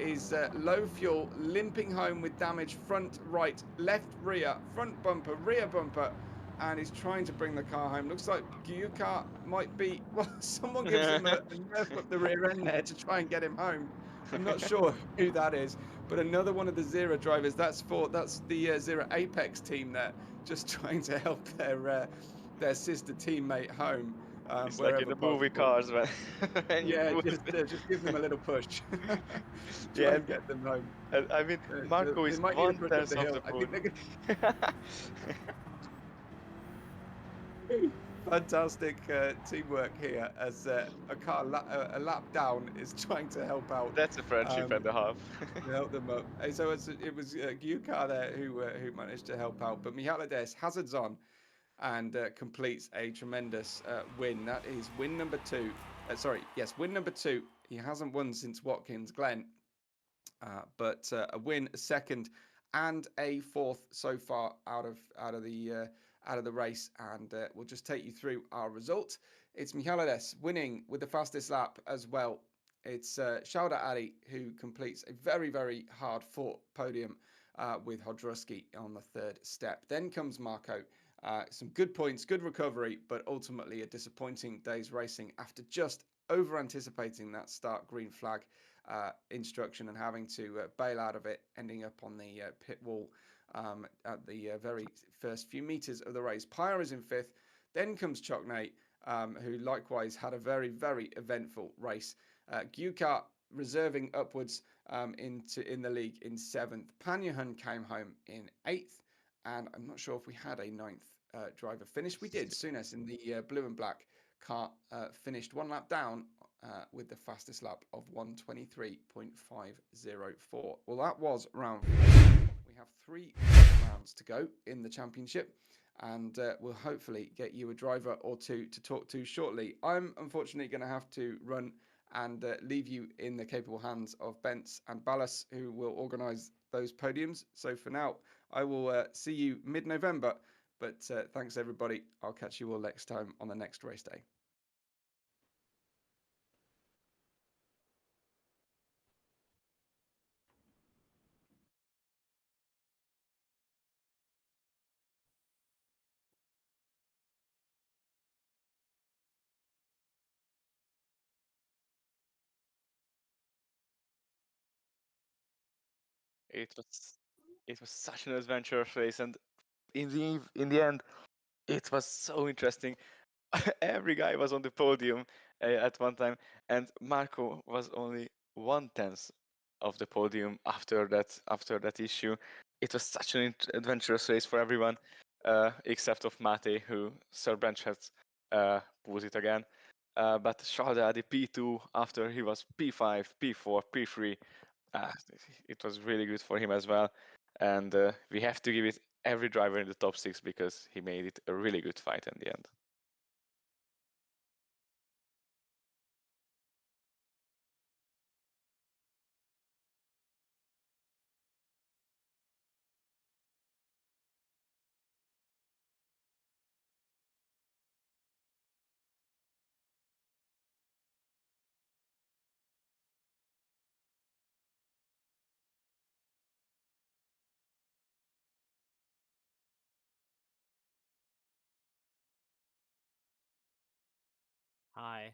is low fuel, limping home with damage front right, left rear, front bumper, rear bumper. and he's trying to bring the car home. Looks like Gyuka might be. Well, someone gives him a nerf up the rear end there to try and get him home. I'm not sure who that is, but another one of the Zero drivers. That's the Zero Apex team there, just trying to help their sister teammate home It's like in wherever the movie possible. Cars when, when you Yeah, put just give them a little push. Try yeah. and get them home. I mean, Marco They is might need a one push up tenth the of hill. the I think they're podium. fantastic teamwork here as a car a lap down is trying to help out That's a friendship um, and a half. to help them up. So it was Gyukar there who managed to help out, but Mihalades hazards on and completes a tremendous win. That is win number two. Win number two. He hasn't won since Watkins Glen, but a win, a second, and a fourth so far out of the race. And we'll just take you through our result. It's Mihalades winning with the fastest lap as well. It's Shauda Ali who completes a very hard fought podium with Hodruski on the third step. Then comes Marco. Some good points, good recovery, but ultimately a disappointing day's racing after just over anticipating that start green flag instruction and having to bail out of it, ending up on the pit wall at the very first few meters of the race. Pyre is in fifth. Then comes Choknate, who likewise had a very eventful race. Gyukart reserving upwards in the league in seventh. Panyahan came home in eighth, and I'm not sure if we had a ninth driver finish. We did. Sunes in the blue and black car finished one lap down with the fastest lap of 1:23.504. Well, that was round four. We have 3 rounds to go in the championship, and we'll hopefully get you a driver or two to talk to shortly. I'm unfortunately going to have to run and leave you in the capable hands of Bence and Ballas, who will organise those podiums. So for now, I will see you mid-November. But thanks, everybody. I'll catch you all next time on the next race day. It was it was such an adventurous race, and in the end, it was so interesting. Every guy was on the podium at one time, and Marco was only 1/10 of the podium after that issue. It was such an adventurous race for everyone, except of Mate, who Sir Bench had pulled it again. But Shada, the P2, after he was P5, P4, P3, uh, it was really good for him as well. And we have to give it every driver in the top 6 because he made it a really good fight in the end. Hi.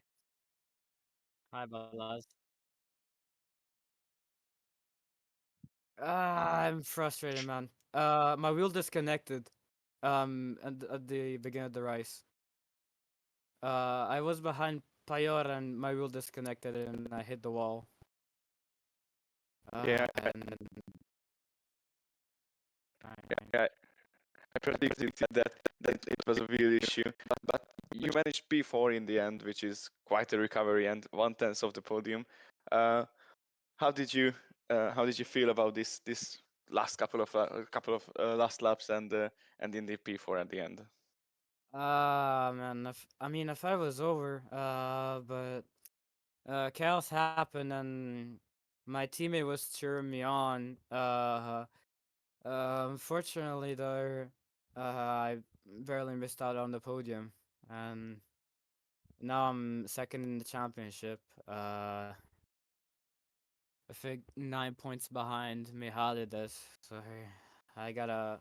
Hi, Balaz. I'm frustrated, man. My wheel disconnected. At the beginning of the race. I was behind Payor and my wheel disconnected and I hit the wall. Yeah, And yeah, I predicted that it was a real issue, but you managed P4 in the end, which is quite a recovery and 1/10 of the podium. Uh, how did you feel about this last couple of last laps and in the P4 at the end? man, if I was over, but chaos happened and my teammate was cheering me on. Unfortunately, though, I barely missed out on the podium, and now I'm second in the championship. I think 9 points behind Mihalides, so I gotta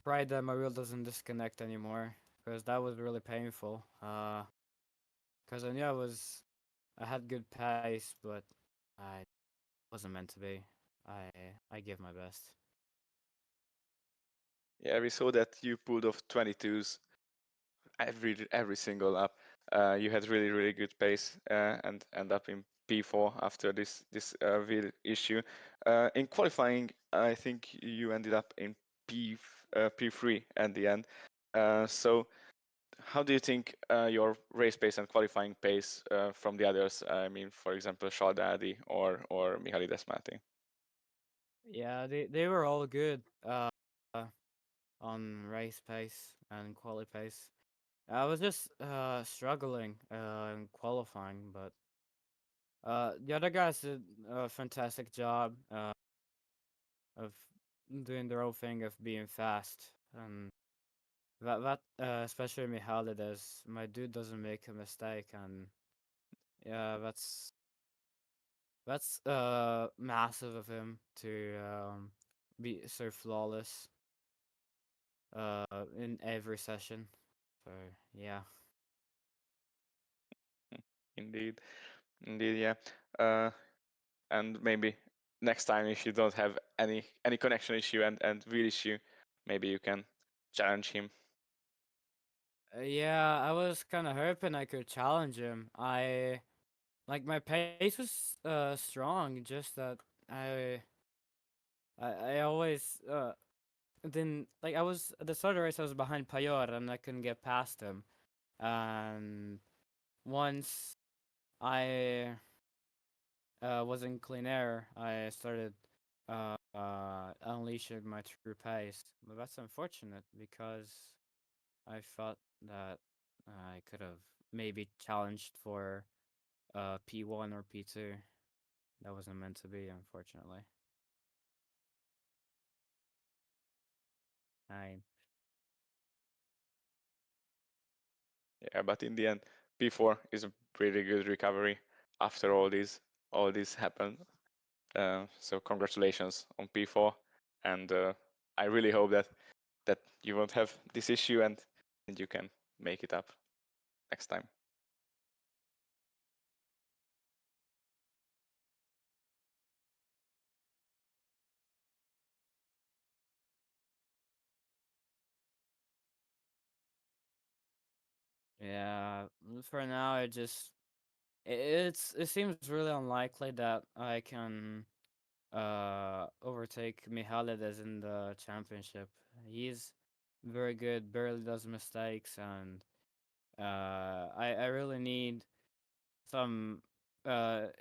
pride that my wheel doesn't disconnect anymore, because that was really painful. Because I knew I had good pace, but I wasn't meant to be. I I give my best. Yeah, we saw that you pulled off 22s every single lap. You had really good pace and end up in P4 after this wheel issue. In qualifying, I think you ended up in P3 at the end. So how do you think your race pace and qualifying pace from the others? I mean, for example, Shaldadi or Mihaly Desmati. Yeah, they were all good. On race pace and quali pace. I was just struggling in qualifying, but the other guys did a fantastic job of doing their own thing of being fast, and that especially Mihalides, my dude doesn't make a mistake, and yeah, that's massive of him to be so flawless in every session. So yeah. Indeed, indeed, yeah. Uh, and maybe next time if you don't have any connection issue and wheel issue, maybe you can challenge him. Yeah, I was kind of hoping I could challenge him. My pace was strong, just that I I always didn't like I was at the start of the race I was behind Payor and I couldn't get past him. And once I was in clean air, I started unleashing my true pace. But that's unfortunate because I thought that I could have maybe challenged for P1 or P2. That wasn't meant to be, unfortunately. I Yeah, but in the end, P4 is a pretty good recovery after all this happened. So congratulations on P4, and I really hope that you won't have this issue and you can make it up next time. Yeah, for now it seems really unlikely that I can overtake Mihalides in the championship. He's very good, barely does mistakes, and I really need some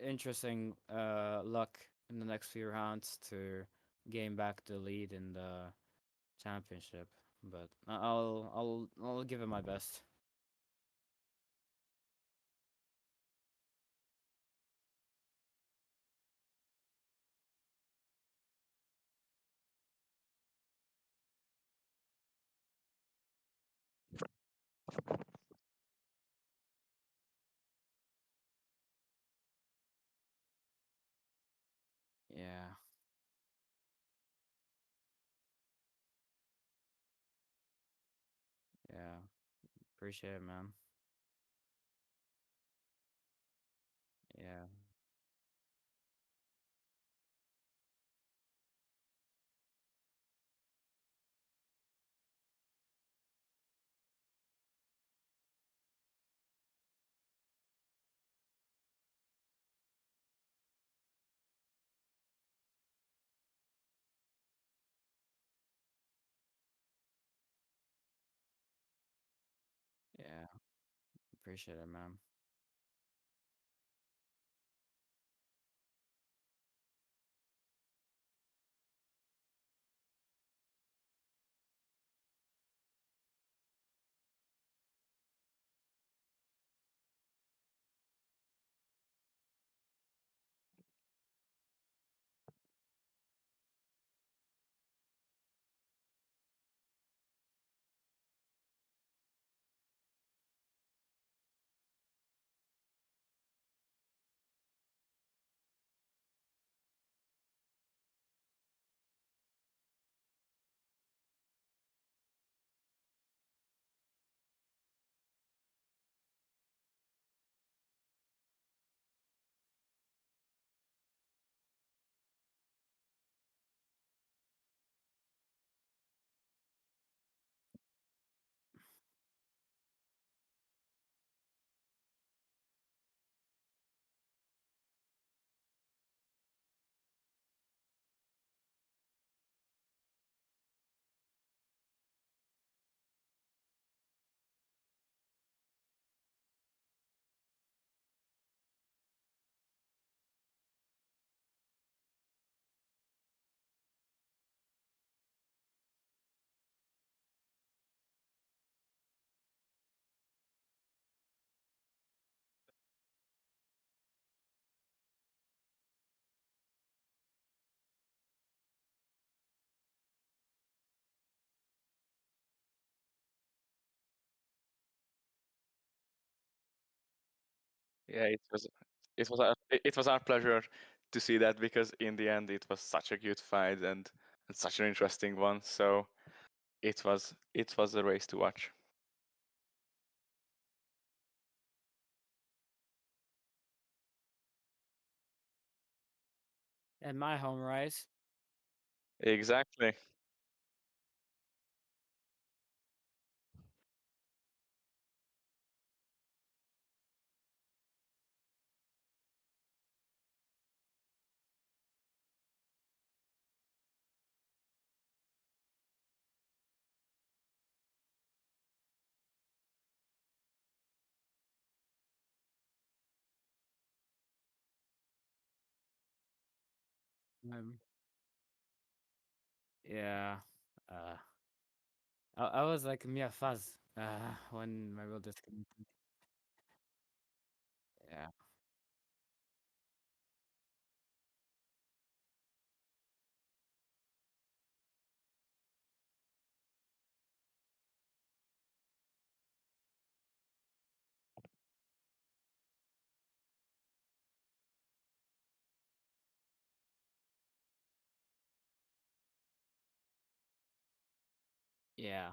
interesting luck in the next few rounds to gain back the lead in the championship. But I'll give it my best. Yeah, yeah, appreciate it, man. Yeah. Yeah, appreciate it, man. Yeah, it was our pleasure to see that because in the end it was such a good fight and such an interesting one. So it was a race to watch. And my home race. Exactly. Um, yeah. Uh, I was like Mia Fuzz when my wheel disconnected. Yeah. Yeah.